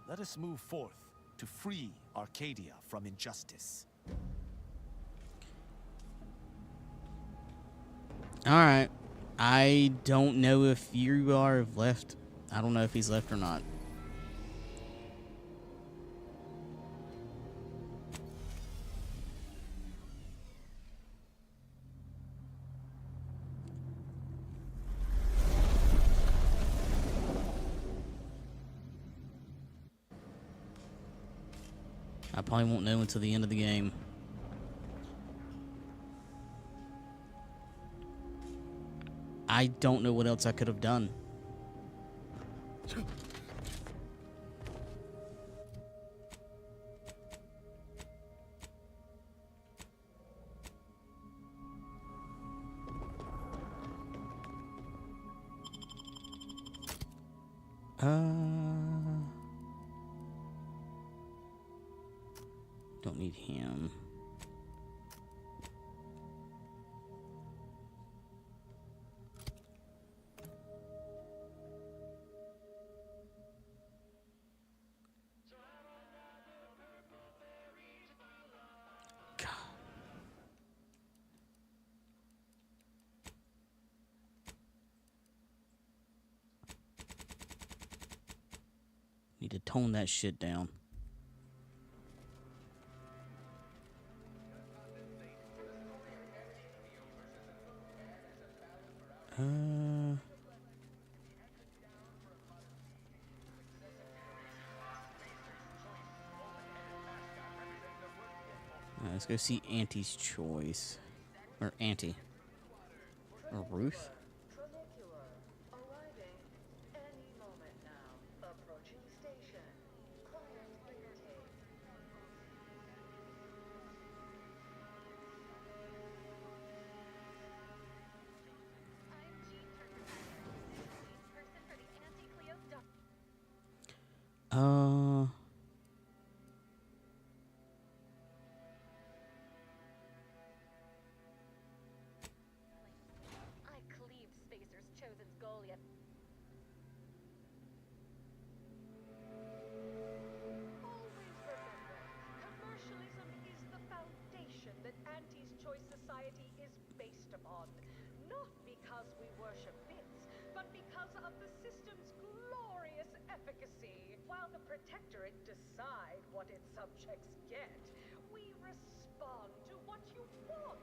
Let us move forth to free Arcadia from injustice. Alright. I don't know if you are left. I don't know if he's left or not. I probably won't know until the end of the game. I don't know what else I could have done. Don't need him. Need to tone that shit down. Let's go see Auntie's choice. Or Auntie. Or Ruth? respond. Not because we worship bits, but because of the system's glorious efficacy. While the Protectorate decide what its subjects get, we respond to what you want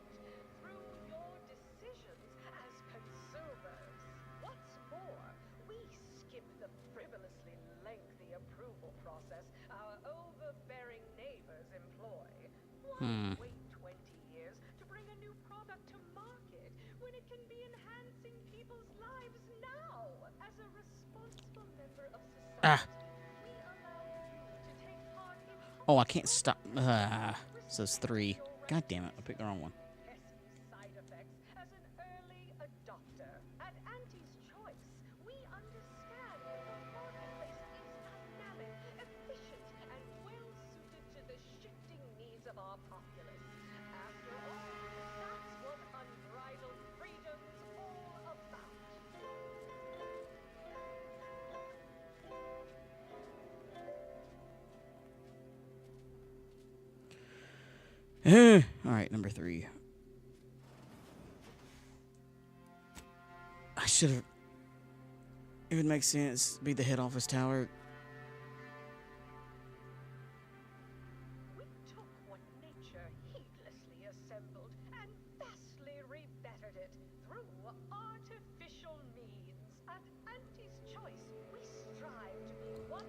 through your decisions as consumers. What's more, we skip the frivolously lengthy approval process our overbearing neighbors employ. Why wait 20 years to bring a new product to market when it can be enhancing people's lives now? As a responsible member of society, we allow you to take part in Oh, I can't stop. Says 3. God damn it, I picked the wrong one. side effects as an early adopter. At Auntie's Choice, we understand that the marketplace is dynamic, efficient, and well-suited to the shifting needs of our populace. After all, that's what unbridled freedom's all about. Alright, number 3. I should have. It would make sense. Be the head office tower. We took what nature heedlessly assembled and vastly rebettered it through artificial means. At Auntie's Choice, we strive to be 110%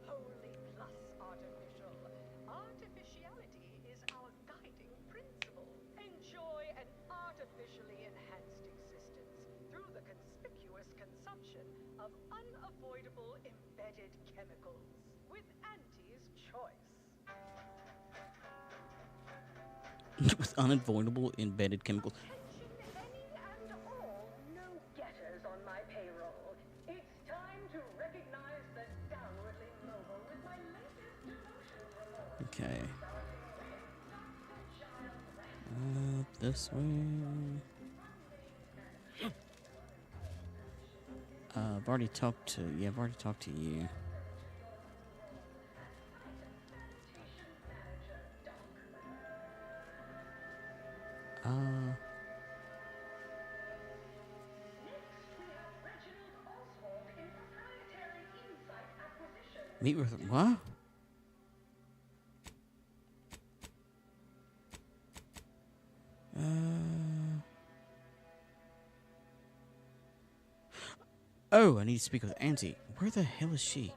wholly plus artificial. Artificiality is our guiding principle. Enjoy an artificially enhanced existence through the conspicuous consumption of unavoidable embedded chemicals. With Auntie's Choice. With unavoidable embedded chemicals. Any and all no-getters on my payroll. It's time to recognize the downwardly mobile with my latest devotion report. Okay. This way. I've already talked to. Yeah, I've already talked to you. Meet with what? Oh, I need to speak with Auntie. Where the hell is she?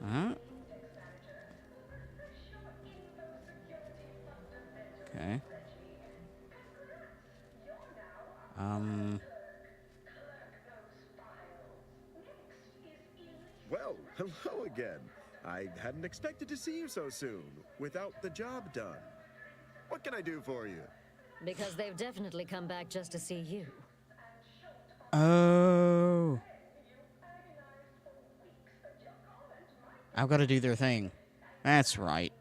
Huh? Okay. Well, hello again. I hadn't expected to see you so soon, without the job done. What can I do for you? Because they've definitely come back just to see you. Oh. I've got to do their thing. That's right.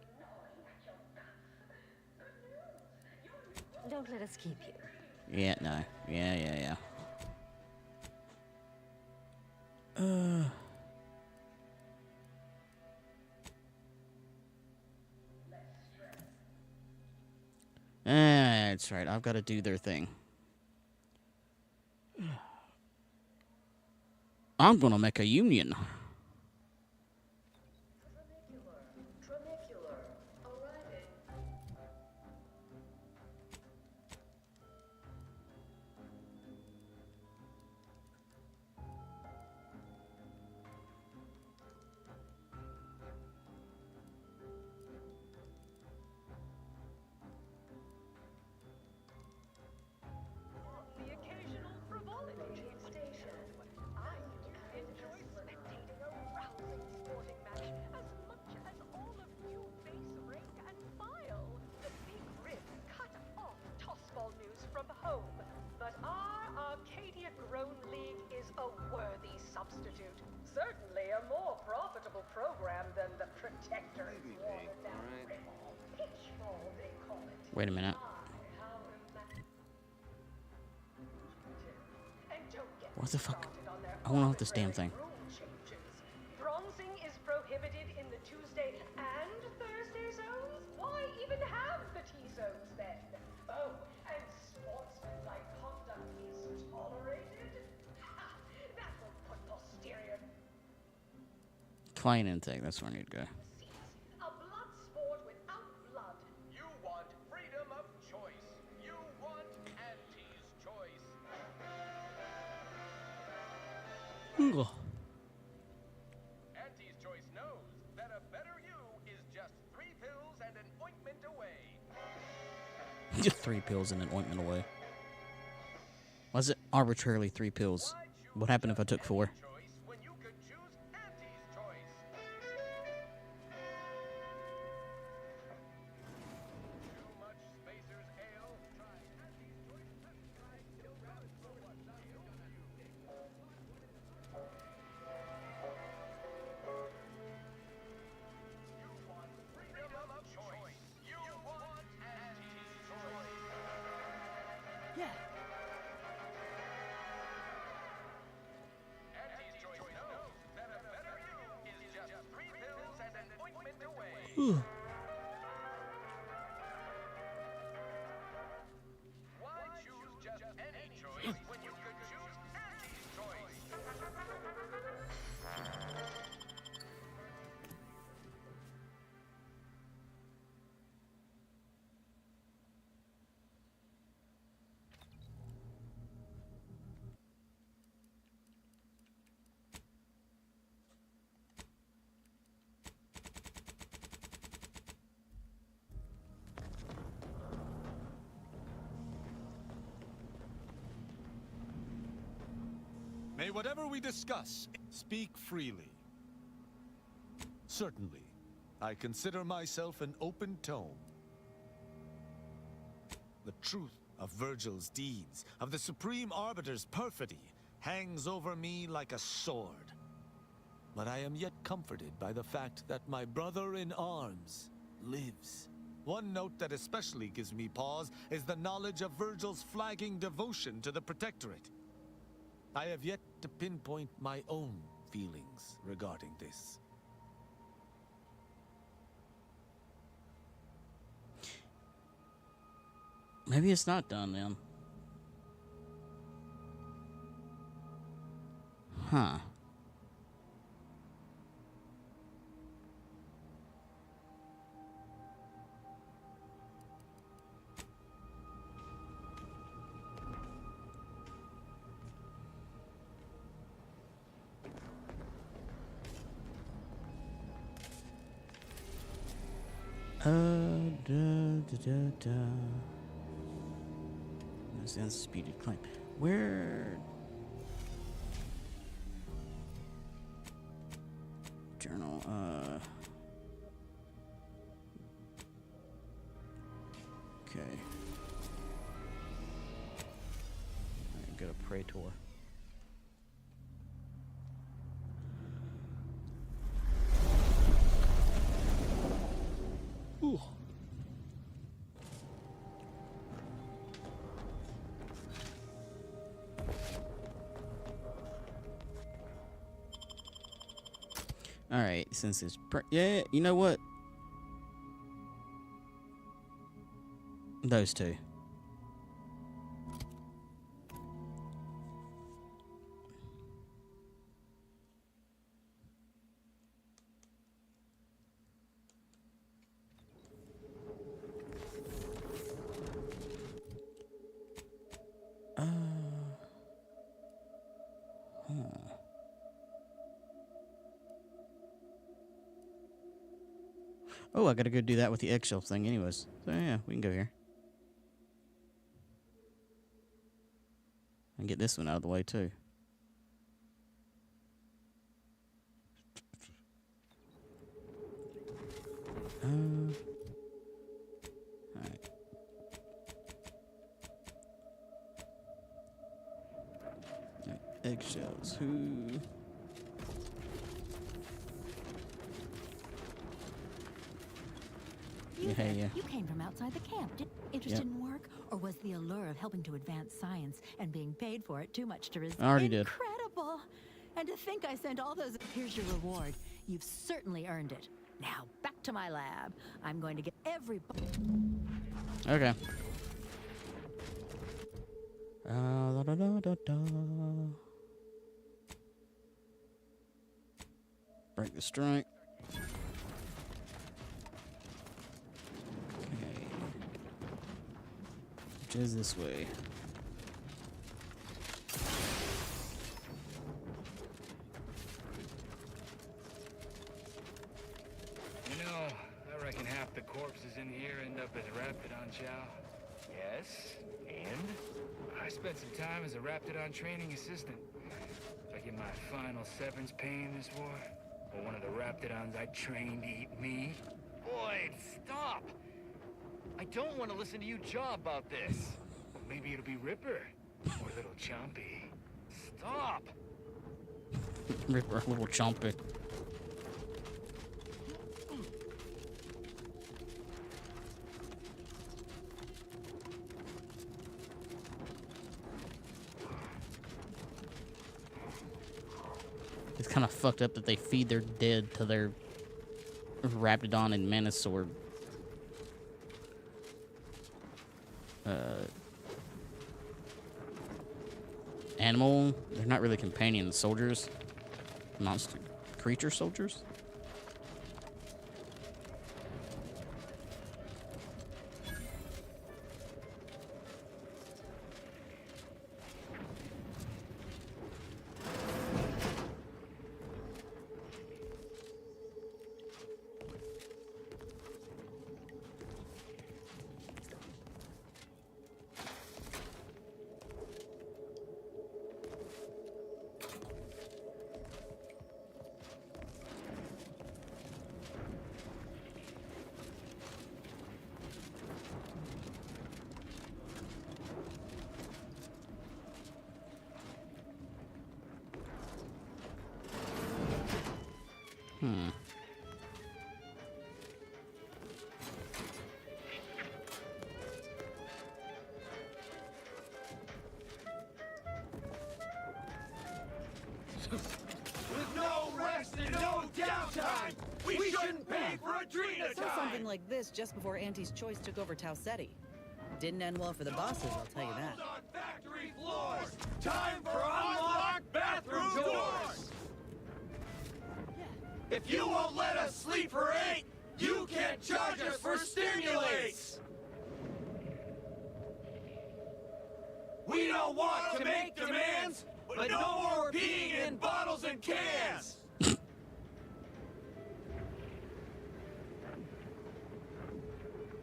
Don't let us keep you. Yeah, no. Yeah. That's right. I've got to do their thing. I'm gonna make a union. The occasional frivolity station. I enjoy spectating a rousing sporting match as much as all of you base rank and file. The big rib cut off tossball news from home, but our Arcadia-grown league is a worthy substitute. Certainly a more profitable program than the Protectorate. Pitchball, they call it. Wait a minute. And don't get What the fuck? started on their I want off this damn thing. rule changes. prohibited in the Tuesday and Thursday zones? Why even have the T-zones then? Oh, and sportsmanlike conduct is tolerated? Ha! That will put posterior Client intake, that's where I need to go. a blood sport without blood. You want freedom of choice. You want Auntie's choice. Auntie's choice knows that a better you is just 3 pills and an ointment away. Just 3 pills and an ointment away. Why is it arbitrarily 3 pills? What happened if I took 4? When you could choose Auntie's choice. Too much Spacer's Ale? Try Auntie's choice peptide. You'll run so much you. You want freedom of choice. You want Auntie's choice. Yeah. Auntie's choice knows that a better you is just 3 pills and an ointment away. Why choose just any choice when you could choose Auntie's choice? May whatever we discuss speak freely. Certainly, I consider myself an open tome. The truth of Virgil's deeds, of the Supreme Arbiter's perfidy, hangs over me like a sword. But I am yet comforted by the fact that my brother in arms lives. One note that especially gives me pause is the knowledge of Virgil's flagging devotion to the Protectorate. I have yet to pinpoint my own feelings regarding this. Maybe it's not done then. Huh. That's the undisputed claim. Where? Journal, okay. Alright, go to Praetor. Ooh. All right, since it's yeah, you know what? Those two. Oh, I gotta go do that with the eggshell thing anyways. So yeah, we can go here. And get this one out of the way too. Alright. Eggshells. Who? Yeah. You came from outside the camp. Interested in work? Or was the allure of helping to advance science and being paid for it too much to resist? I already did. Incredible! And to think I sent all those... Here's your reward. You've certainly earned it. Now, back to my lab. I'm going to get everybody... Okay. Da, da, da, da, da. Break the strike. Okay. Which is this way? You know, I reckon half the corpses in here end up as Raptidon chow. Yes, and I spent some time as a Raptidon training assistant. If I get my final severance pay in this war, or one of the Raptidons I trained eat me. Boyd, stop! I don't want to listen to you jaw about this. Maybe it'll be Ripper, or Little Chompy. Stop! Ripper, Little Chompy. It's kind of fucked up that they feed their dead to their Raptidon and Manosaur animal. They're not really companion soldiers. Monster creature soldiers. With no rest and no downtime, we shouldn't pay for Adrena I saw something like this just before Auntie's Choice took over Tau Ceti. Didn't end well for the bosses, I'll tell you that. On factory floors, time for unlocked bathroom doors. If you won't let us sleep for 8, you can't charge us for stimulates. We don't want to make demands, but no more peeing in bottles and cans.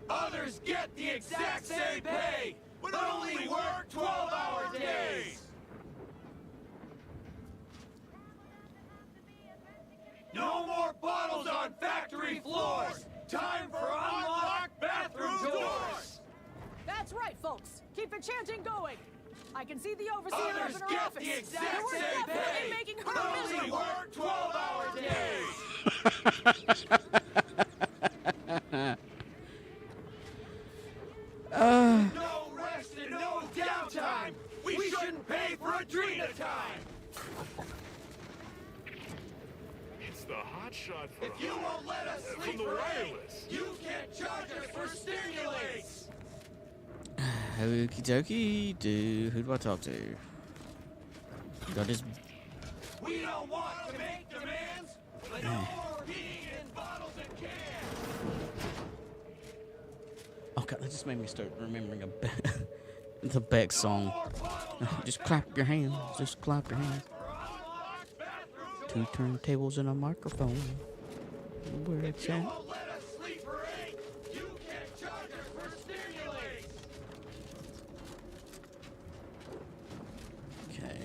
Others get the exact same pay, but only work 12-hour days. No more bottles on factory floors. Time for unlocked bathroom doors. That's right, folks. Keep the chanting going. I can see the overseer Others up in her get office. the exact We're same definitely pay, making but her only miserable. work 12-hour days. No rest and no downtime. We shouldn't pay for Adrena time. It's the hot shot for If you won't let us from sleep the for 8, wireless. you can't charge us for stimulates. Okie dokie, who do I talk to? Do I just... We don't want to make demands, but no more peeing in bottles and cans. Oh god, that just made me start remembering the Beck song. Just clap your hands, just clap your hands. 2 turntables and a microphone. Where it's at? Won't let us sleep for 8. You can't charge us for stimulates. Okay.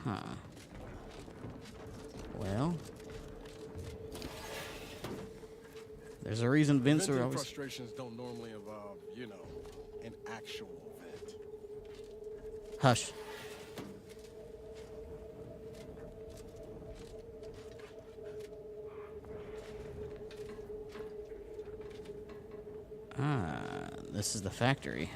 Huh. Well, there's a reason Vince Venting always... frustrations don't normally involve, you know, an actual vent. Hush. Ah, this is the factory.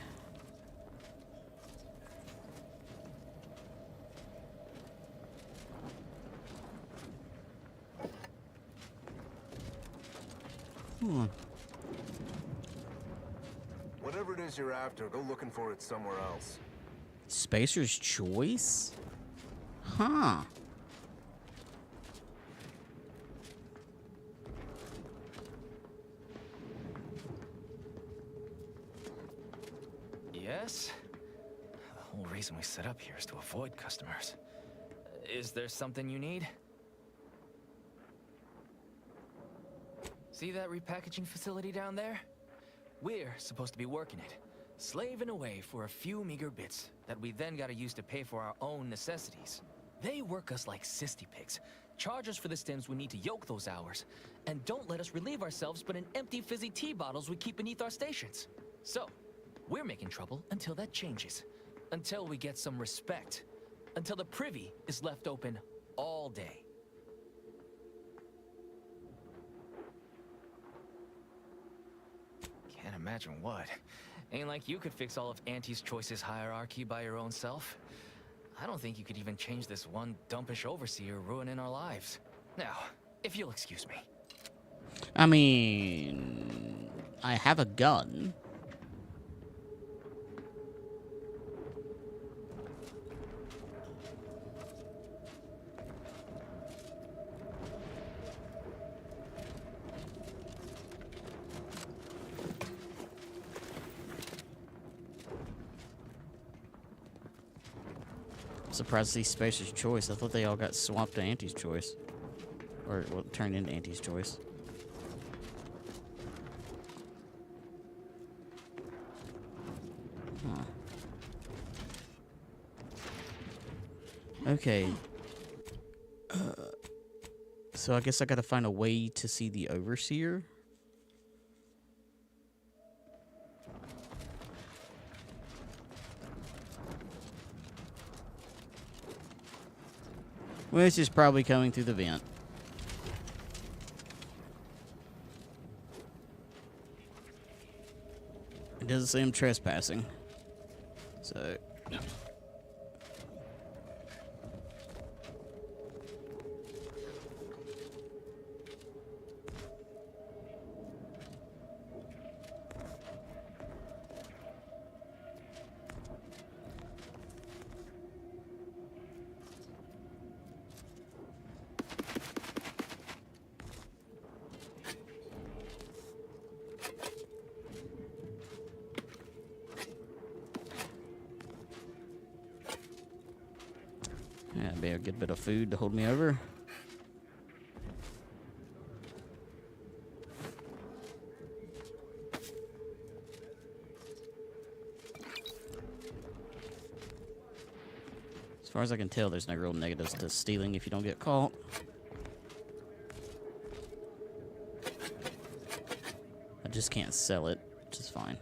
Whatever it is you're after, go looking for it somewhere else. Spacer's choice? Huh. Yes? The whole reason we set up here is to avoid customers. Is there something you need? See that repackaging facility down there? We're supposed to be working it, slaving away for a few meager bits that we then gotta use to pay for our own necessities. They work us like cysty pigs, charge us for the stems we need to yoke those hours, and don't let us relieve ourselves but in empty fizzy tea bottles we keep beneath our stations. So, we're making trouble until that changes. Until we get some respect. Until the privy is left open all day. Can't imagine what. Ain't like you could fix all of Auntie's Choice's hierarchy by your own self. I don't think you could even change this one dumpish overseer ruining our lives. Now, if you'll excuse me. I mean, I have a gun. Surprised to see Spacer's Choice. I thought they all got swapped to Auntie's Choice. Or, well, turned into Auntie's Choice. Huh. Okay. So I guess I gotta find a way to see the Overseer. Which is probably coming through the vent. It doesn't say I'm trespassing. So, no. Yeah, be a good bit of food to hold me over. As far as I can tell, there's no real negatives to stealing if you don't get caught. I just can't sell it, which is fine.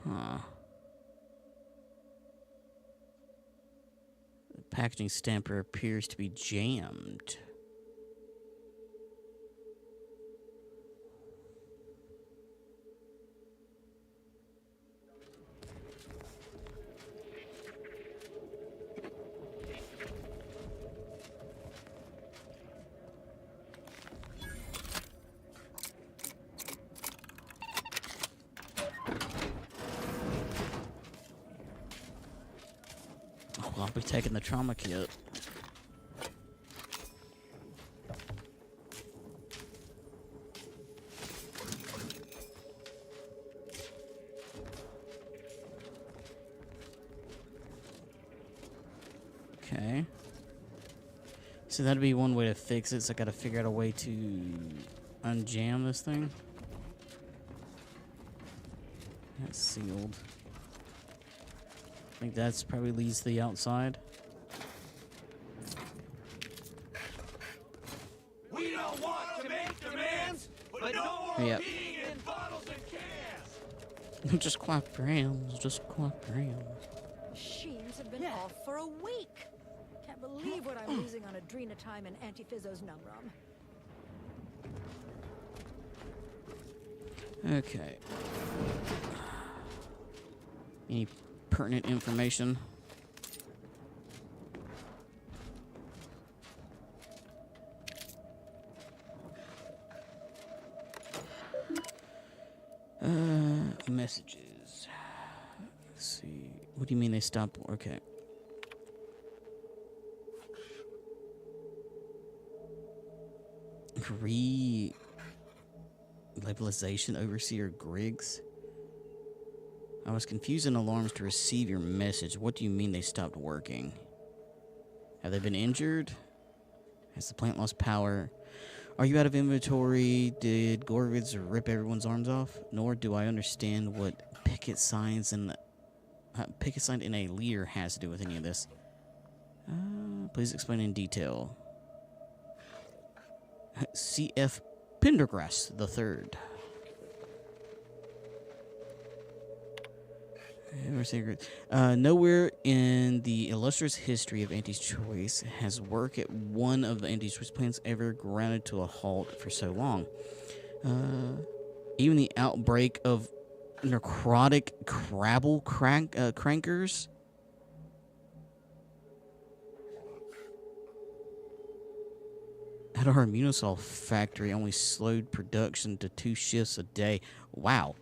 Huh. The packaging stamper appears to be jammed. I'll be taking the trauma kit. Okay. So that'd be one way to fix it. So I gotta figure out a way to unjam this thing. That's sealed. I think that's probably leads to the outside. We don't want to make demands, but no more Yep. being in bottles and cans. Just clap your hands. Just clap your hands. Machines have been off for a week. Can't believe what I'm losing on adrenatime and antifizzo's numrum. Okay. Any pertinent information? messages. Let's see. What do you mean they stopped? Okay. Re-levelization overseer Griggs. I was confused and alarmed to receive your message. What do you mean they stopped working? Have they been injured? Has the plant lost power? Are you out of inventory? Did Gorvids rip everyone's arms off? Nor do I understand what picket signs and picket sign in a leader has to do with any of this. Please explain in detail. C.F. Pendergrass III. Nowhere in the illustrious history of Anti-Choice has work at one of the Anti-Choice plants ever grounded to a halt for so long. Even the outbreak of necrotic crabble crankers at our Immunosol factory only slowed production to 2 shifts a day. Wow.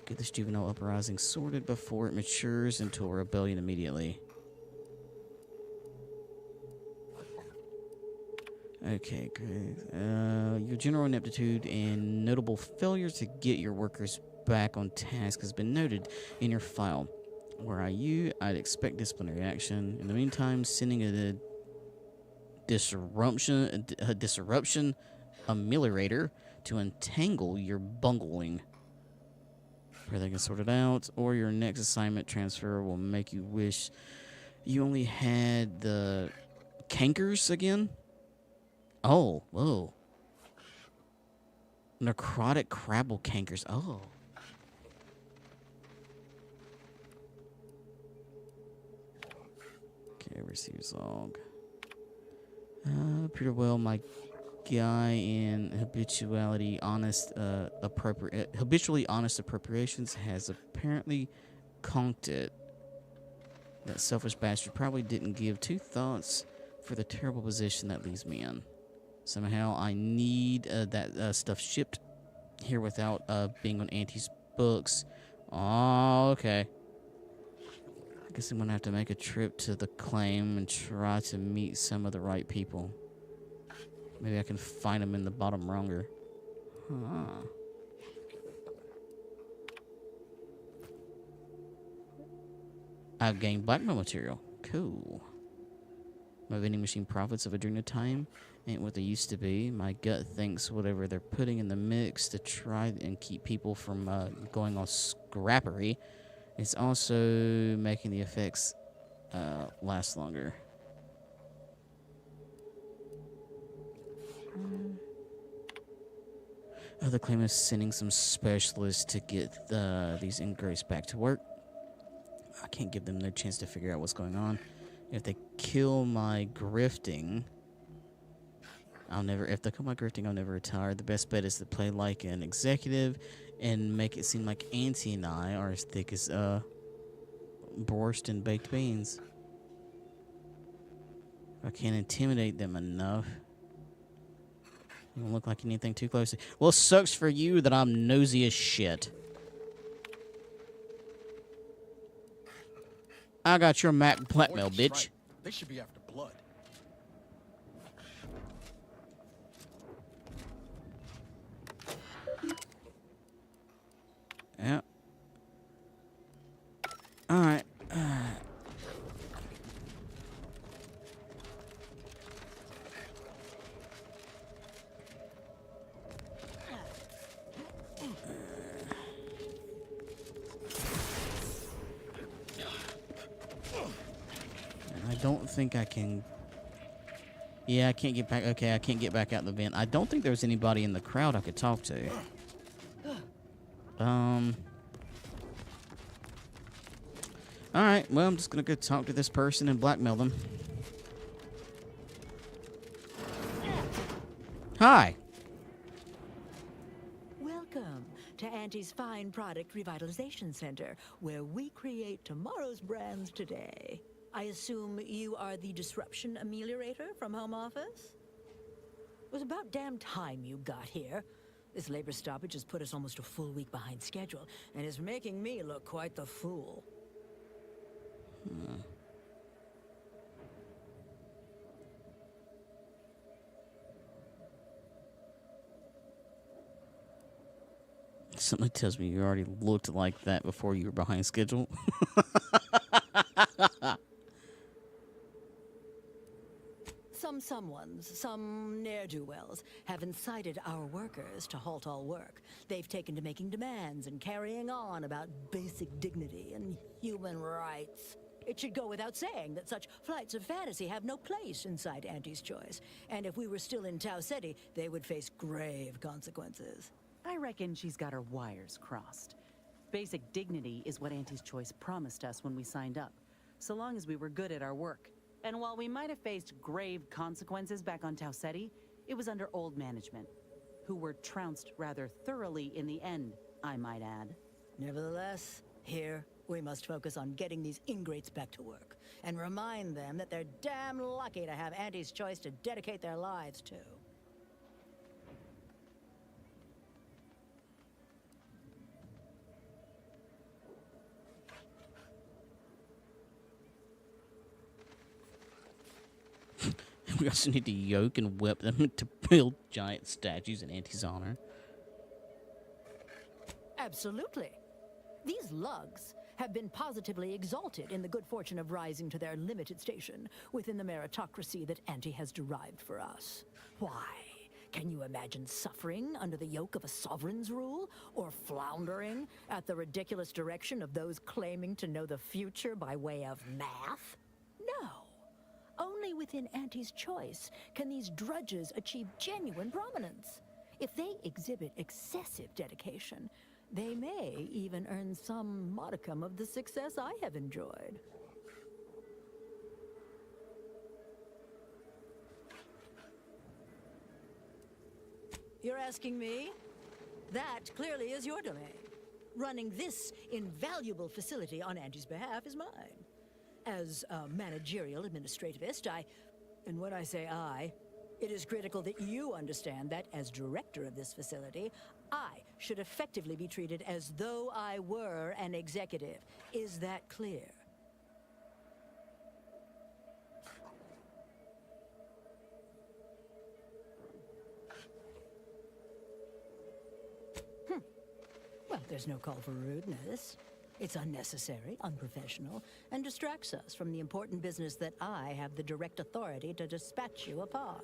Get this juvenile uprising sorted before it matures into a rebellion immediately. Okay, great. Your general ineptitude and notable failure to get your workers back on task has been noted in your file. Were I you, I'd expect disciplinary action. In the meantime, sending a disruption ameliorator to untangle your bungling. Pray they can sort it out, or your next assignment transfer will make you wish you only had the cankers again. Oh, whoa. Necrotic crabble cankers. Oh. Okay, receives log. Pretty well, my guy in habitually honest appropriations has apparently conked it. That selfish bastard probably didn't give 2 thoughts for the terrible position that leaves me in. Somehow I need that stuff shipped here without being on Auntie's books. Oh, okay. I guess I'm gonna have to make a trip to the claim and try to meet some of the right people. Maybe I can find them in the bottom runger. Huh. I've gained blackmail material. Cool. My vending machine profits of Adrena time ain't what they used to be. My gut thinks whatever they're putting in the mix to try and keep people from going on scrappery, it's also making the effects last longer. The claim is sending some specialists to get these ingrates back to work. I can't give them no chance to figure out what's going on. If they kill my grifting, I'll never retire. The best bet is to play like an executive and make it seem like Auntie and I are as thick as borscht and baked beans. I can't intimidate them enough. You don't look like anything too close. Well, it sucks for you that I'm nosy as shit. I got your Mac blackmail, bitch. Right. They should be after blood. Yeah. All right. I don't think I can. Yeah, I can't get back. Okay, I can't get back out the vent. I don't think there was anybody in the crowd I could talk to. Alright, well, I'm just gonna go talk to this person and blackmail them. Hi. Welcome to Auntie's Fine Product Revitalization Center, where we create tomorrow's brands today. I assume you are the disruption ameliorator from home office? It was about damn time you got here. This labor stoppage has put us almost a full week behind schedule, and is making me look quite the fool. Something tells me you already looked like that before you were behind schedule. Some ne'er-do-wells, have incited our workers to halt all work. They've taken to making demands and carrying on about basic dignity and human rights. It should go without saying that such flights of fantasy have no place inside Auntie's Choice. And if we were still in Tau Ceti, they would face grave consequences. I reckon she's got her wires crossed. Basic dignity is what Auntie's Choice promised us when we signed up, so long as we were good at our work. And while we might have faced grave consequences back on Tau Ceti, it was under old management, who were trounced rather thoroughly in the end, I might add. Nevertheless, here, we must focus on getting these ingrates back to work, and remind them that they're damn lucky to have Auntie's Choice to dedicate their lives to. We also need to yoke and whip them to build giant statues in Auntie's honor. Absolutely. These lugs have been positively exalted in the good fortune of rising to their limited station within the meritocracy that Auntie has derived for us. Why? Can you imagine suffering under the yoke of a sovereign's rule? Or floundering at the ridiculous direction of those claiming to know the future by way of math? No. Only within Auntie's Choice can these drudges achieve genuine prominence. If they exhibit excessive dedication, they may even earn some modicum of the success I have enjoyed. You're asking me? That clearly is your domain. Running this invaluable facility on Auntie's behalf is mine. As a managerial administrativist, and when I say I, it is critical that you understand that as director of this facility, I should effectively be treated as though I were an executive. Is that clear? Well, there's no call for rudeness. It's unnecessary, unprofessional, and distracts us from the important business that I have the direct authority to dispatch you upon.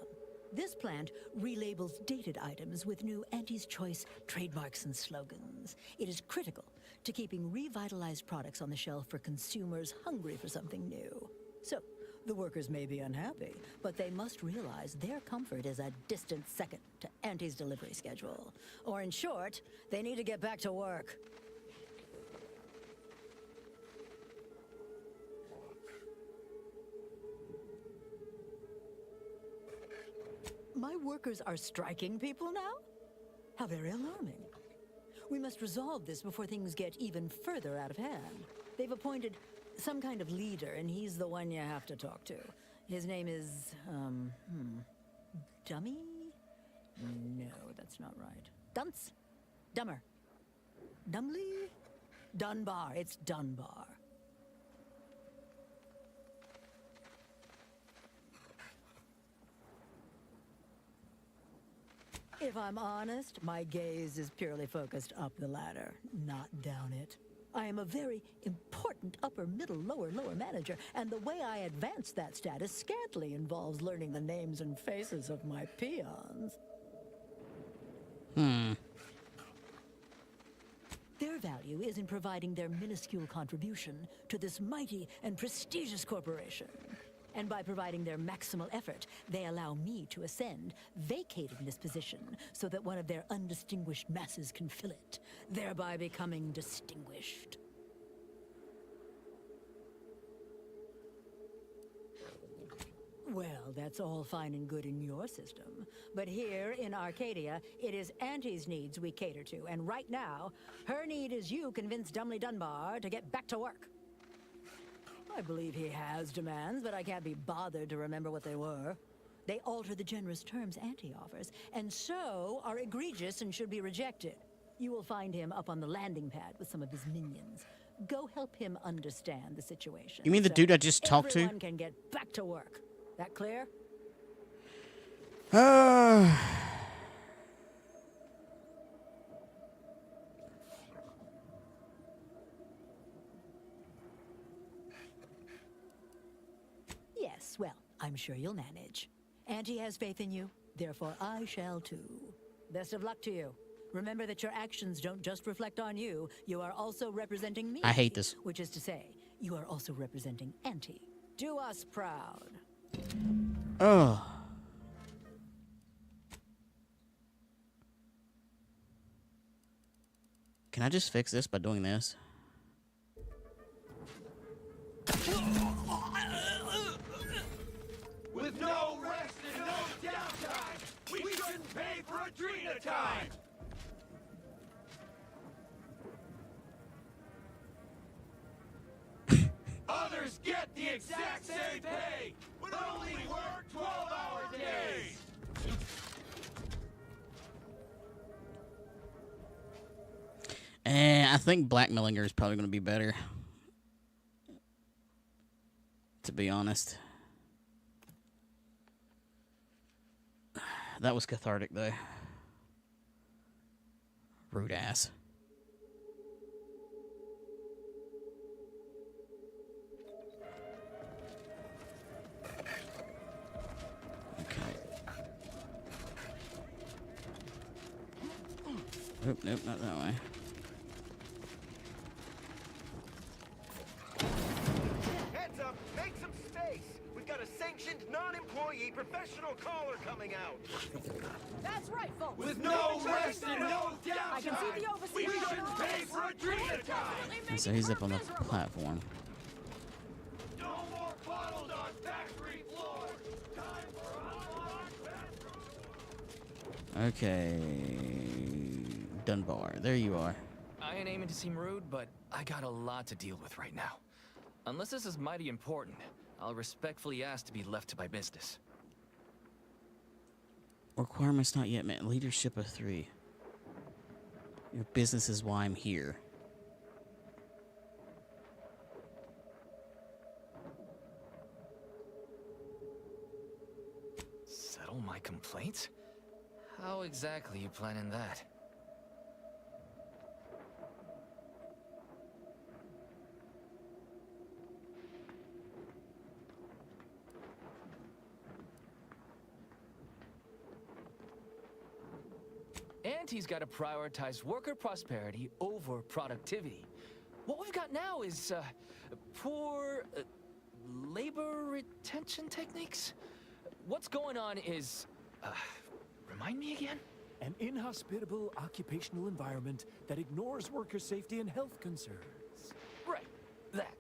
This plant relabels dated items with new Auntie's Choice trademarks and slogans. It is critical to keeping revitalized products on the shelf for consumers hungry for something new. So, the workers may be unhappy, but they must realize their comfort is a distant second to Auntie's delivery schedule. Or in short, they need to get back to work. My workers are striking people now? How very alarming. We must resolve this before things get even further out of hand. They've appointed some kind of leader, and he's the one you have to talk to. His name is, Dummy? No, that's not right. Dunce? Dummer. Dumbly? Dunbar. It's Dunbar. If I'm honest, my gaze is purely focused up the ladder, not down it. I am a very important upper, middle, lower manager, and the way I advance that status scantily involves learning the names and faces of my peons. Their value is in providing their minuscule contribution to this mighty and prestigious corporation. And by providing their maximal effort, they allow me to ascend, vacating this position so that one of their undistinguished masses can fill it, thereby becoming distinguished. Well, that's all fine and good in your system. But here in Arcadia, it is Auntie's needs we cater to, and right now, her need is you convince Dumbly Dunbar to get back to work. I believe he has demands, but I can't be bothered to remember what they were. They alter the generous terms Auntie offers, and so are egregious and should be rejected. You will find him up on the landing pad with some of his minions. Go help him understand the situation. You mean the dude I just talked to? Everyone can get back to work. That clear? Yes, well, I'm sure you'll manage. Auntie has faith in you, therefore I shall too. Best of luck to you. Remember that your actions don't just reflect on you, you are also representing me. I hate this. Which is to say, you are also representing Auntie. Do us proud. Oh. Can I just fix this by doing this? With no rest and no downtime, we shouldn't pay for Adrena time! Others get the exact same pay, but only work 12-hour days! I think blackmailing her is probably going to be better. To be honest. That was cathartic, though. Rude ass. Okay. Nope, nope, not that way. Heads up, make some space. We've got a sanctioned, non-employee professional caller coming out. That's right, folks. With no rest and no downtime, I can see the overseer. we shouldn't pay for Adrena time! And so he's up on the platform. No more bottles on factory floors! Time for unlocked bathroom! Okay. Dunbar, there you are. I ain't aiming to seem rude, but I got a lot to deal with right now. Unless this is mighty important, I'll respectfully ask to be left to my business. Requirements not yet met. Leadership of 3. Your business is why I'm here. Settle my complaints? How exactly you planning that? Auntie's got to prioritize worker prosperity over productivity. What we've got now is, poor, labor retention techniques? What's going on is, remind me again? An inhospitable occupational environment that ignores worker safety and health concerns. Right, that.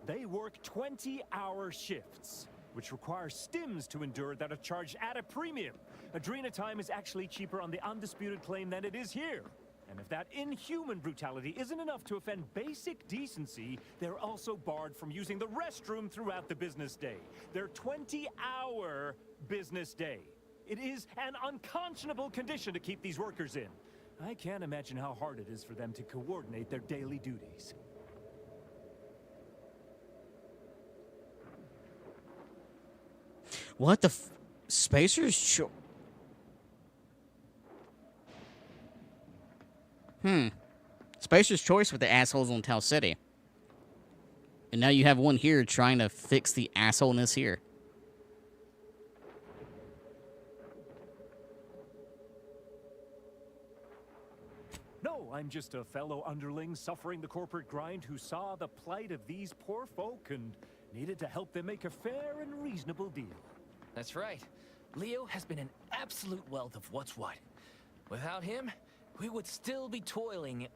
They work 20-hour shifts, which requires stims to endure that are charged at a premium. Adrena time is actually cheaper on the undisputed claim than it is here. And if that inhuman brutality isn't enough to offend basic decency, they're also barred from using the restroom throughout the business day. Their 20-hour business day. It is an unconscionable condition to keep these workers in. I can't imagine how hard it is for them to coordinate their daily duties. What the Spacer's Spacer's choice with the assholes on Tau City. And now you have one here trying to fix the assholeness here. No, I'm just a fellow underling suffering the corporate grind who saw the plight of these poor folk and needed to help them make a fair and reasonable deal. That's right. Leo has been an absolute wealth of what's what. Without him, we would still be toiling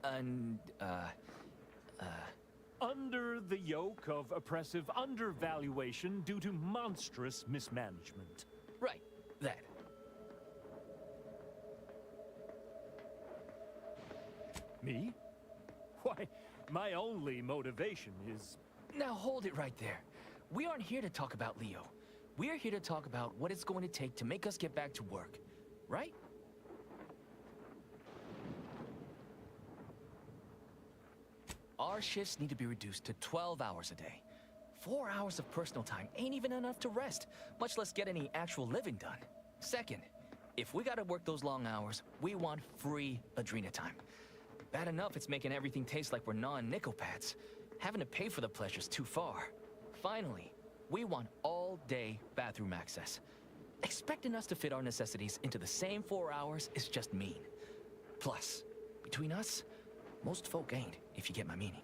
under the yoke of oppressive undervaluation due to monstrous mismanagement. Right, that. Me? Why, my only motivation is... Now hold it right there. We aren't here to talk about Leo. We're here to talk about what it's going to take to make us get back to work, right? Our shifts need to be reduced to 12 hours a day. 4 hours of personal time ain't even enough to rest, much less get any actual living done. Second, if we gotta work those long hours, we want free Adrena time. Bad enough it's making everything taste like we're non-nickelpads. Having to pay for the pleasure's too far. Finally, we want all-day bathroom access. Expecting us to fit our necessities into the same 4 hours is just mean. Plus, between us, most folk ain't, if you get my meaning.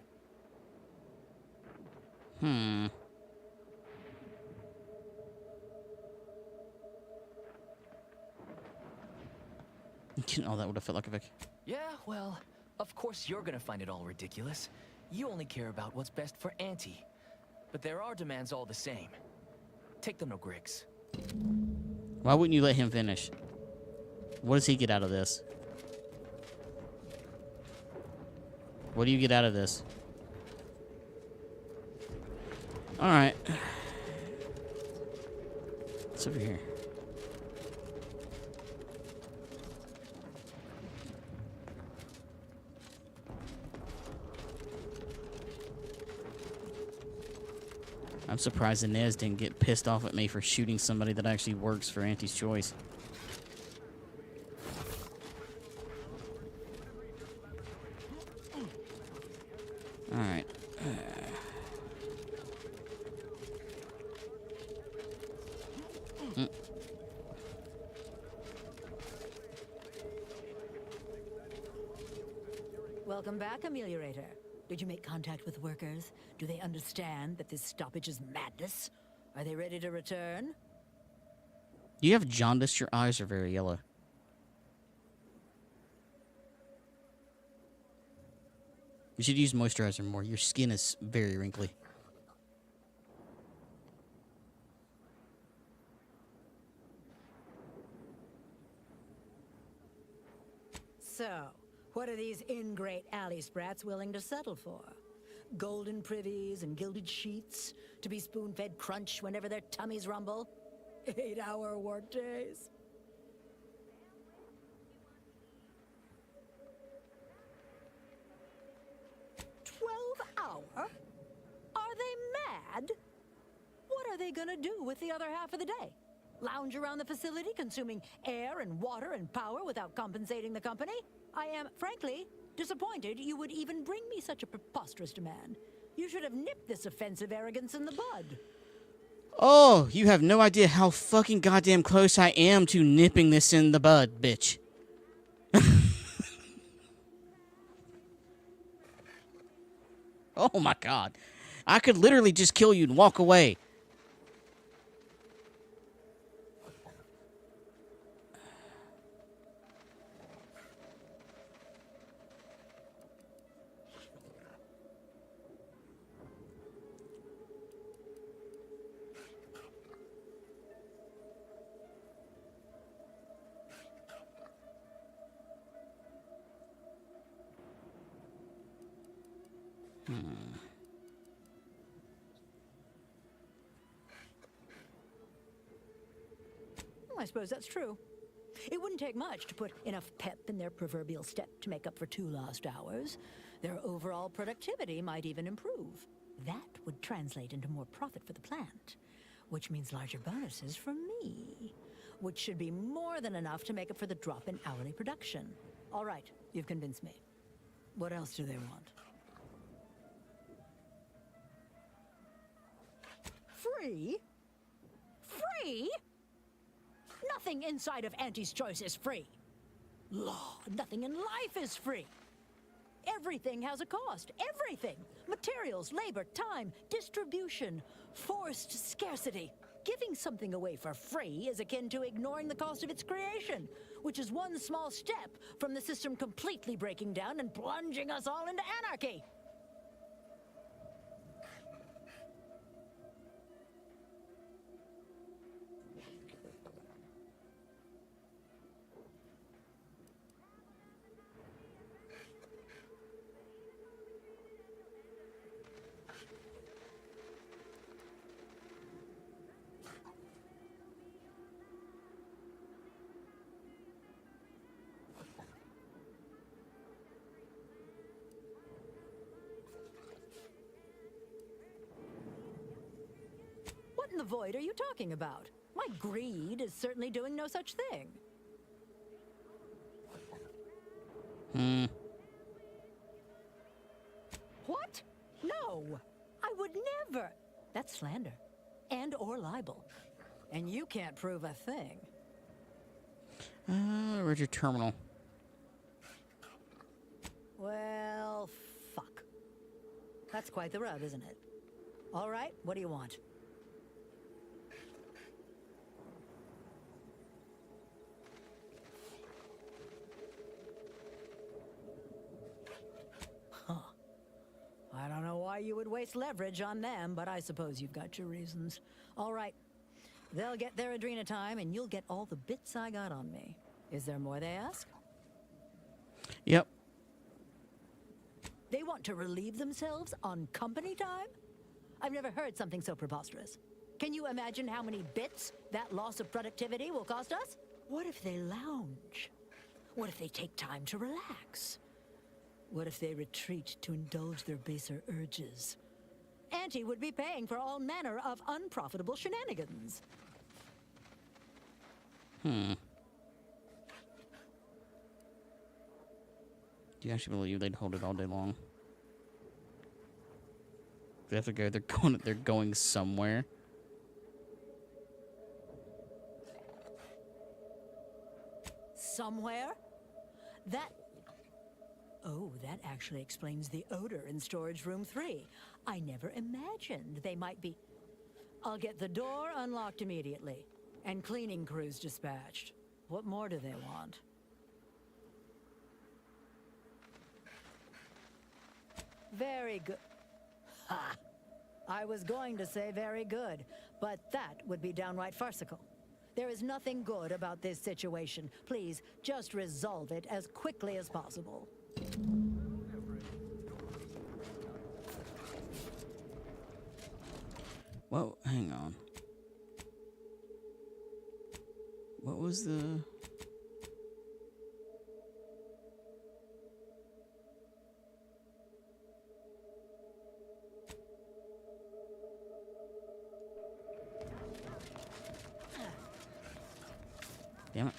Oh, that would have felt like a Vic. Yeah, well, of course you're gonna find it all ridiculous. You only care about what's best for Auntie. But there are demands all the same. Take them to Griggs. Why wouldn't you let him finish? What does he get out of this? What do you get out of this? Alright. What's over here? I'm surprised Inez didn't get pissed off at me for shooting somebody that actually works for Auntie's Choice. Alright. Welcome back, Ameliorator. Did you make contact with workers? Do they understand that this stoppage is madness? Are they ready to return? Do you have jaundice? Your eyes are very yellow. You should use moisturizer more. Your skin is very wrinkly. So, what are these ingrate alley sprats willing to settle for? Golden privies and gilded sheets to be spoon-fed crunch whenever their tummies rumble? 8-hour workdays? Hour? Are they mad? What are they gonna do with the other half of the day? Lounge around the facility consuming air and water and power without compensating the company? I am, frankly, disappointed you would even bring me such a preposterous demand. You should have nipped this offensive arrogance in the bud. Oh, you have no idea how fucking goddamn close I am to nipping this in the bud, bitch. Oh my god. I could literally just kill you and walk away. I suppose that's true. It wouldn't take much to put enough pep in their proverbial step to make up for 2 lost hours. Their overall productivity might even improve. That would translate into more profit for the plant, which means larger bonuses for me, which should be more than enough to make up for the drop in hourly production. All right, you've convinced me. What else do they want? Free? Free? Nothing inside of Auntie's Choice is free. Law, nothing in life is free. Everything has a cost. Everything. Materials, labor, time, distribution, forced scarcity. Giving something away for free is akin to ignoring the cost of its creation, which is one small step from the system completely breaking down and plunging us all into anarchy. What in the void are you talking about? My greed is certainly doing no such thing. What? No! I would never! That's slander. And or libel. And you can't prove a thing. Where's your terminal? Well, fuck. That's quite the rub, isn't it? All right, what do you want? Huh. I don't know why you would waste leverage on them, but I suppose you've got your reasons. All right. They'll get their Adrena time, and you'll get all the bits I got on me. Is there more they ask? Yep. They want to relieve themselves on company time? I've never heard something so preposterous. Can you imagine how many bits that loss of productivity will cost us? What if they lounge? What if they take time to relax? What if they retreat to indulge their baser urges? Auntie would be paying for all manner of unprofitable shenanigans. Do you actually believe they'd hold it all day long? They have to go. They're going somewhere. Somewhere? Oh, that actually explains the odor in storage room 3. I never imagined they might be... I'll get the door unlocked immediately, and cleaning crews dispatched. What more do they want? Very good. Ha! I was going to say very good, but that would be downright farcical. There is nothing good about this situation. Please, just resolve it as quickly as possible. Whoa, hang on. What was the... Damn it.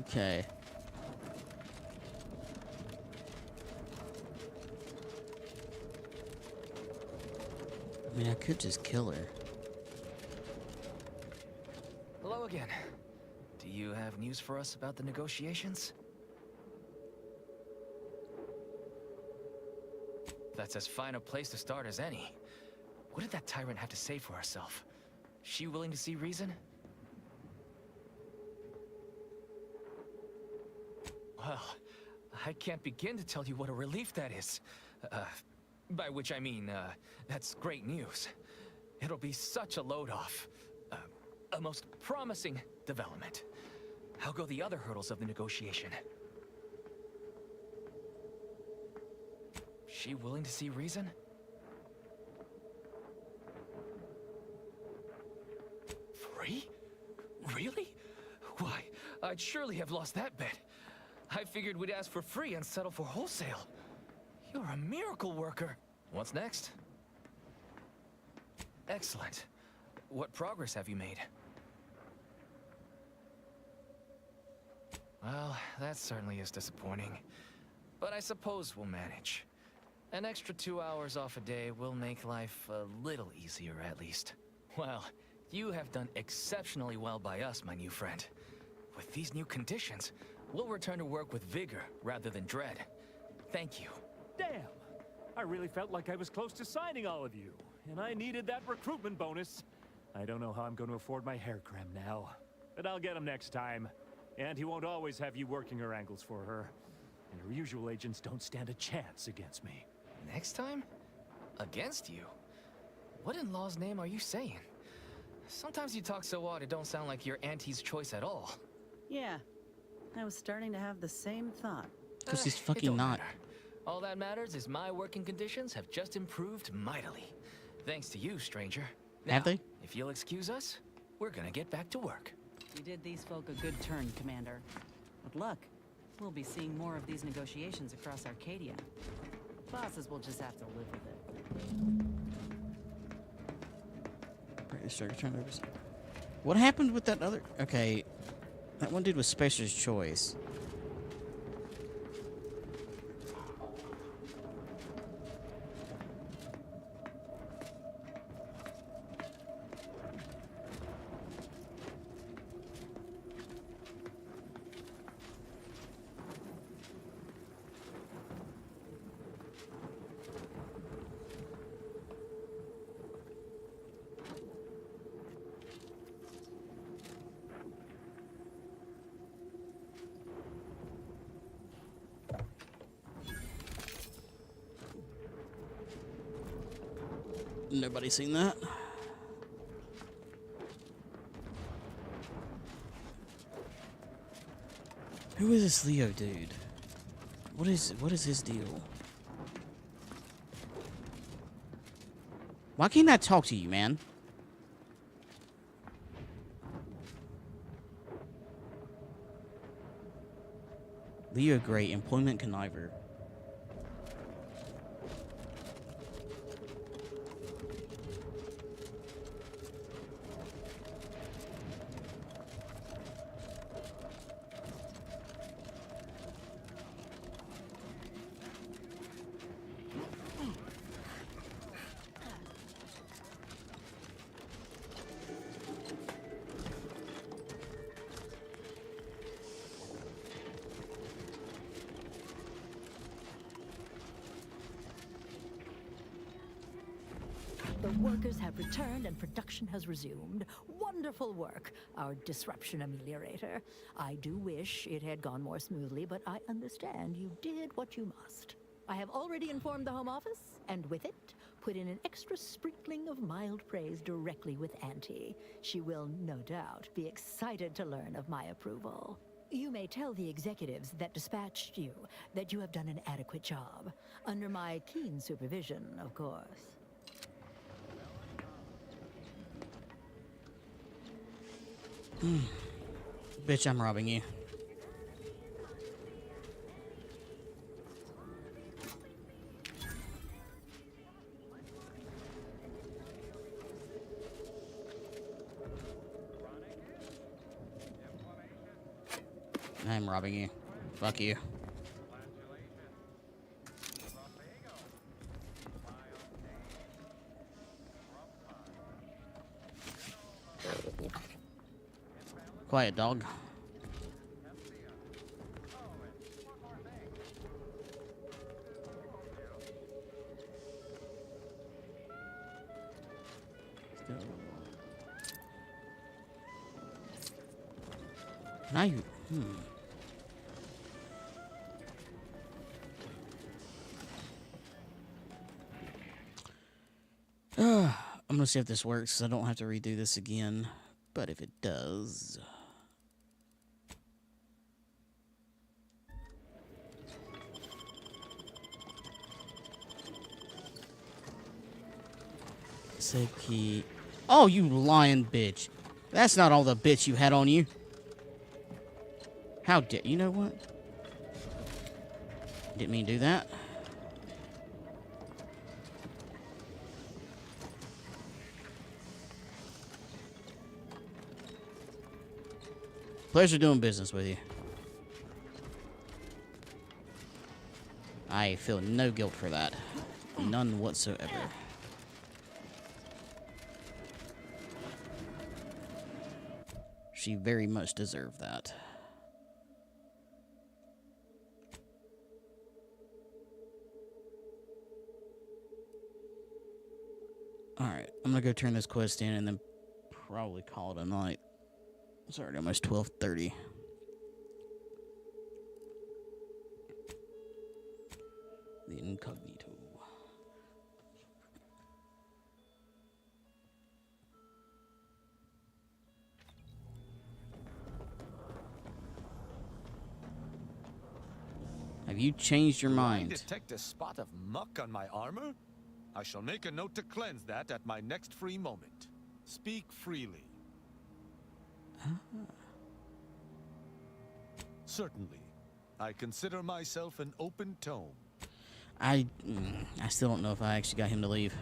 Okay. I mean, I could just kill her. Hello again. Do you have news for us about the negotiations? That's as fine a place to start as any. What did that tyrant have to say for herself? She willing to see reason? Well, I can't begin to tell you what a relief that is. By which I mean, that's great news. It'll be such a load off. A most promising development. How go the other hurdles of the negotiation? She willing to see reason? Free? Really? Why, I'd surely have lost that bet. I figured we'd ask for free and settle for wholesale. You're a miracle worker. What's next? Excellent. What progress have you made? Well, that certainly is disappointing. But I suppose we'll manage. An extra 2 hours off a day will make life a little easier, at least. Well, you have done exceptionally well by us, my new friend. With these new conditions, we'll return to work with vigor rather than dread. Thank you. Damn! I really felt like I was close to signing all of you, and I needed that recruitment bonus. I don't know how I'm going to afford my hair cream now, but I'll get him next time. And he won't always have you working her angles for her. And her usual agents don't stand a chance against me. Next time? Against you? What in law's name are you saying? Sometimes you talk so odd it don't sound like you're Auntie's choice at all. Yeah, I was starting to have the same thought. Because he's It fucking don't not. matter. All that matters is my working conditions have just improved mightily. Thanks to you, stranger. Now, Have they? if you'll excuse us, we're gonna get back to work. You did these folk a good turn, Commander. With luck, we'll be seeing more of these negotiations across Arcadia. Bosses will just have to live with it. What happened with that other? Okay, that one dude was Spacer's Choice. Nobody seen that? Who is this Leo dude? What is his deal? Why can't I talk to you, man? Leo Gray, employment conniver. The workers have returned and production has resumed. Wonderful work, our disruption ameliorator. I do wish it had gone more smoothly, but I understand you did what you must. I have already informed the Home Office, and with it, put in an extra sprinkling of mild praise directly with Auntie. She will, no doubt, be excited to learn of my approval. You may tell the executives that dispatched you that you have done an adequate job. Under my keen supervision, of course. Bitch, I'm robbing you. I'm robbing you. Fuck you. Quiet, dog. Now you. I'm gonna see if this works, so I don't have to redo this again. But if it does. Key. Oh, you lying bitch. That's not all the bitch you had on you. How dare you know what? Didn't mean to do that. Pleasure doing business with you. I feel no guilt for that. None whatsoever. She very much deserved that. Alright, I'm gonna go turn this quest in and then probably call it a night. It's already almost 12:30. The incognito. Have you changed your mind? I detect a spot of muck on my armor? I shall make a note to cleanse that at my next free moment. Speak freely. Certainly. I consider myself an open tome. I still don't know if I actually got him to leave.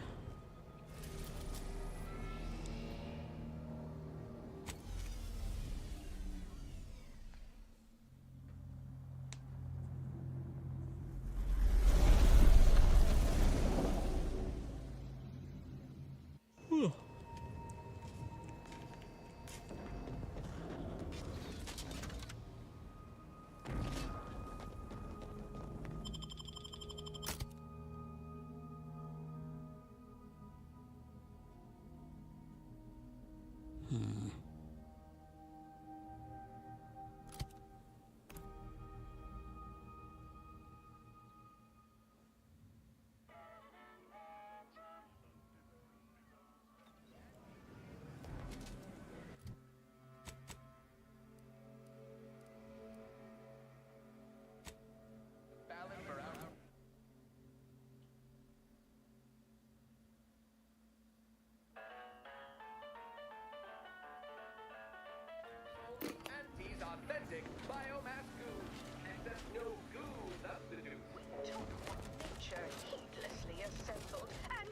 Auntie's authentic biomass goo. And there's no goo substitute. We took what nature heedlessly assembled and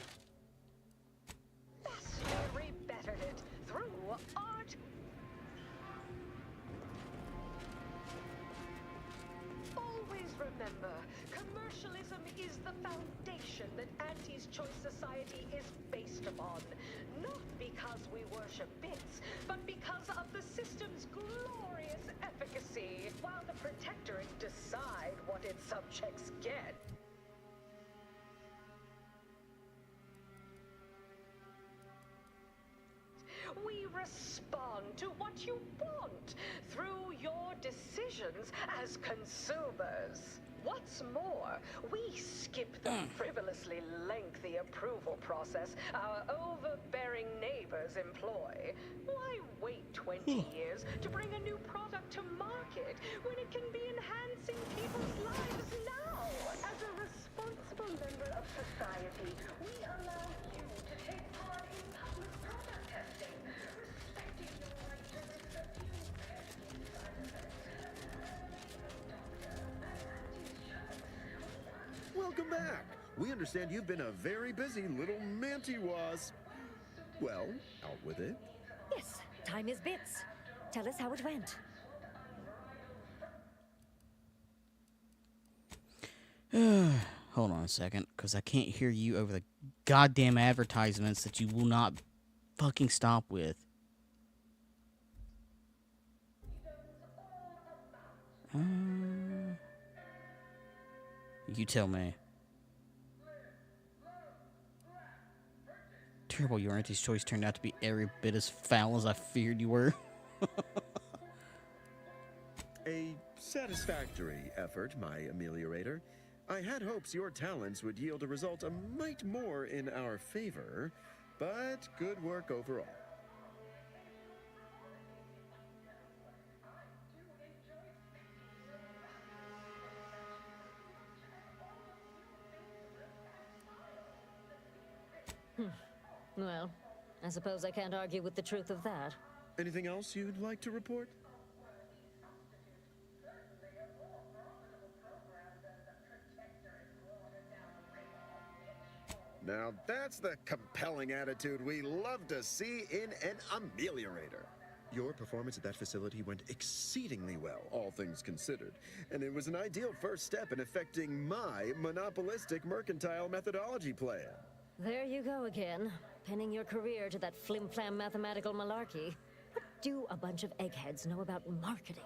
vastly rebettered it through art. Always remember, commercialism is the foundation that Auntie's Choice Society is based upon. Not because we worship bits, but because of the system's glorious efficacy, while the Protectorate decide what its subjects get. We respond to what you want through your decisions as consumers. What's more, we skip the frivolously lengthy approval process our overbearing neighbors employ. Why wait 20 years to bring a new product to market when it can be enhancing people's lives now? As a responsible member of society, we allow you to take part in public product testing, respecting your right to accept new pesky side effects. Welcome back. We understand you've been a very busy little manty-wasp. Well, out with it. Yes, time is bits. Tell us how it went. Hold on a second, because I can't hear you over the goddamn advertisements that you will not fucking stop with. You tell me. Terrible, your Auntie's Choice turned out to be every bit as foul as I feared you were. A satisfactory effort, my ameliorator. I had hopes your talents would yield a result a mite more in our favor, but good work overall. Well, I suppose I can't argue with the truth of that. Anything else you'd like to report? Now that's the compelling attitude we love to see in an ameliorator. Your performance at that facility went exceedingly well, all things considered, and it was an ideal first step in effecting my monopolistic mercantile methodology plan. There you go again, pinning your career to that flim-flam mathematical malarkey. What do a bunch of eggheads know about marketing?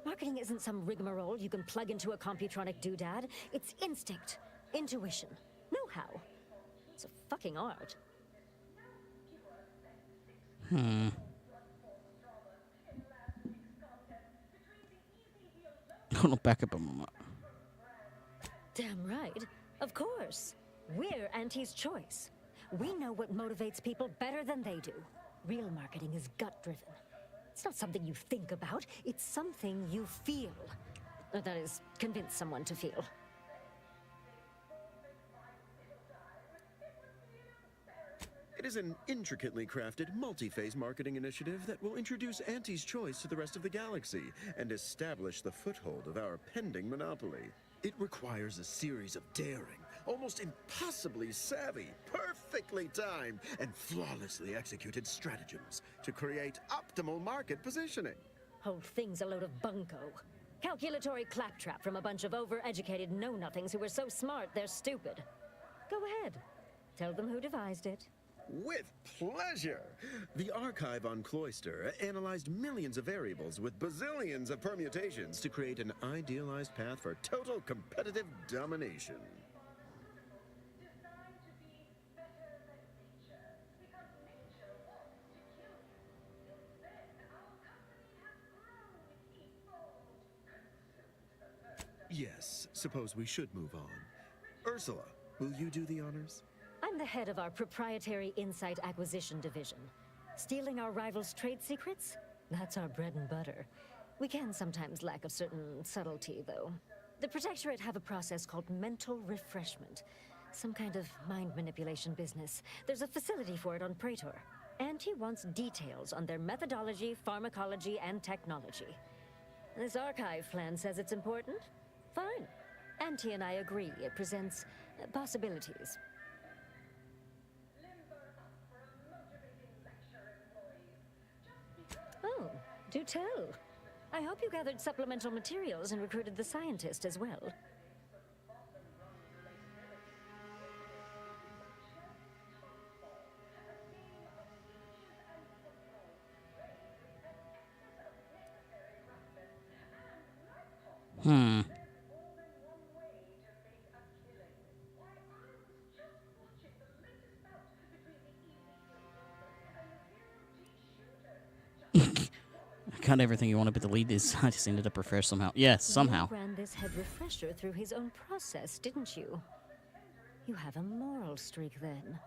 Marketing isn't some rigmarole you can plug into a computronic doodad. It's instinct, intuition, know-how. It's a fucking art. Hold on, back up a moment. Damn right. Of course. We're Auntie's Choice. We know what motivates people better than they do. Real marketing is gut-driven. It's not something you think about, it's something you feel. That is, convince someone to feel. It is an intricately crafted, multi-phase marketing initiative that will introduce Auntie's Choice to the rest of the galaxy and establish the foothold of our pending monopoly. It requires a series of daring, almost impossibly savvy, perfectly timed, and flawlessly executed stratagems to create optimal market positioning. Whole thing's a load of bunco. Calculatory claptrap from a bunch of overeducated know-nothings who are so smart they're stupid. Go ahead. Tell them who devised it. With pleasure! The archive on Cloister analyzed millions of variables with bazillions of permutations to create an idealized path for total competitive domination. Yes, suppose we should move on. Ursula, will you do the honors? I'm the head of our proprietary insight acquisition division. Stealing our rivals' trade secrets? That's our bread and butter. We can sometimes lack a certain subtlety, though. The Protectorate have a process called mental refreshment. Some kind of mind manipulation business. There's a facility for it on Praetor. And he wants details on their methodology, pharmacology, and technology. This archive plan says it's important? Fine. Auntie and I agree it presents possibilities. Oh, do tell. I hope you gathered supplemental materials and recruited the scientist as well. Got everything you wanted, but the lead is I just ended up refreshed somehow. Yes, somehow. You ran this head refresher through his own process, didn't you? You have a moral streak then.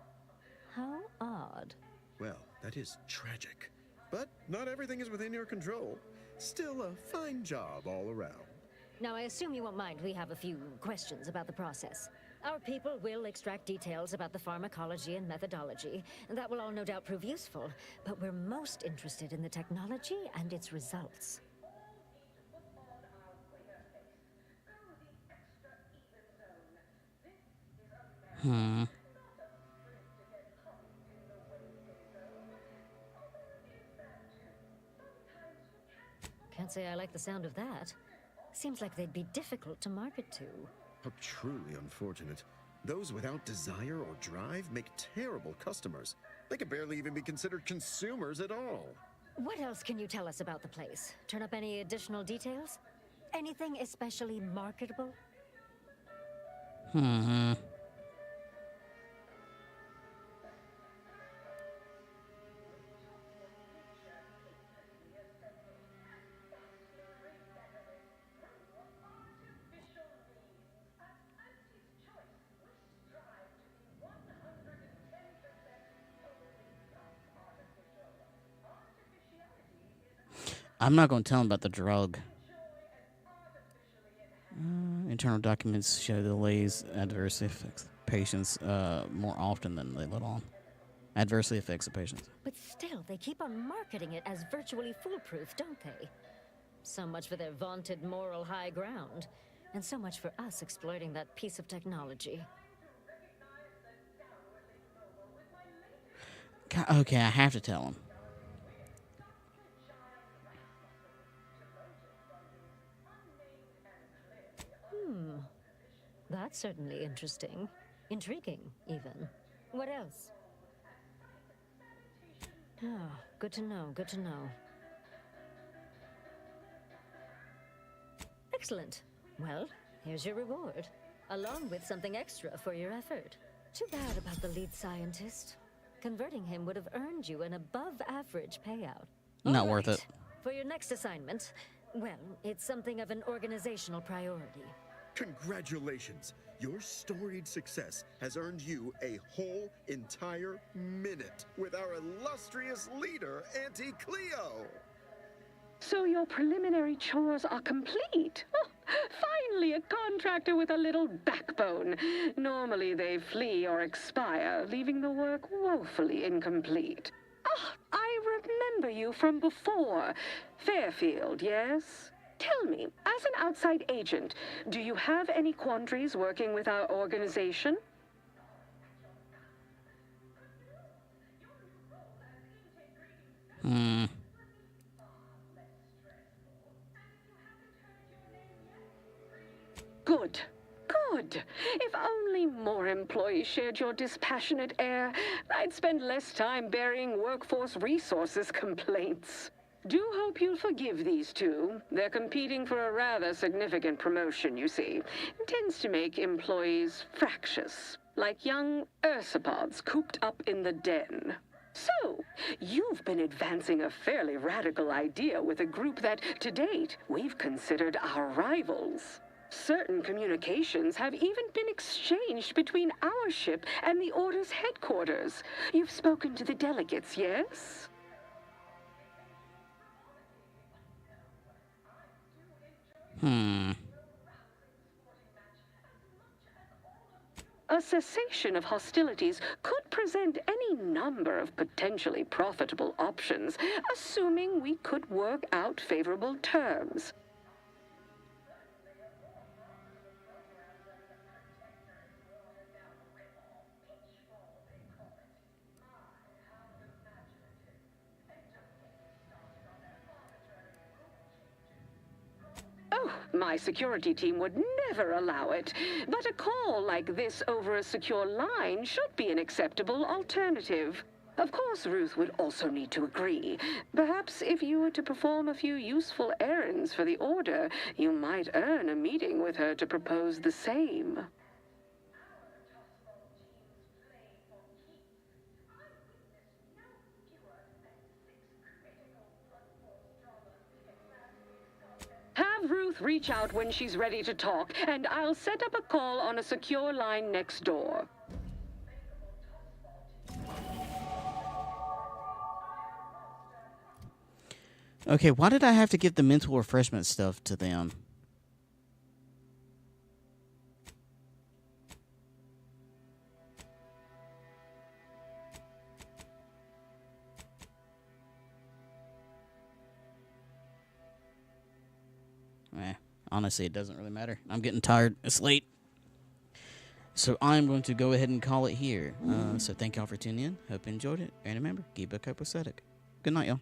How odd. Well, that is tragic. But not everything is within your control. Still a fine job all around. Now, I assume you won't mind we have a few questions about the process. Our people will extract details about the pharmacology and methodology, and that will all no doubt prove useful, but we're most interested in the technology and its results. Can't say I like the sound of that. Seems like they'd be difficult to market to. How truly unfortunate. Those without desire or drive make terrible customers. They can barely even be considered consumers at all. What else can you tell us about the place? Turn up any additional details? Anything especially marketable? I'm not going to tell him about the drug. Internal documents show delays adversely affects patients more often than they let on. Adversely affects the patients. But still, they keep on marketing it as virtually foolproof, don't they? So much for their vaunted moral high ground, and so much for us exploiting that piece of technology. Okay, I have to tell him. That's certainly interesting. Intriguing, even. What else? Oh, good to know, good to know. Excellent. Well, here's your reward, along with something extra for your effort. Too bad about the lead scientist. Converting him would have earned you an above-average payout. Not worth it. For your next assignment, well, it's something of an organizational priority. Congratulations! Your storied success has earned you a whole entire minute with our illustrious leader, Auntie Cleo! So your preliminary chores are complete? Oh, finally a contractor with a little backbone. Normally they flee or expire, leaving the work woefully incomplete. Ah, I remember you from before. Fairfield, yes? Tell me, as an outside agent, do you have any quandaries working with our organization? Hmm. Good. Good. If only more employees shared your dispassionate air, I'd spend less time burying workforce resources complaints. Do hope you'll forgive these two. They're competing for a rather significant promotion, you see. It tends to make employees fractious, like young ursopods cooped up in the den. So, you've been advancing a fairly radical idea with a group that, to date, we've considered our rivals. Certain communications have even been exchanged between our ship and the Order's headquarters. You've spoken to the delegates, yes? A cessation of hostilities could present any number of potentially profitable options, assuming we could work out favorable terms. Oh, my security team would never allow it. But a call like this over a secure line should be an acceptable alternative. Of course, Ruth would also need to agree. Perhaps if you were to perform a few useful errands for the Order, you might earn a meeting with her to propose the same. Have Ruth reach out when she's ready to talk, and I'll set up a call on a secure line next door. Okay, why did I have to give the mental refreshment stuff to them? Honestly, it doesn't really matter. I'm getting tired. It's late. So I'm going to go ahead and call it here. So thank y'all for tuning in. Hope you enjoyed it. And remember, keep it copacetic. Good night, y'all.